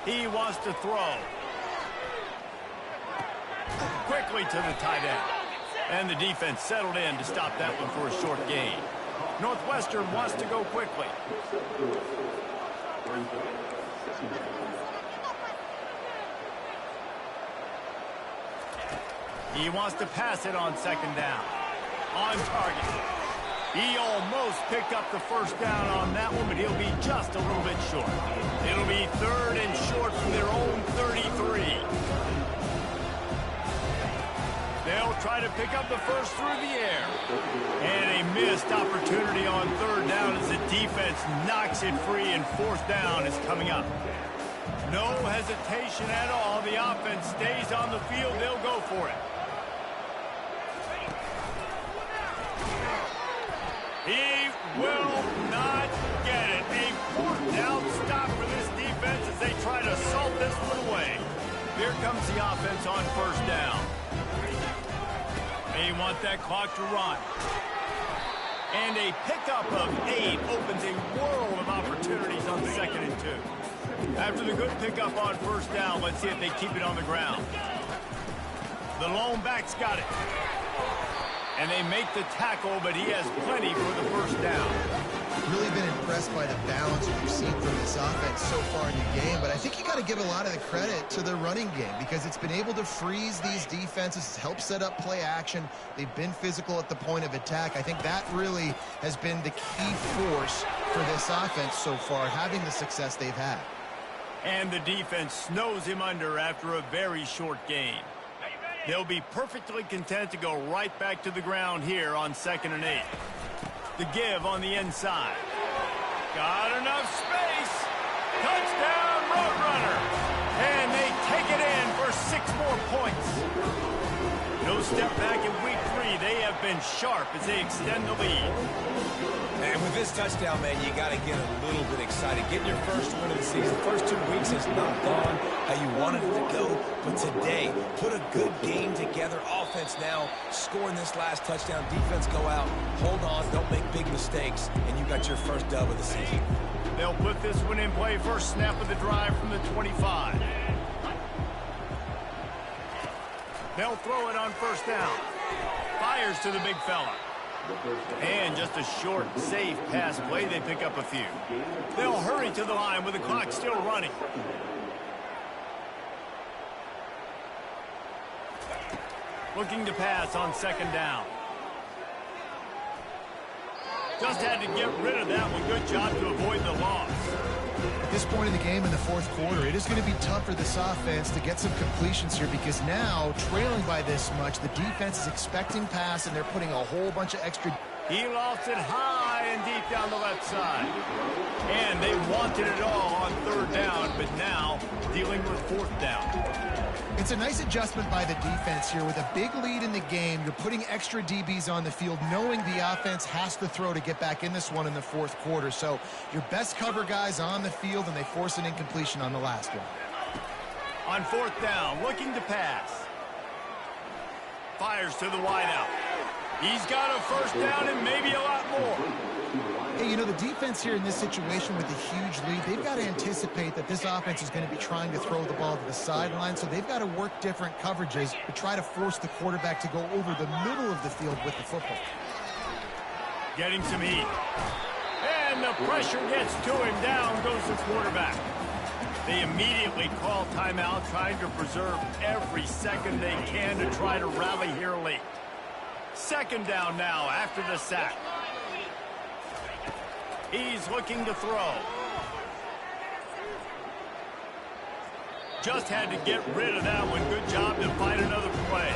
He wants to throw. Quickly to the tight end. And the defense settled in to stop that one for a short gain. Northwestern wants to go quickly. He wants to pass it on second down. On target. He almost picked up the first down on that one, but he'll be just a little bit short. It'll be third and short from their own 33. They'll try to pick up the first through the air. And a missed opportunity on third down as the defense knocks it free, and fourth down is coming up. No hesitation at all. The offense stays on the field. They'll go for it. He will not get it. A fourth down stop for this defense as they try to salt this one away. Here comes the offense on first down. They want that clock to run. And a pickup of 8 opens a world of opportunities on second and 2. After the good pickup on first down, let's see if they keep it on the ground. The lone back's got it. And they make the tackle, but he has plenty for the first down. Really been impressed by the balance we've seen from this offense so far in the game, but I think you got to give a lot of the credit to the running game because it's been able to freeze these defenses, it's helped set up play action. They've been physical at the point of attack. I think that really has been the key force for this offense so far, having the success they've had. And the defense snows him under after a very short game. They'll be perfectly content to go right back to the ground here on 2nd and 8. The give on the inside. Got enough space. Touchdown, Roadrunner. And they take it in for 6 more points. No step back in week 3. They have been sharp as they extend the lead. And with this touchdown, man, you got to get a little bit excited. Getting your first win of the season. First 2 weeks has not gone how you wanted it to go. But today, put a good game together. Offense now scoring this last touchdown. Defense go out, hold on, don't make big mistakes. And you got your first dub of the season. They'll put this one in play. First snap of the drive from the 25. They'll throw it on first down. Fires to the big fella. And just a short, safe pass play. They pick up a few. They'll hurry to the line with the clock still running. Looking to pass on 2nd down. Just had to get rid of that one. Good job to avoid the loss. At this point in the game in the 4th quarter, it is going to be tough for this offense to get some completions here because now, trailing by this much, the defense is expecting pass and they're putting a whole bunch of extra. He lost it high and deep down the left side. And they wanted it all on 3rd down, but now dealing with 4th down. It's a nice adjustment by the defense here. With a big lead in the game, you're putting extra DBs on the field, knowing the offense has to throw to get back in this one in the 4th quarter. So your best cover guys on the field, and they force an incompletion on the last one. On 4th down, looking to pass. Fires to the wideout. He's got a first down and maybe a lot more. Hey, you know, the defense here in this situation with a huge lead, they've got to anticipate that this offense is going to be trying to throw the ball to the sideline, so they've got to work different coverages to try to force the quarterback to go over the middle of the field with the football. Getting some heat. And the pressure gets to him. Down goes the quarterback. They immediately call timeout, trying to preserve every second they can to try to rally here late. 2nd down now after the sack. He's looking to throw. Just had to get rid of that one. Good job to find another play.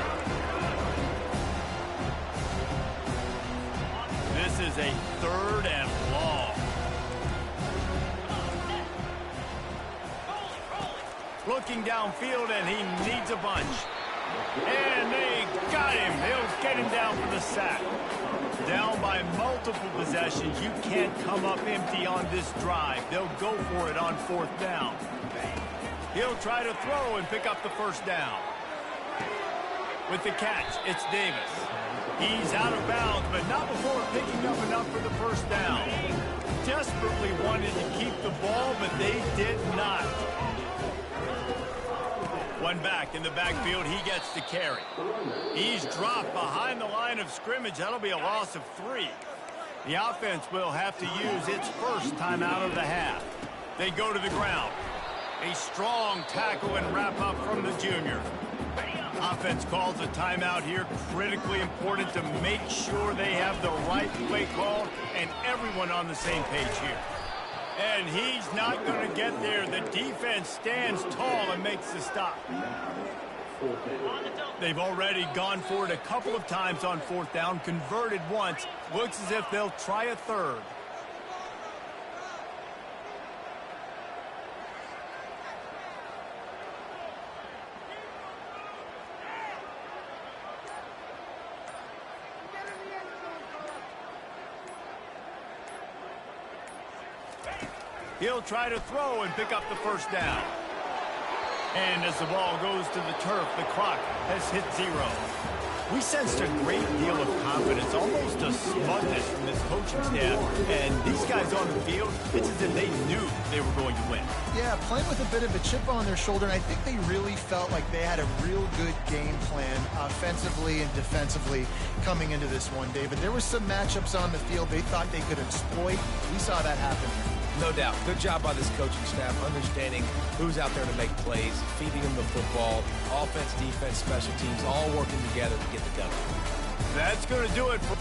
This is a 3rd and long. Looking downfield, and he needs a bunch. And they got him. They'll get him down for the sack. Down by multiple possessions. You can't come up empty on this drive. They'll go for it on 4th down. He'll try to throw and pick up the first down. With the catch, it's Davis. He's out of bounds, but not before picking up enough for the first down. Desperately wanted to keep the ball, but they did not. One back in the backfield, he gets the carry. He's dropped behind the line of scrimmage. That'll be a loss of 3. The offense will have to use its first timeout of the half. They go to the ground. A strong tackle and wrap up from the junior. Offense calls a timeout here. Critically important to make sure they have the right play call and everyone on the same page here. And he's not going to get there. The defense stands tall and makes the stop. They've already gone for it a couple of times on 4th down, converted once. Looks as if they'll try a 3rd. He'll try to throw and pick up the first down. And as the ball goes to the turf, the clock has hit 0. We sensed a great deal of confidence, almost a smugness from this coaching staff. And these guys on the field, it's as if they knew they were going to win. Yeah, playing with a bit of a chip on their shoulder, and I think they really felt like they had a real good game plan offensively and defensively coming into this one, David. There were some matchups on the field they thought they could exploit. We saw that happen here. No doubt. Good job by this coaching staff, understanding who's out there to make plays, feeding them the football, offense, defense, special teams, all working together to get the W. That's going to do it for...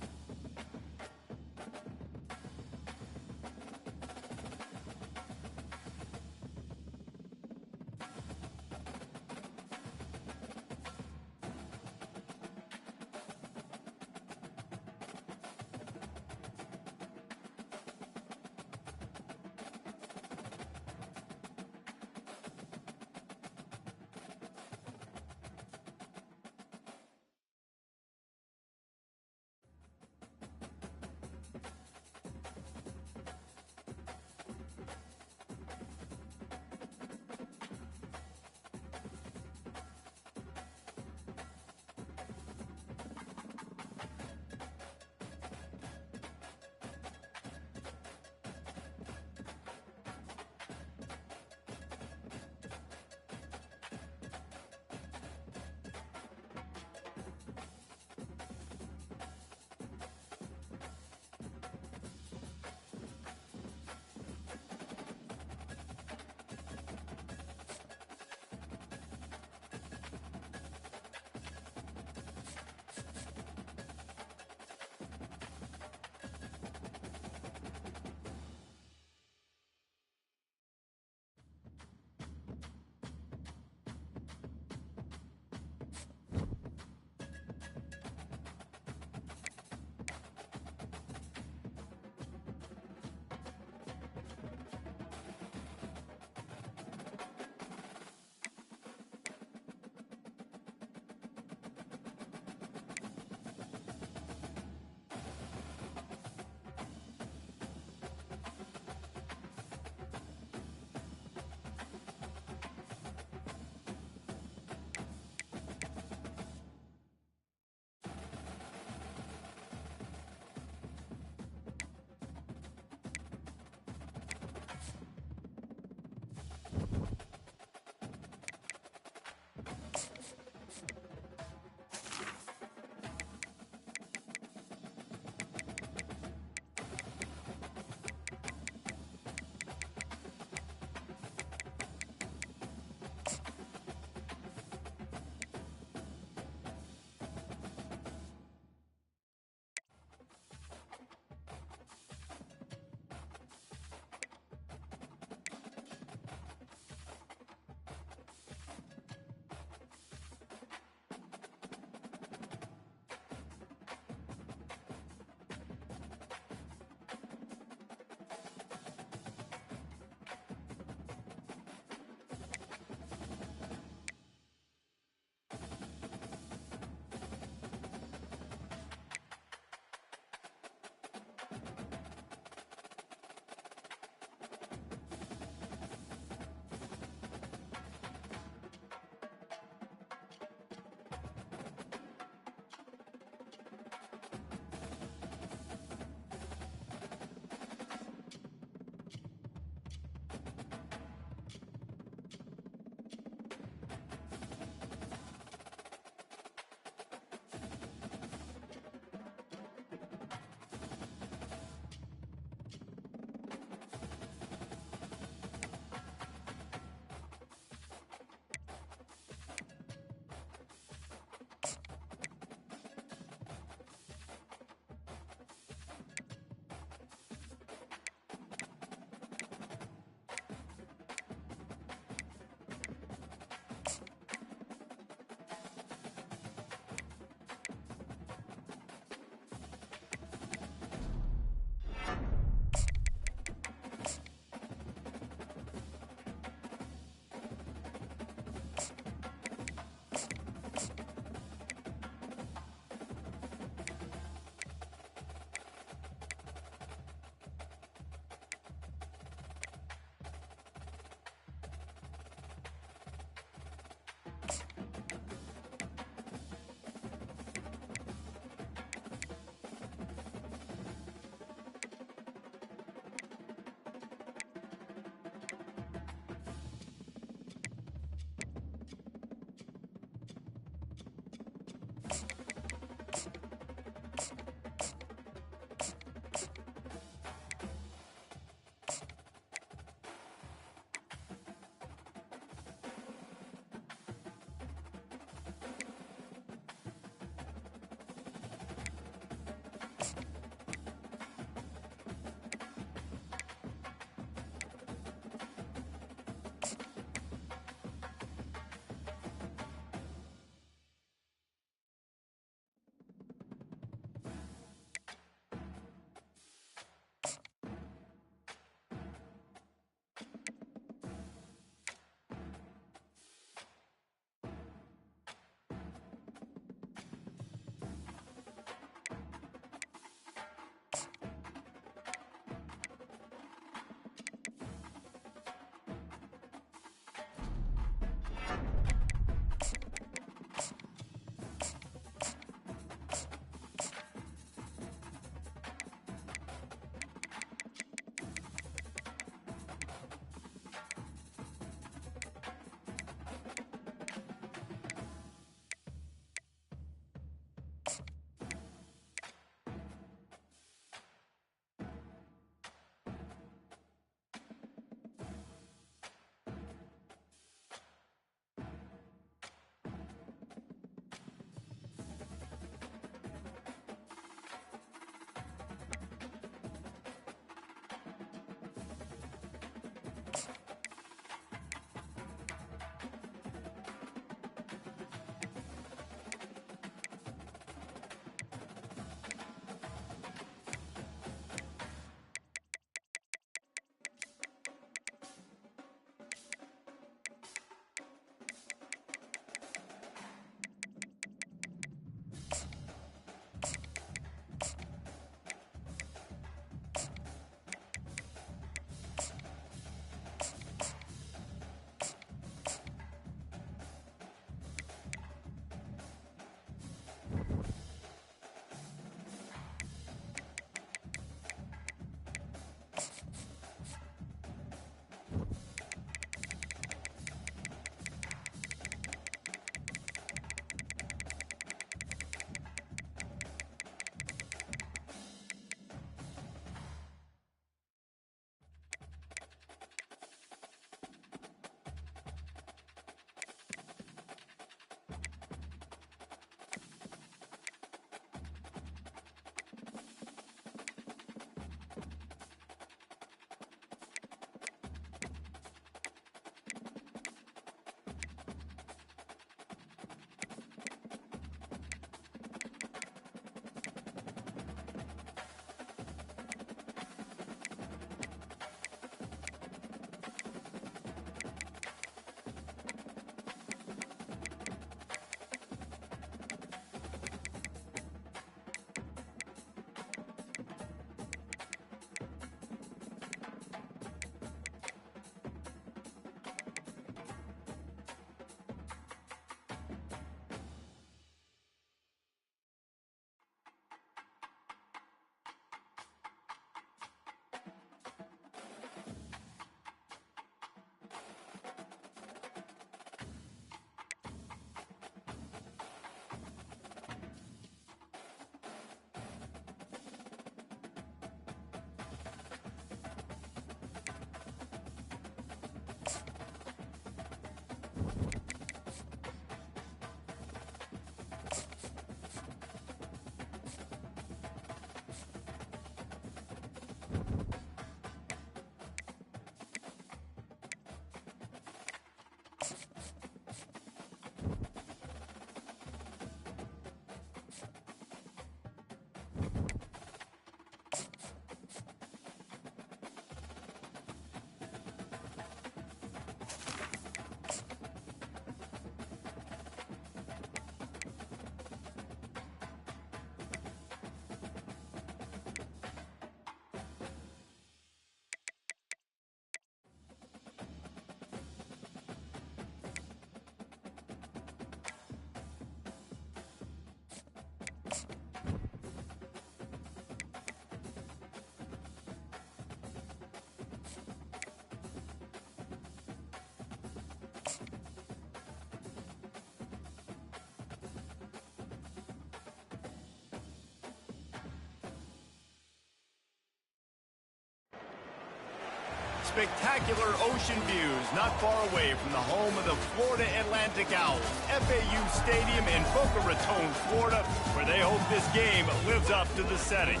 spectacular ocean views not far away from the home of the Florida Atlantic Owls, FAU Stadium in Boca Raton, Florida, where they hope this game lives up to the setting.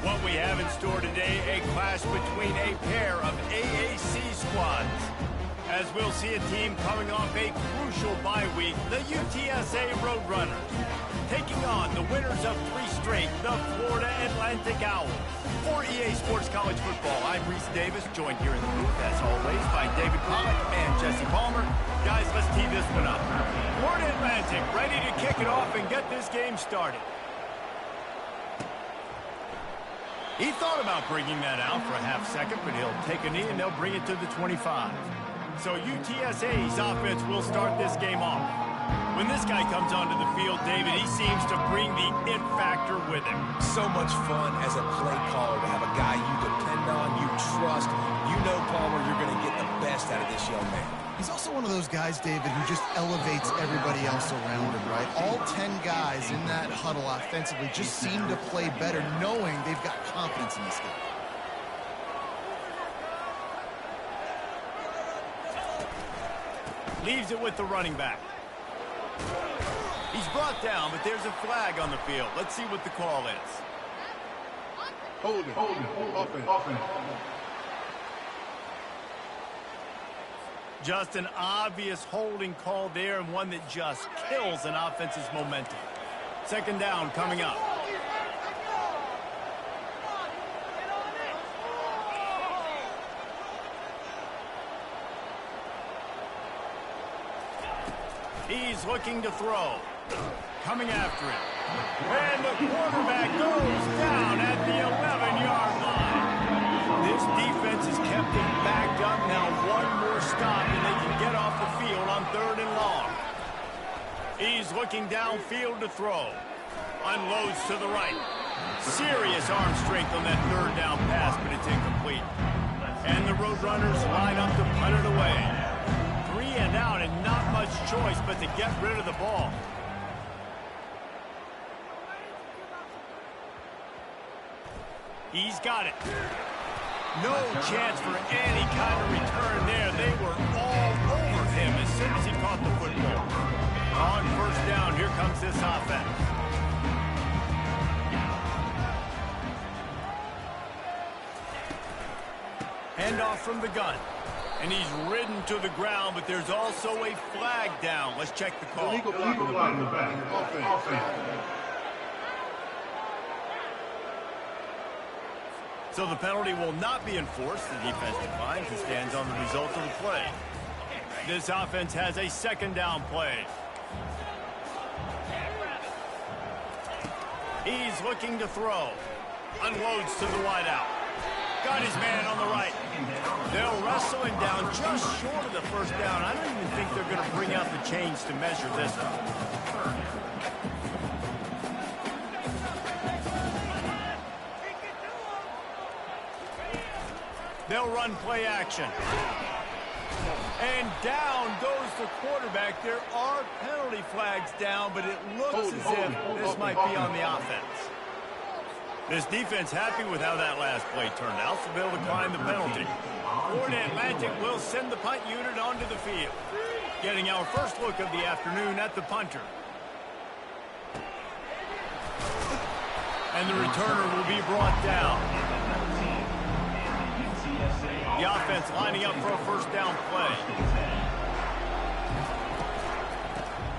What we have in store today, a clash between a pair of AAC squads. As we'll see a team coming off a crucial bye week, the UTSA Roadrunners, taking on the winners of 3 straight, the Florida Atlantic Owls. For EA Sports College Football, I'm Reese Davis, joined here in the booth, as always, by David Pollack and Jesse Palmer. Guys, let's tee this one up. Florida Atlantic ready to kick it off and get this game started. He thought about bringing that out for a half second, but he'll take a knee and they'll bring it to the 25. So UTSA's offense will start this game off. When this guy comes onto the field, David, he seems to bring the it factor with him. So much fun as a play caller to have a guy you depend on, you trust. You know, Palmer, you're going to get the best out of this young man. He's also one of those guys, David, who just elevates everybody else around him, right? All 10 guys in that huddle offensively just seem to play better knowing they've got confidence in this guy. Leaves it with the running back. He's brought down, but there's a flag on the field. Let's see what the call is. Holding. Offense. Just an obvious holding call there, and one that just kills an offense's momentum. Second down coming up. He's looking to throw. Coming after it. And the quarterback goes down at the 11-yard line. This defense has kept it backed up. Now one more stop and they can get off the field on 3rd and long. He's looking downfield to throw. Unloads to the right. Serious arm strength on that 3rd down pass, but it's incomplete. And the Roadrunners line up to punt it away. 3 and out, and not much choice but to get rid of the ball. He's got it. No chance for any kind of return there. They were all over him as soon as he caught the football. On 1st down, here comes this offense. Handoff from the gun. And he's ridden to the ground, but there's also a flag down. Let's check the call. Illegal block in the back. Offense. So the penalty will not be enforced. The defense declines and stands on the result of the play. This offense has a 2nd down play. He's looking to throw. Unloads to the wideout. Got his man on the right. They'll wrestle him down just short of the 1st down. I don't even think they're going to bring out the chains to measure this one. They'll run play action. And down goes the quarterback. There are penalty flags down, but it looks as if this might be on the offense. This defense happy with how that last play turned out, so they'll decline the penalty. Florida Atlantic will send the punt unit onto the field. Getting our first look of the afternoon at the punter. And the returner will be brought down. The offense lining up for a 1st down play.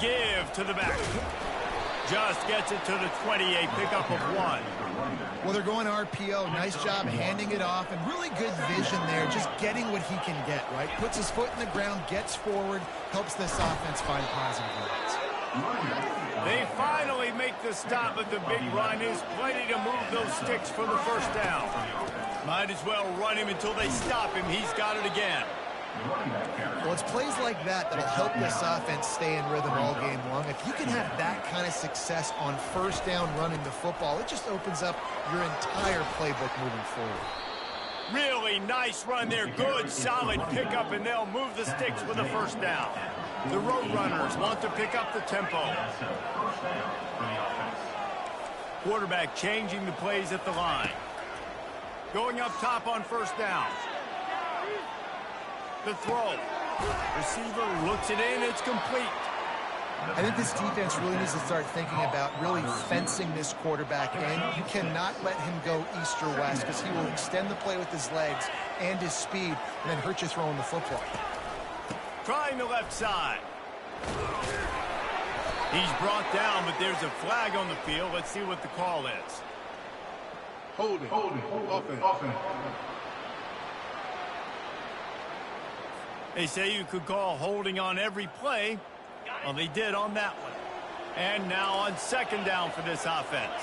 Give to the back. Just gets it to the 28, pickup of 1. Well, they're going RPO. Nice job handing it off, and really good vision there, just getting what he can get, right? Puts his foot in the ground, gets forward, helps this offense find positive runs. They finally make the stop, but the big run is plenty to move those sticks for the 1st down. Might as well run him until they stop him. He's got it again. Well, it's plays like that that'll help this offense stay in rhythm all game long. If you can have that kind of success on 1st down running the football, it just opens up your entire playbook moving forward. Really nice run there. Good, solid pickup, and they'll move the sticks for the 1st down. The Roadrunners want to pick up the tempo. Quarterback changing the plays at the line. Going up top on 1st down. The throw. Receiver looks it in. It's complete. I think this defense really needs to start thinking about really fencing this quarterback in. You cannot let him go east or west because he will extend the play with his legs and his speed and then hurt you throwing the football. Trying the left side. He's brought down, but there's a flag on the field. Let's see what the call is. Holding. Offense. They say you could call holding on every play. Well, they did on that one. And now on second down for this offense.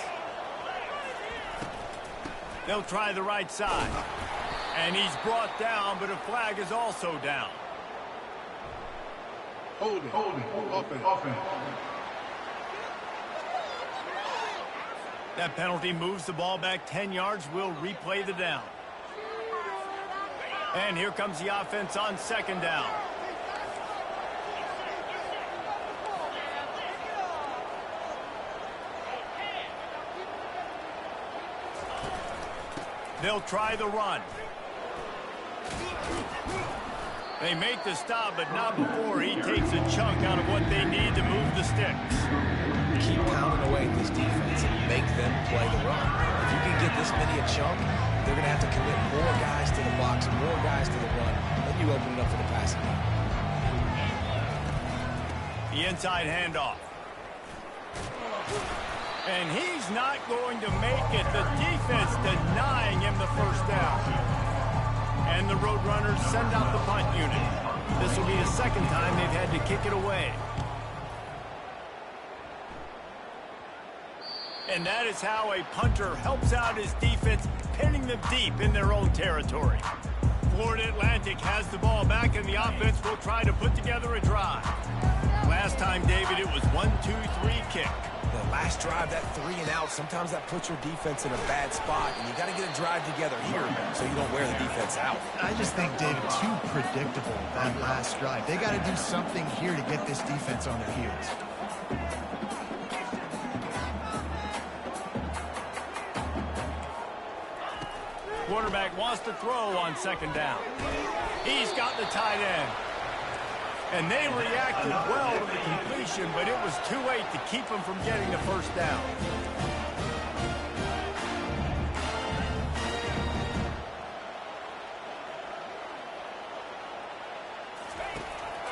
They'll try the right side. And he's brought down, but a flag is also down. Holding. Offense. That penalty moves the ball back 10 yards. We'll replay the down. And here comes the offense on second down. They'll try the run. They make the stop, but not before he takes a chunk out of what they need to move the sticks. Keep pounding away at this defense and make them play the run. If you can get this many a chunk, they're going to have to commit more guys to the box, more guys to the run, then you open it up for the passing game. The inside handoff. And he's not going to make it. The defense denying him the first down. And the Roadrunners send out the punt unit. This will be the second time they've had to kick it away. And that is how a punter helps out his defense, pinning them deep in their own territory. Florida Atlantic has the ball back, and the offense will try to put together a drive. Last time, David, it was 1-2-3 kick. The last drive, that 3 and out, sometimes that puts your defense in a bad spot, and you got to get a drive together here so you don't wear the defense out. I just think, David, too predictable, that last drive. They got to do something here to get this defense on their heels. Quarterback wants to throw on second down. He's got the tight end. And they reacted well to the completion, but it was too late to keep him from getting the first down.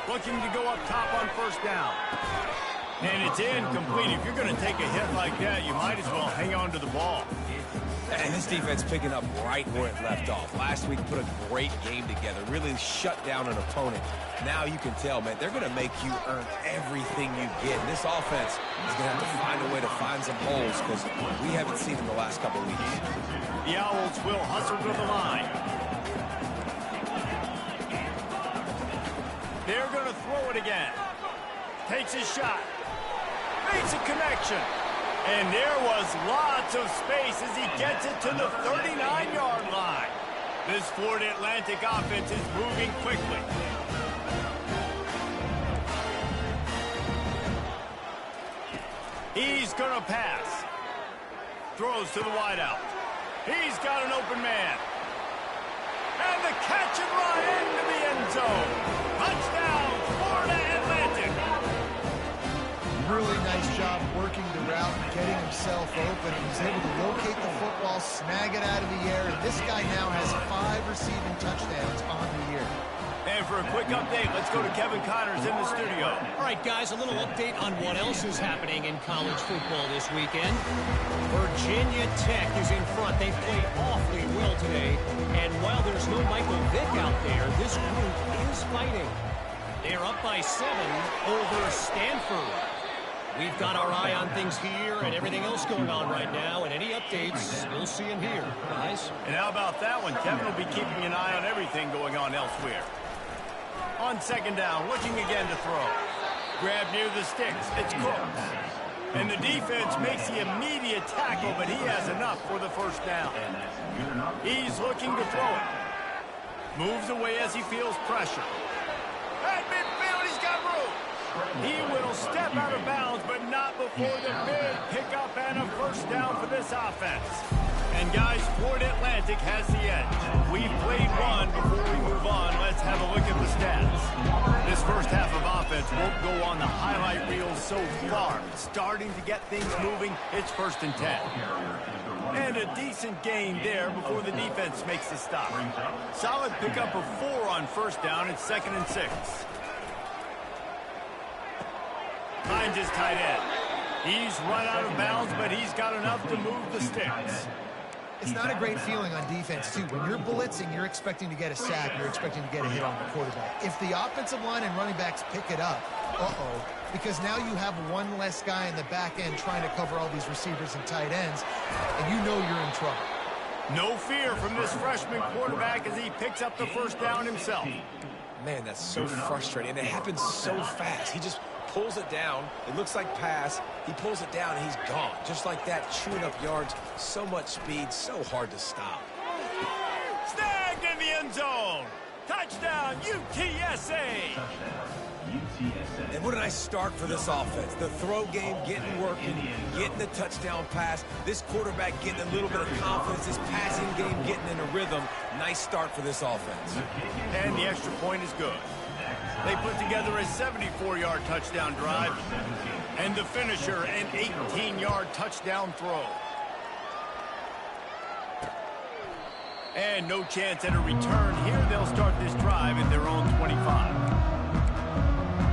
Looking to go up top on first down. And it's incomplete. If you're going to take a hit like that, you might as well hang on to the ball. And this defense picking up right where it left off. Last week put a great game together, really shut down an opponent. Now you can tell, man, they're going to make you earn everything you get. And this offense is going to have to find a way to find some holes because we haven't seen them the last couple of weeks. The Owls will hustle to the line. They're going to throw it again. Takes a shot. Makes a connection. And there was lots of space as he gets it to the 39-yard line. This Florida Atlantic offense is moving quickly. He's going to pass. Throws to the wideout. He's got an open man. And the catch and run into the end zone. Touchdown, Florida Atlantic. Really nice job working the route and getting himself open. He was able to locate the football, snag it out of the air, and this guy now has 5 receiving touchdowns on the year. And for a quick update, let's go to Kevin Connors in the studio. All right, guys, a little update on what else is happening in college football this weekend. Virginia Tech is in front. They played awfully well today. And while there's no Michael Vick out there, this group is fighting. They're up by 7 over Stanford. We've got our eye on things here and everything else going on right now, and any updates, you'll see them here, guys. And how about that one? Kevin will be keeping an eye on everything going on elsewhere. On second down, looking again to throw. Grab near the sticks. It's Cooks. And the defense makes the immediate tackle, but he has enough for the first down. He's looking to throw it. Moves away as he feels pressure. At midfield, he's got room. He will step out of bounds, but not before the big pickup and a first down for this offense. And guys, Florida Atlantic has the edge. We've played one before we move on. Let's have a look look at the stats. This first half of offense won't go on the highlight reel so far. It's starting to get things moving. It's 1st and 10. And a decent gain there before the defense makes the stop. Solid pickup of 4 on 1st down. It's 2nd and 6. Finds his tight end. He's run out of bounds, but he's got enough to move the sticks. It's not a great feeling on defense, too. When you're blitzing, you're expecting to get a sack. You're expecting to get a hit on the quarterback. If the offensive line and running backs pick it up, because now you have one less guy in the back end trying to cover all these receivers and tight ends, and you know you're in trouble. No fear from this freshman quarterback as he picks up the 1st down himself. Man, that's so frustrating. And it happens so fast. He just pulls it down. It looks like pass. He pulls it down, and he's gone. Just like that, chewing up yards. So much speed, so hard to stop. Snagged in the end zone. Touchdown, UTSA. And what a nice start for this offense. The throw game getting working, getting the touchdown pass. This quarterback getting a little bit of confidence. This passing game getting in a rhythm. Nice start for this offense. And the extra point is good. They put together a 74-yard touchdown drive. And the finisher, an 18-yard touchdown throw. And no chance at a return here. They'll start this drive at their own 25.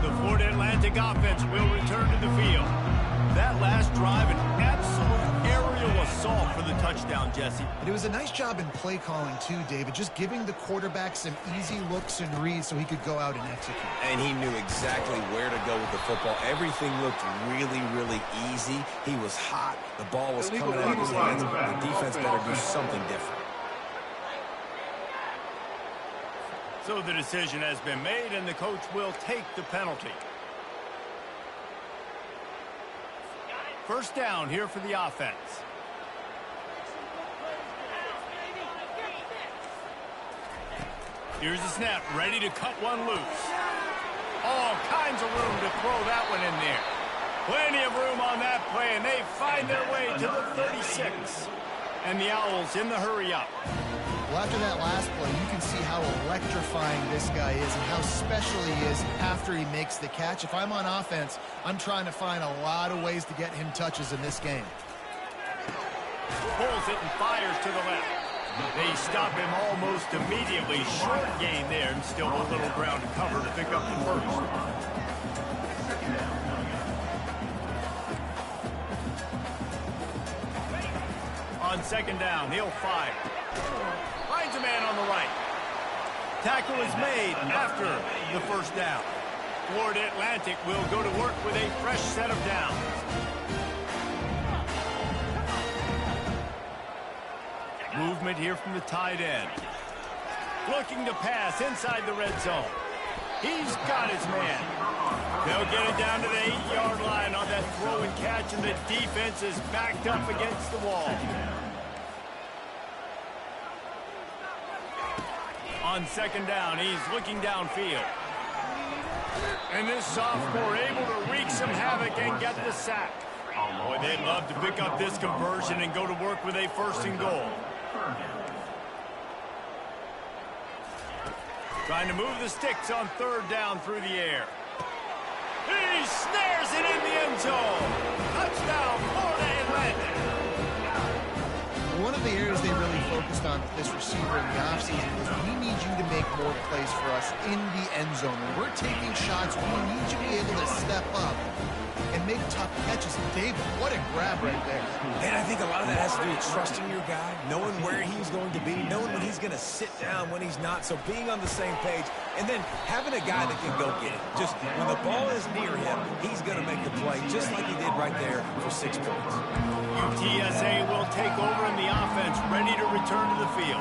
The Florida Atlantic offense will return to the field. That last drive, an absolute aerial assault for the touchdown, Jesse. But it was a nice job in play calling, too, David, just giving the quarterback some easy looks and reads so he could go out and execute. And he knew exactly where to go with the football. Everything looked really, really easy. He was hot. The ball was coming out of his hands. The defense better do something different. So the decision has been made, and the coach will take the penalty. 1st down here for the offense. Here's the snap, ready to cut one loose. All kinds of room to throw that one in there. Plenty of room on that play, and they find their way to the 36. And the Owls in the hurry-up. Well, after that last play, you can see how electrifying this guy is and how special he is after he makes the catch. If I'm on offense, I'm trying to find a lot of ways to get him touches in this game. Pulls it and fires to the left. They stop him almost immediately. Short gain there, and still a little ground to cover to pick up the 1st. On 2nd down, he'll fire. Finds a man on the right. Tackle is made after the 1st down. Florida Atlantic will go to work with a fresh set of downs. Movement here from the tight end. Looking to pass inside the red zone. He's got his man. They'll get it down to the 8-yard line on that throw and catch, and the defense is backed up against the wall. On 2nd down, he's looking downfield. And this sophomore able to wreak some havoc and get the sack. Boy, they'd love to pick up this conversion and go to work with a 1st and goal. Trying to move the sticks on 3rd down through the air. He snares it in the end zone. Touchdown, Florida Atlantic. One of the areas they really focused on with this receiver in the offseason was we need you to make more plays for us in the end zone. When we're taking shots, we need you to be able to step up and make tough catches. David, what a grab right there. And I think a lot of that has to do with trusting your guy, knowing where he's going to be, knowing when he's going to sit down, when he's not. So being on the same page, and then having a guy that can go get it. Just when the ball is near him, he's going to make the play, just like he did right there for 6 points. UTSA will take over in the offense, ready to return to the field.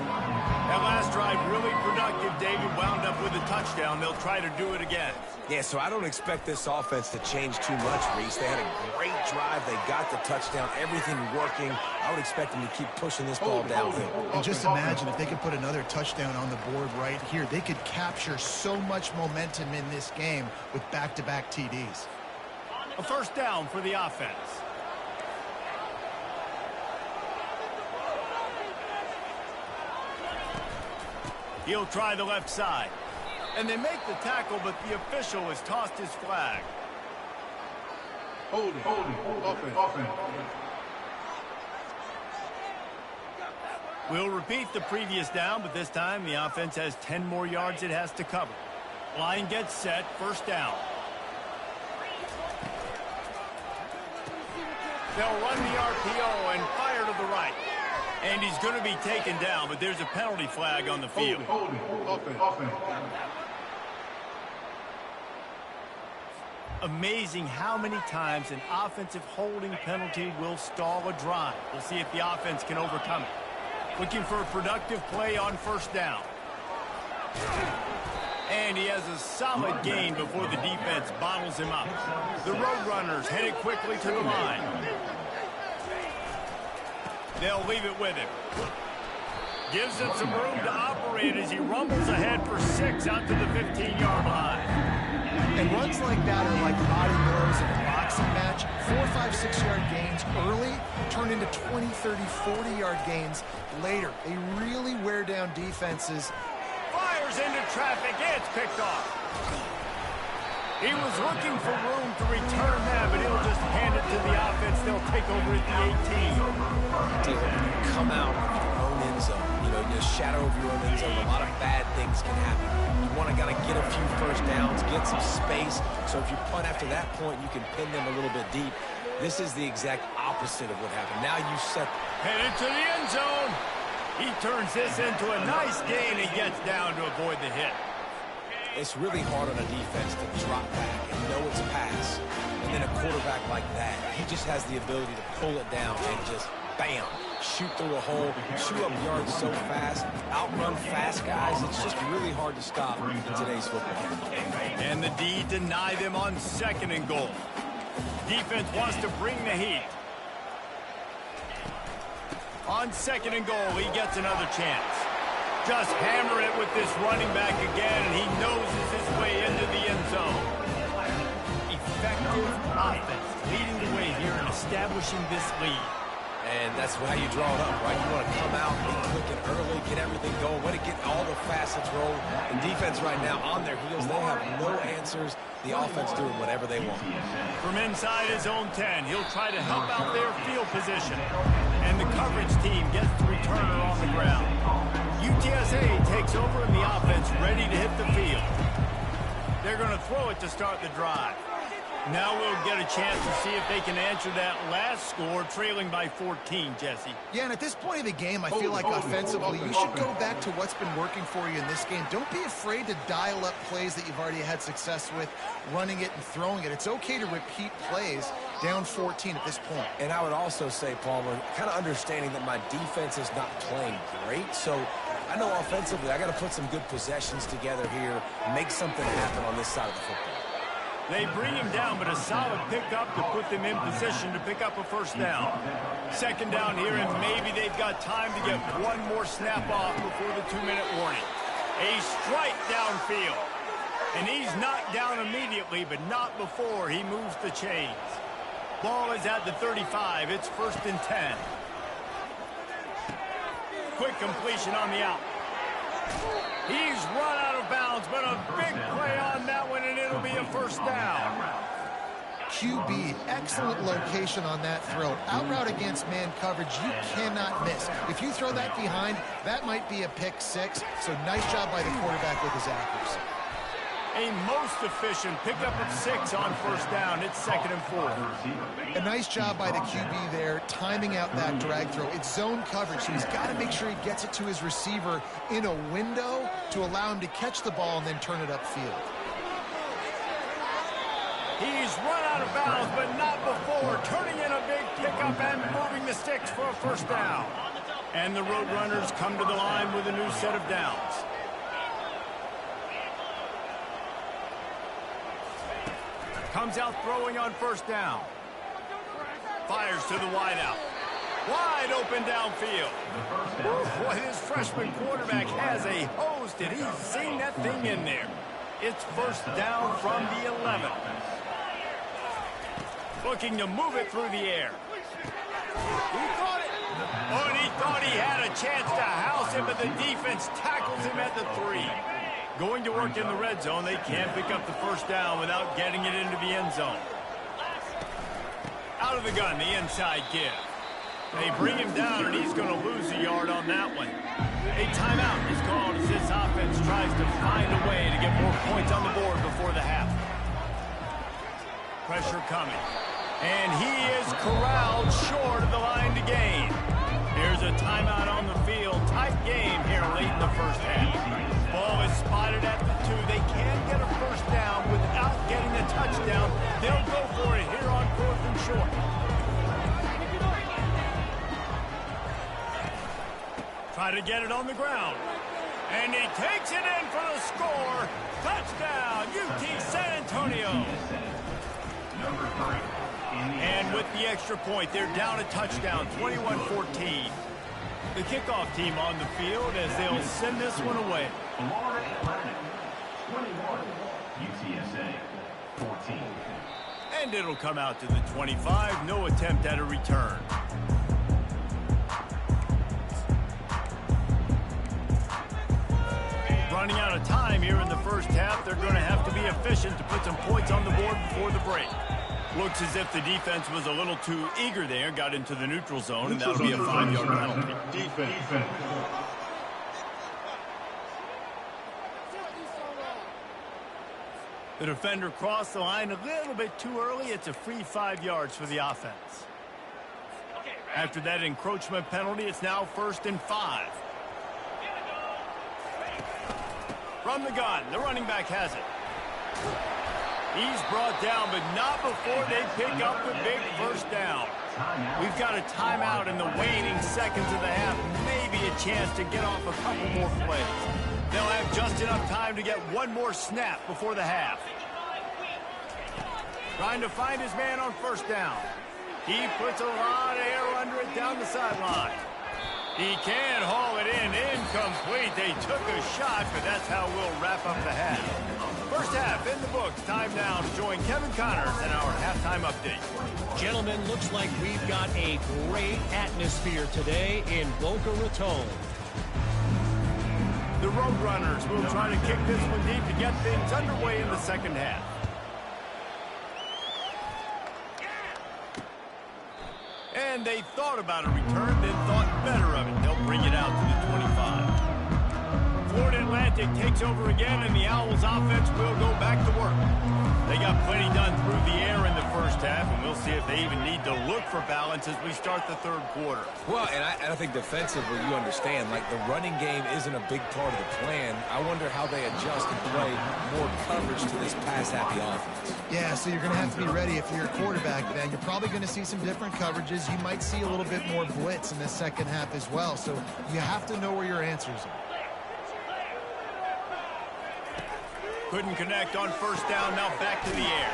That last drive really productive. David wound up with a touchdown. They'll try to do it again. Yeah, so I don't expect this offense to change too much, Reese. They had a great drive. They got the touchdown, everything working. I would expect them to keep pushing this ball downhill. And just imagine if they could put another touchdown on the board right here. They could capture so much momentum in this game with back-to-back TDs. A 1st down for the offense. He'll try the left side. And they make the tackle, but the official has tossed his flag. Holding, offense. We'll repeat the previous down, but this time the offense has 10 more yards it has to cover. Line gets set, first down. They'll run the RPO and fire to the right. And he's going to be taken down, but there's a penalty flag on the field. Holding, offense. Amazing how many times an offensive holding penalty will stall a drive. We'll see if the offense can overcome it. Looking for a productive play on first down. And he has a solid gain before the defense bottles him up. The Roadrunners headed quickly to the line. They'll leave it with him. Gives him some room to operate as he rumbles ahead for 6 out to the 15-yard line. And runs like that are like body blows in a boxing match. 4, 5, 6-yard gains early turn into 20, 30, 40-yard gains later. They really wear down defenses. Fires into traffic. It's picked off. He was looking for room to return that, but he'll just hand it to the offense. They'll take over at the 18. Come out of your own end zone. You know, the shadow of your own end zone. A lot of bad things can happen. You want to get a few first downs, get some space. So if you punt after that point, you can pin them a little bit deep. This is the exact opposite of what happened. Now you set... Headed to the end zone. He turns this into a nice gain and gets down to avoid the hit. It's really hard on a defense to drop back and know it's a pass. And then a quarterback like that, he just has the ability to pull it down and just, bam, shoot through a hole, chew up yards so fast, outrun fast guys. It's just really hard to stop in today's football. And the D deny them on 2nd and goal. Defense wants to bring the heat. On 2nd and goal, he gets another chance. Just hammer it with this running back again, and he noses his way into the end zone. Effective offense leading the way here and establishing this lead. And that's how you draw it up, right? You want to come out, be quick and early, get everything going, want to get all the facets rolled. And defense right now on their heels, they have no answers. The offense doing whatever they want. From inside his own 10, he'll try to help out their field position. And the coverage team gets the returner on the ground. UTSA takes over in the offense, ready to hit the field. They're going to throw it to start the drive. Now we'll get a chance to see if they can answer that last score, trailing by 14, Jesse. Yeah, and at this point of the game, I feel like offensively, you should go back to what's been working for you in this game. Don't be afraid to dial up plays that you've already had success with, running it and throwing it. It's okay to repeat plays down 14 at this point. And I would also say, Palmer, kind of understanding that my defense is not playing great, so I know offensively I got to put some good possessions together here, make something happen on this side of the football. They bring him down, but a solid pickup to put them in position to pick up a first down. 2nd down here, and maybe they've got time to get one more snap off before the 2-minute warning. A strike downfield. And he's knocked down immediately, but not before he moves the chains. Ball is at the 35. It's 1st and 10. Quick completion on the out. He's run out of bounds, but a big play on that one, and it'll be a first down. QB, excellent location on that throw. Out route against man coverage, you cannot miss. If you throw that behind, that might be a pick 6. So nice job by the quarterback with his accuracy. A most efficient pickup of 6 on first down. It's 2nd and 4. A nice job by the QB there, timing out that drag throw. It's zone coverage, so he's got to make sure he gets it to his receiver in a window to allow him to catch the ball and then turn it upfield. He's run out of bounds, but not before. Turning in a big pickup and moving the sticks for a first down. And the Roadrunners come to the line with a new set of downs. Comes out throwing on first down. Fires to the wideout. Wide open downfield. Boy, this freshman quarterback has a hose. Did he sing that thing in there? It's first down from the 11. Looking to move it through the air. He caught it. Oh, and he thought he had a chance to house him, but the defense tackles him at the 3. Going to work in the red zone, they can't pick up the first down without getting it into the end zone. Out of the gun, the inside give. They bring him down, and he's going to lose a yard on that one. A timeout is called as this offense tries to find a way to get more points on the board before the half. Pressure coming. And he is corralled short of the line to gain. Here's a timeout on the field. Tight game here late in the first half. Ball is spotted at the 2. They can get a first down without getting a touchdown. They'll go for it here on 4th and short. Try to get it on the ground. And he takes it in for the score. Touchdown, UT San Antonio. And with the extra point, they're down a touchdown, 21-14. The kickoff team on the field as they'll send this one away. Florida Atlantic, 21, UTSA, 14. And it'll come out to the 25. No attempt at a return. Running out of time here in the first half. They're going to have to be efficient to put some points on the board before the break. Looks as if the defense was a little too eager there, got into the neutral zone, and that'll be a 5-yard penalty. Defense. The defender crossed the line a little bit too early. It's a free 5 yards for the offense. After that encroachment penalty, it's now 1st and 5. From the gun, the running back has it. He's brought down, but not before they pick up the big first down. We've got a timeout in the waning seconds of the half. Maybe a chance to get off a couple more plays. They'll have just enough time to get one more snap before the half. Trying to find his man on first down. He puts a lot of air under it down the sideline. He can haul it in. Incomplete. They took a shot, but that's how we'll wrap up the half. First half in the books. Time now to join Kevin Connors in our halftime update. Gentlemen, looks like we've got a great atmosphere today in Boca Raton. The Roadrunners will try to kick this one deep to get things underway in the second half. And they thought about a return, then thought better of it. They'll bring it out to the 25. Florida Atlantic takes over again, and the Owls offense will go back to work. They got plenty done through the air in the first half, and we'll see if they even need to look for balance as we start the third quarter. Well, and I think defensively, you understand, like the running game isn't a big part of the plan. I wonder how they adjust and play more coverage to this pass-happy offense. Yeah, so you're going to have to be ready if you're a quarterback, then. You're probably going to see some different coverages. You might see a little bit more blitz in the second half as well, so you have to know where your answers are. Couldn't connect on first down, now back to the air.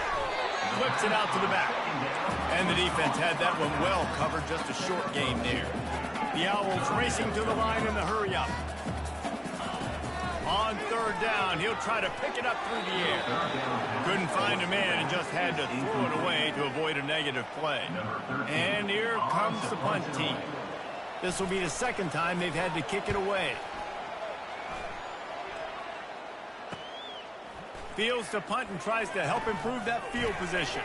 Flips it out to the back. And the defense had that one well covered, just a short game there. The Owls racing to the line in the hurry up. On third down, he'll try to pick it up through the air. Couldn't find a man and just had to throw it away to avoid a negative play. And here comes the punt team. This will be the second time they've had to kick it away. Fields to punt and tries to help improve that field position.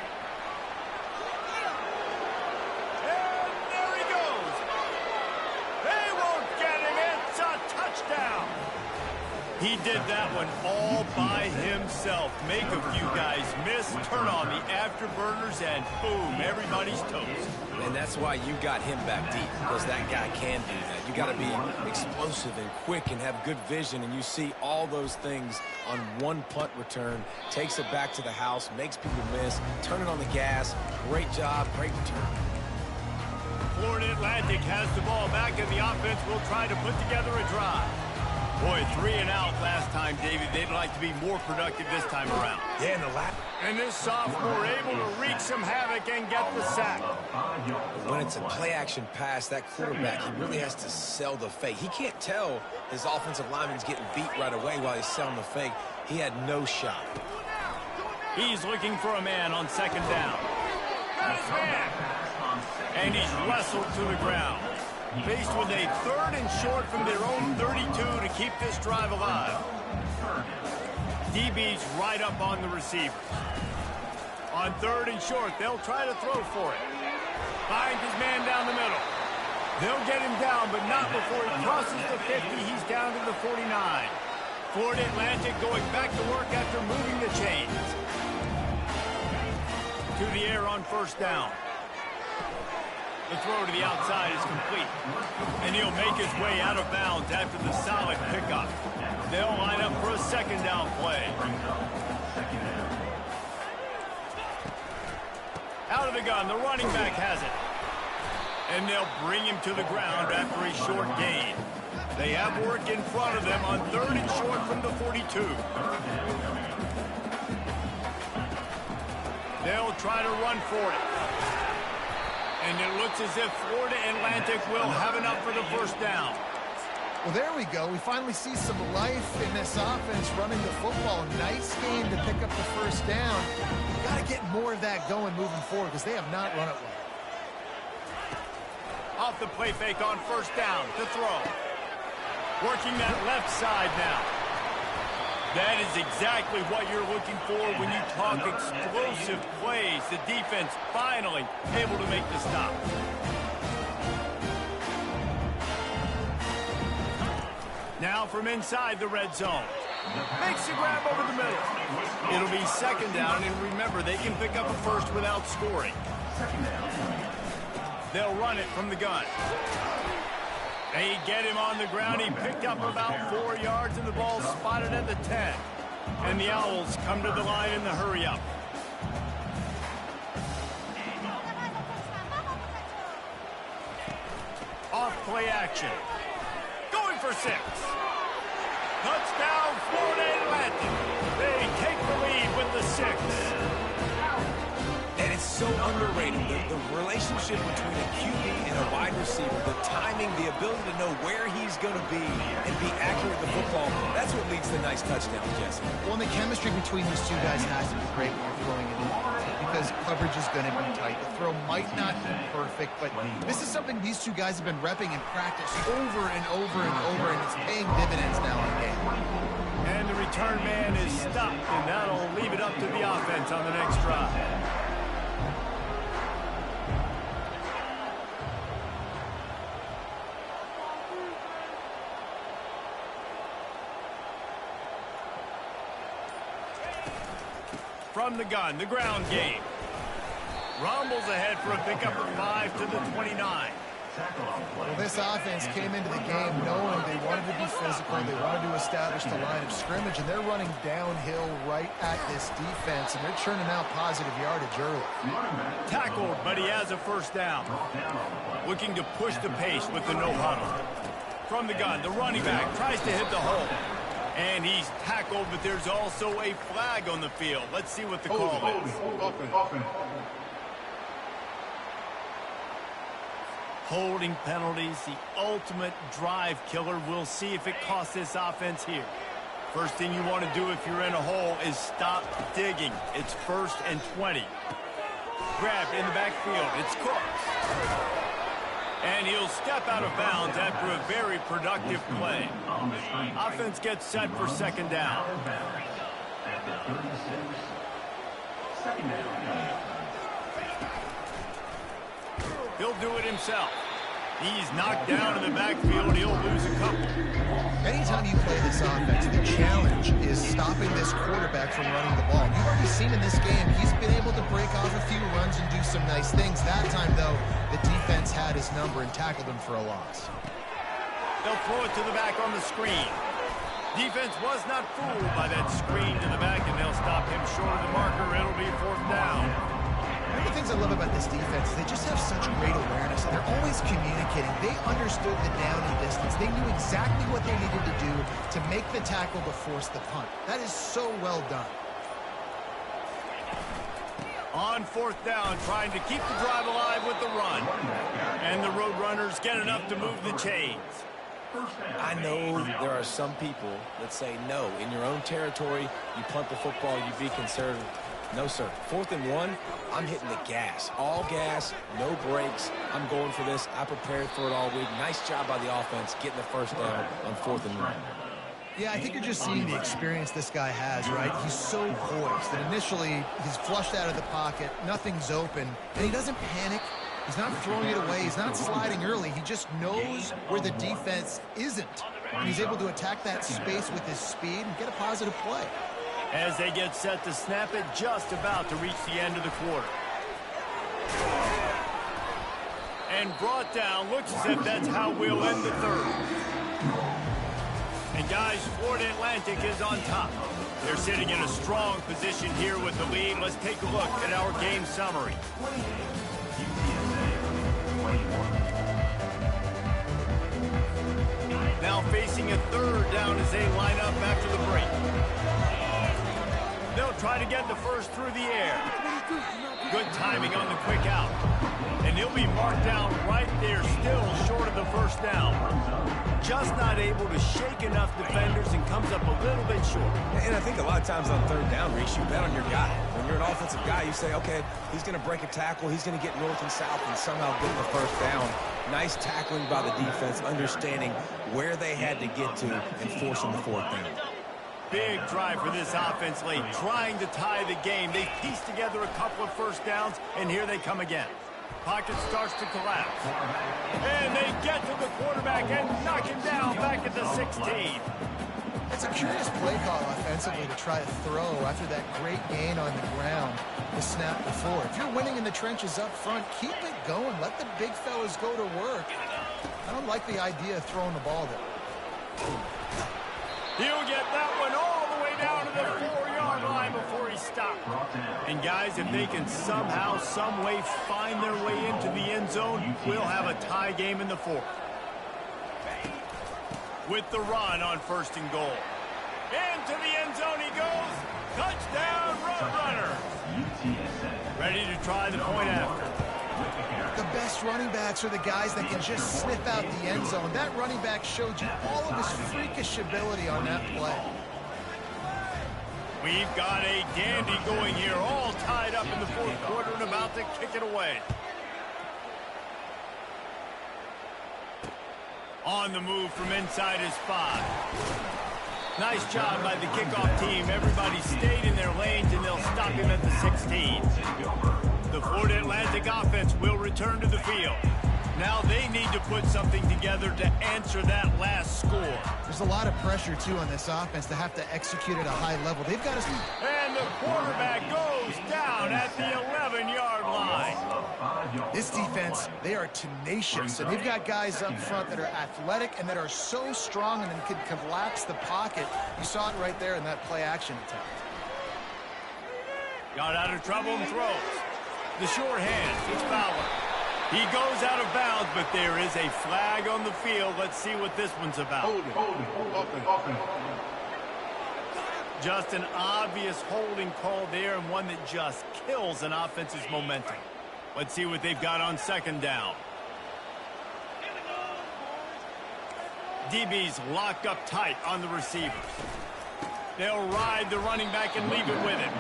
And there he goes. They won't get him. It's a touchdown. He did that one all by himself. Make a few guys miss, turn on the afterburners, and boom, everybody's toast. And that's why you got him back deep, because that guy can do that. You got to be explosive and quick and have good vision, and you see all those things on one punt return. Takes it back to the house, makes people miss, turn it on the gas. Great job, great return. Florida Atlantic has the ball back, and the offense will try to put together a drive. Boy, 3 and out last time, David. They'd like to be more productive this time around. Yeah, in the lap. And this sophomore able to wreak some havoc and get the sack. When it's a play-action pass, that quarterback, he really has to sell the fake. He can't tell his offensive lineman's getting beat right away while he's selling the fake. He had no shot. He's looking for a man on second down. Got his man. And he's wrestled to the ground. Faced with a 3rd and short from their own 32 to keep this drive alive. DB's right up on the receiver. On 3rd and short, they'll try to throw for it. Finds his man down the middle. They'll get him down, but not before he crosses the 50. He's down to the 49. Florida Atlantic going back to work after moving the chains. To the air on 1st down. The throw to the outside is complete. And he'll make his way out of bounds after the solid pickup. They'll line up for a 2nd down play. Out of the gun, the running back has it. And they'll bring him to the ground after a short gain. They have work in front of them on 3rd and short from the 42. They'll try to run for it. And it looks as if Florida Atlantic will have enough for the 1st down. Well, there we go. We finally see some life in this offense running the football. Nice game to pick up the 1st down. Got to get more of that going moving forward because they have not run it well. Off the play fake on 1st down to throw. Working that left side now. That is exactly what you're looking for when you talk explosive plays. The defense finally able to make the stop. Now from inside the red zone. Makes the grab over the middle. It'll be 2nd down, and remember, they can pick up a 1st without scoring. They'll run it from the gun. They get him on the ground. He picked up about 4 yards, and the ball spotted at the 10. And the Owls come to the line in the hurry-up. Off play action. Going for 6. Touchdown, Florida Atlantic. They take the lead with the 6. And it's so underrated. The relationship between a QB and a wide receiver, the timing, the ability to know where he's going to be and be accurate with the football, that's what leads to nice touchdowns, Jesse. Well, and the chemistry between these two guys has to be great when you're throwing it in because coverage is going to be tight. The throw might not be perfect, but this is something these two guys have been repping in practice over and over and over, and it's paying dividends now in game. And the return man is stopped, and that'll leave it up to the offense on the next drive. From the gun, the ground game. Rumbles ahead for a pickup of 5 to the 29. Well, this offense came into the game knowing they wanted to be physical, they wanted to establish the line of scrimmage, and they're running downhill right at this defense, and they're churning out positive yardage early. Tackled, but he has a 1st down. Looking to push the pace with the no huddle. From the gun, the running back tries to hit the hole. And he's tackled, but there's also a flag on the field. Let's see what the call is. Holding penalties, the ultimate drive killer. We'll see if it costs this offense here. First thing you want to do if you're in a hole is stop digging. It's 1st and 20. Grabbed in the backfield. It's Cooks. And he'll step out of bounds after a very productive play. Offense gets set for 2nd down. He'll do it himself. He's knocked down in the backfield. He'll lose a couple. Anytime you play this offense, the challenge is stopping this quarterback from running the ball. You've already seen in this game, he's been able to break off a few runs and do some nice things. That time, though, the defense had his number and tackled him for a loss. They'll throw it to the back on the screen. Defense was not fooled by that screen to the back, and they'll stop him short of the marker. It'll be 4th down. One of the things I love about this defense is they just have such great awareness. They're always communicating. They understood the down and distance. They knew exactly what they needed to do to make the tackle to force the punt. That is so well done. On 4th down, trying to keep the drive alive with the run. And the Roadrunners get enough to move the chains. I know there are some people that say, no, in your own territory, you punt the football, you be conservative. No, sir. 4th and 1, I'm hitting the gas. All gas, no brakes. I'm going for this. I prepared for it all week. Nice job by the offense getting the 1st down on 4th and 1. Yeah, I think you're just seeing the experience this guy has, right? He's so poised that initially he's flushed out of the pocket, nothing's open, and he doesn't panic. He's not throwing it away. He's not sliding early. He just knows where the defense isn't. And he's able to attack that space with his speed and get a positive play. As they get set to snap it, just about to reach the end of the quarter. And brought down. Looks as if that's how we'll end the third. And guys, Florida Atlantic is on top. They're sitting in a strong position here with the lead. Let's take a look at our game summary. Now facing a third down as they line up after the break. They'll try to get the first through the air. Good timing on the quick out. And he'll be marked down right there, still short of the first down. Just not able to shake enough defenders and comes up a little bit short. And I think a lot of times on third down, Reese, you bet on your guy. When you're an offensive guy, you say, okay, he's going to break a tackle, he's going to get north and south and somehow get the first down. Nice tackling by the defense, understanding where they had to get to and forcing the fourth down. Big drive for this offense late, trying to tie the game. They pieced together a couple of first downs, and here they come again. Pocket starts to collapse. And they get to the quarterback and knock him down back at the 16. It's a curious play call offensively to try to throw after that great gain on the ground the snap before. If you're winning in the trenches up front, keep it going. Let the big fellas go to work. I don't like the idea of throwing the ball there. He'll get that one all the way down to the 4-yard line before he stopped. And guys, if they can somehow, some way find their way into the end zone, we'll have a tie game in the fourth. With the run on first and goal. Into the end zone he goes. Touchdown, Roadrunners. Ready to try the point after. The best running backs are the guys that can just sniff out the end zone. That running back showed you all of his freakish ability on that play. We've got a dandy going here, all tied up in the fourth quarter and about to kick it away. On the move from inside his 5. Nice job by the kickoff team. Everybody stayed in their lanes, and they'll stop him at the 16. The Florida Atlantic offense will return to the field. Now they need to put something together to answer that last score. There's a lot of pressure, too, on this offense to have to execute at a high level. They've got to... And the quarterback goes down at the 11-yard line. This defense, they are tenacious, and they've got guys up front that are athletic and that are so strong and then can collapse the pocket. You saw it right there in that play-action attempt. Got out of trouble and throws. The short hand, it's Fowler. He goes out of bounds, but there is a flag on the field. Let's see what this one's about. Holding. Just an obvious holding call there, and one that just kills an offense's momentum. Let's see what they've got on second down. DB's locked up tight on the receivers. They'll ride the running back and leave it with him.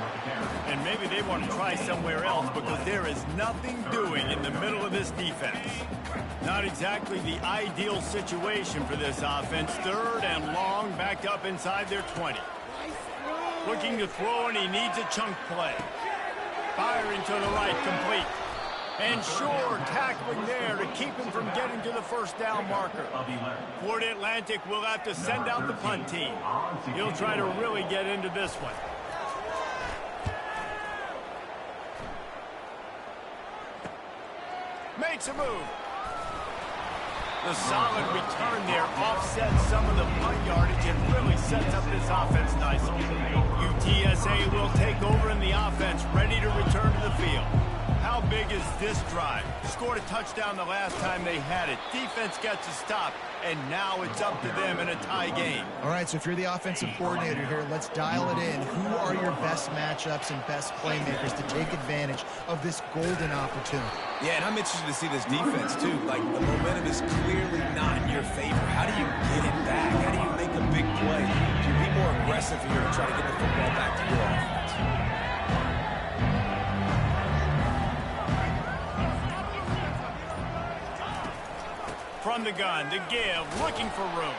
And maybe they want to try somewhere else because there is nothing doing in the middle of this defense. Not exactly the ideal situation for this offense. Third and long, backed up inside their 20. Looking to throw, and he needs a chunk play. Firing to the right, complete. And sure, tackling there to keep him from getting to the first down marker. Florida Atlantic will have to send out the punt team. He'll try to really get into this one. Makes a move. The solid return there offsets some of the punt yardage and really sets up this offense nicely. UTSA will take over in the offense, ready to return to the field. How big is this drive? Scored a touchdown the last time they had it. Defense gets a stop, and now it's up to them in a tie game. All right, so if you're the offensive coordinator here, let's dial it in. Who are your best matchups and best playmakers to take advantage of this golden opportunity? Yeah, and I'm interested to see this defense, too. Like, the momentum is clearly not in your favor. How do you get it back? How do you make a big play? To be more aggressive here and try to get the football back to your offense. From the gun, to give, looking for room.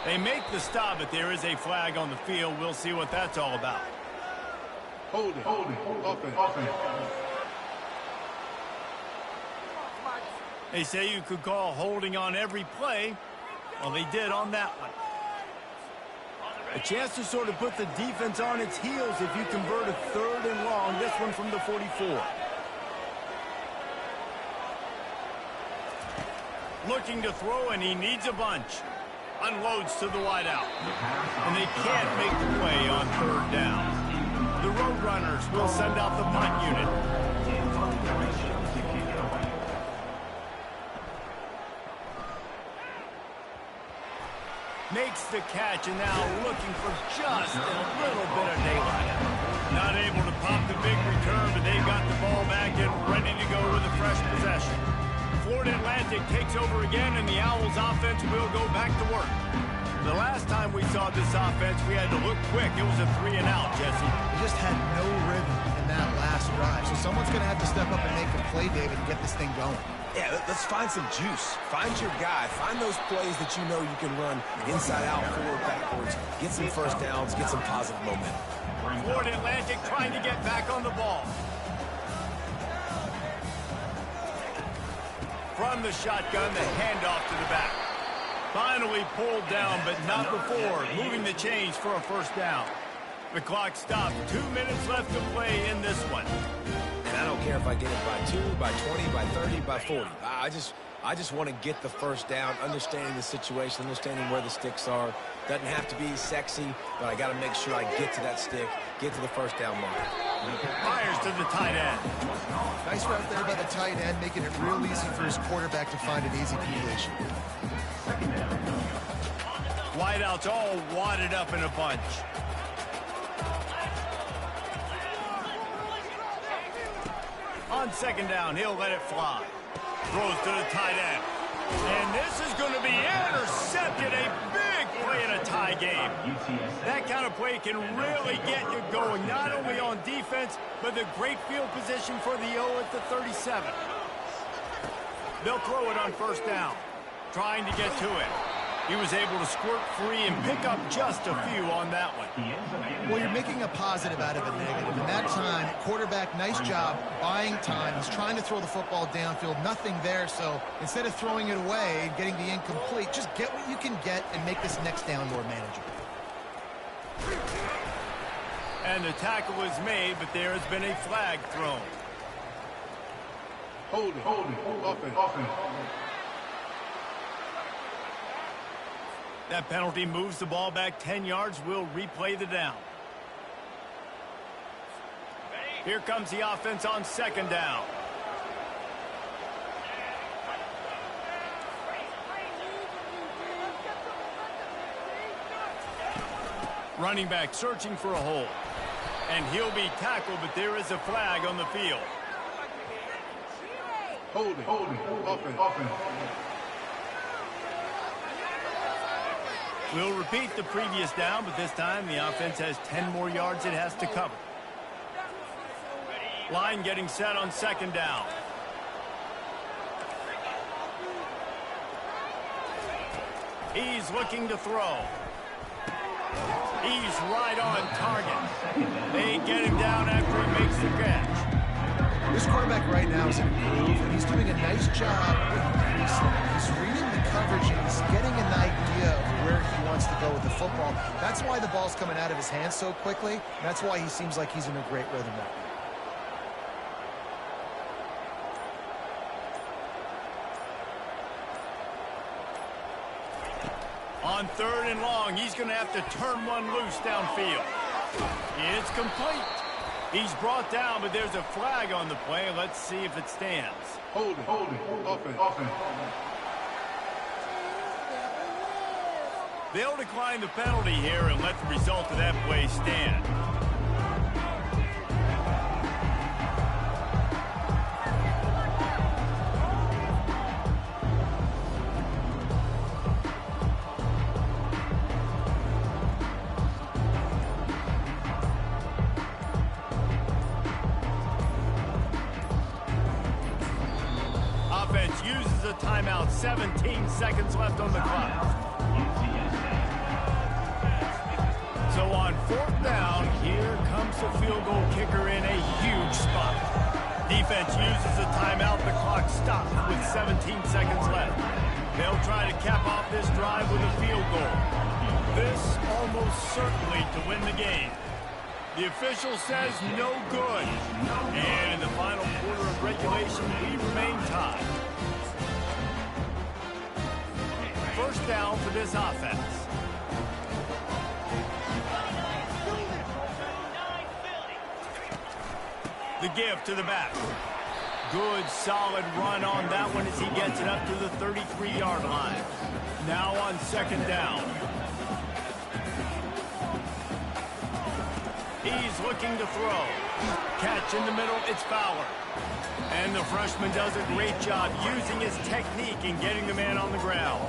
They make the stop, but there is a flag on the field. We'll see what that's all about. Holding. Offense. They say you could call holding on every play. Well, they did on that one. A chance to sort of put the defense on its heels if you convert a 3rd and long. This one from the 44. Looking to throw, and he needs a bunch. Unloads to the wideout. And they can't make the play on 3rd down. The Roadrunners will send out the punt unit. Makes the catch, and now looking for just a little bit of daylight. Not able to pop the big return, but they've got the ball back and ready to go with a fresh possession. Florida Atlantic takes over again, and the Owls offense will go back to work. The last time we saw this offense, we had to look quick. It was a 3-and-out, Jesse. They just had no rhythm in that last drive. So someone's going to have to step up and make a play, David, and get this thing going. Yeah, let's find some juice. Find your guy. Find those plays that you know you can run inside out, forward, backwards. Get some first downs. Get some positive momentum. Florida Atlantic trying to get back on the ball. From the shotgun, the handoff to the back. Finally pulled down, but not before. Moving the chains for a first down. The clock stopped. 2 minutes left to play in this one. And I don't care if I get it by 2, by 20, by 30, by 40. I just want to get the first down, understanding the situation, understanding where the sticks are. Doesn't have to be sexy, but I got to make sure I get to that stick, get to the first down mark. Fires to the tight end. Nice route there by the tight end, making it real easy for his quarterback to find an easy completion. Wideouts all wadded up in a bunch. On 2nd down, he'll let it fly. Throws to the tight end. And this is going to be intercepted. A big play in a tie game. That kind of play can really get you going, not only on defense, but the great field position for the O at the 37. They'll throw it on 1st down. Trying to get to it. He was able to squirt free and pick up just a few on that one. Well, you're making a positive out of a negative. And that time, quarterback, nice job, buying time. He's trying to throw the football downfield. Nothing there, so instead of throwing it away and getting the incomplete, just get what you can get and make this next down more manageable. And the tackle is made, but there has been a flag thrown. Holding. Offense. That penalty moves the ball back 10 yards. We'll replay the down. Here comes the offense on 2nd down. Running back searching for a hole. And he'll be tackled, but there is a flag on the field. Holding. Offense. We'll repeat the previous down, but this time the offense has 10 more yards it has to cover. Line getting set on 2nd down. He's looking to throw. He's right on target. They get him down after he makes the catch. This quarterback right now is in a groove, and he's doing a nice job. He's reading the coverage, and he's getting an idea of where he wants to go with the football. That's why the ball's coming out of his hands so quickly. That's why he seems like he's in a great rhythm right now. On 3rd and long, he's going to have to turn one loose downfield. It's complete. He's brought down, but there's a flag on the play. Let's see if it stands. Holding. Offense. They'll decline the penalty here and let the result of that play stand. Offense uses a timeout. 17 seconds left on the clock. 4th down, here comes the field goal kicker in a huge spot. Defense uses a timeout. The clock stops with 17 seconds left. They'll try to cap off this drive with a field goal. This almost certainly to win the game. The official says no good. And in the final quarter of regulation, we remain tied. 1st down for this offense. The give to the back. Good, solid run on that one as he gets it up to the 33-yard line. Now on 2nd down. He's looking to throw. Catch in the middle, it's Fowler. And the freshman does a great job using his technique and getting the man on the ground.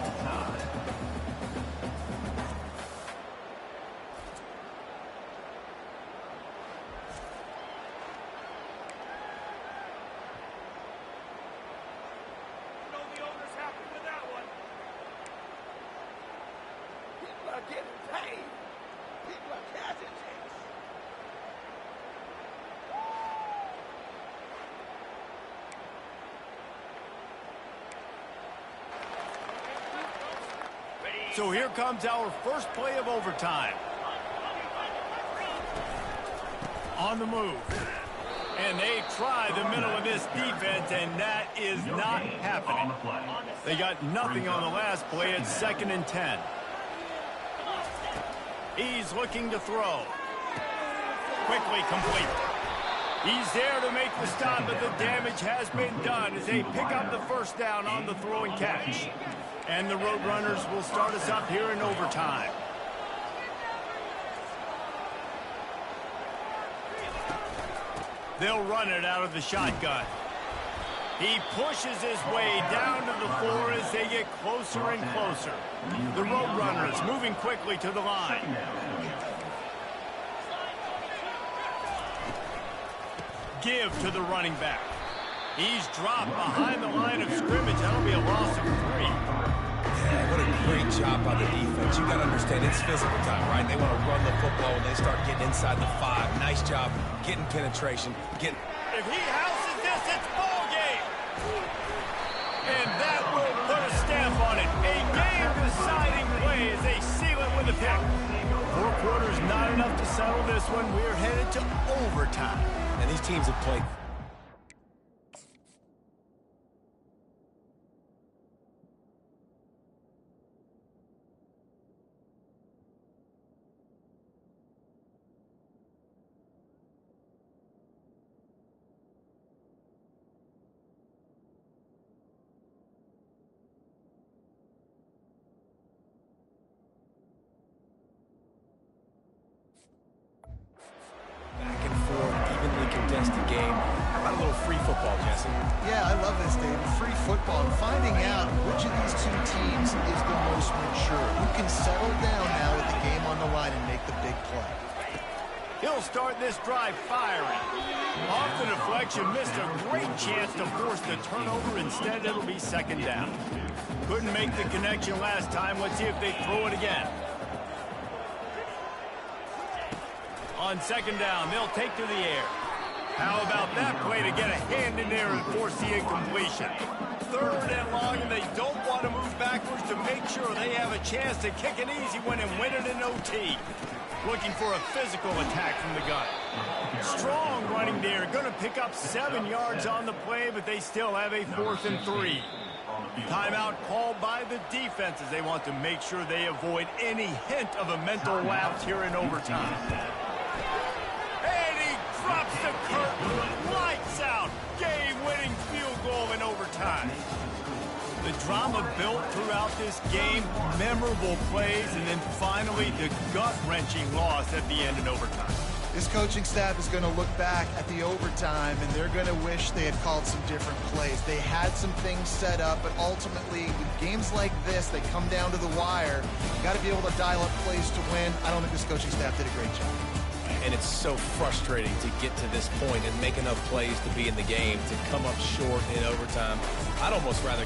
So here comes our first play of overtime. On the move. And they try the middle of this defense, and that is not happening. They got nothing on the last play. It's 2nd and 10. He's looking to throw. Quickly complete. He's there to make the stop, but the damage has been done as they pick up the 1st down on the throw and catch. And the Roadrunners will start us up here in overtime. They'll run it out of the shotgun. He pushes his way down to the 4 as they get closer and closer. The Roadrunners moving quickly to the line. Give to the running back. He's dropped behind the line of scrimmage. That'll be a loss of 3. Yeah, what a great job by the defense. You got to understand it's physical time, right? They want to run the football when they start getting inside the 5. Nice job getting penetration. If he houses this, it's ball game. And that will put a stamp on it. A game-deciding play as they seal it with a pick. 4 quarters not enough to settle this one. We're headed to overtime. And these teams have played. Game. How about a little free football, Jesse? Yeah, I love this, Dave. Free football. And finding out which of these 2 teams is the most mature. Who can settle down now with the game on the line and make the big play. He'll start this drive firing. Off the deflection, missed a great chance to force the turnover. Instead, it'll be 2nd down. Couldn't make the connection last time. Let's see if they throw it again. On 2nd down, they'll take to the air. How about that play to get a hand in there and force the incompletion? 3rd and long, and they don't want to move backwards to make sure they have a chance to kick an easy one and win it in OT. Looking for a physical attack from the gun. Strong running there. Going to pick up 7 yards on the play, but they still have a 4th and 3. Timeout called by the defense as they want to make sure they avoid any hint of a mental lapse here in overtime. Drops the curtain, lights out, game-winning field goal in overtime. The drama built throughout this game, memorable plays, and then finally the gut-wrenching loss at the end in overtime. This coaching staff is going to look back at the overtime, and they're going to wish they had called some different plays. They had some things set up, but ultimately, with games like this, they come down to the wire. You got to be able to dial up plays to win. I don't think this coaching staff did a great job. And it's so frustrating to get to this point and make enough plays to be in the game, to come up short in overtime. I'd almost rather...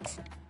Thanks.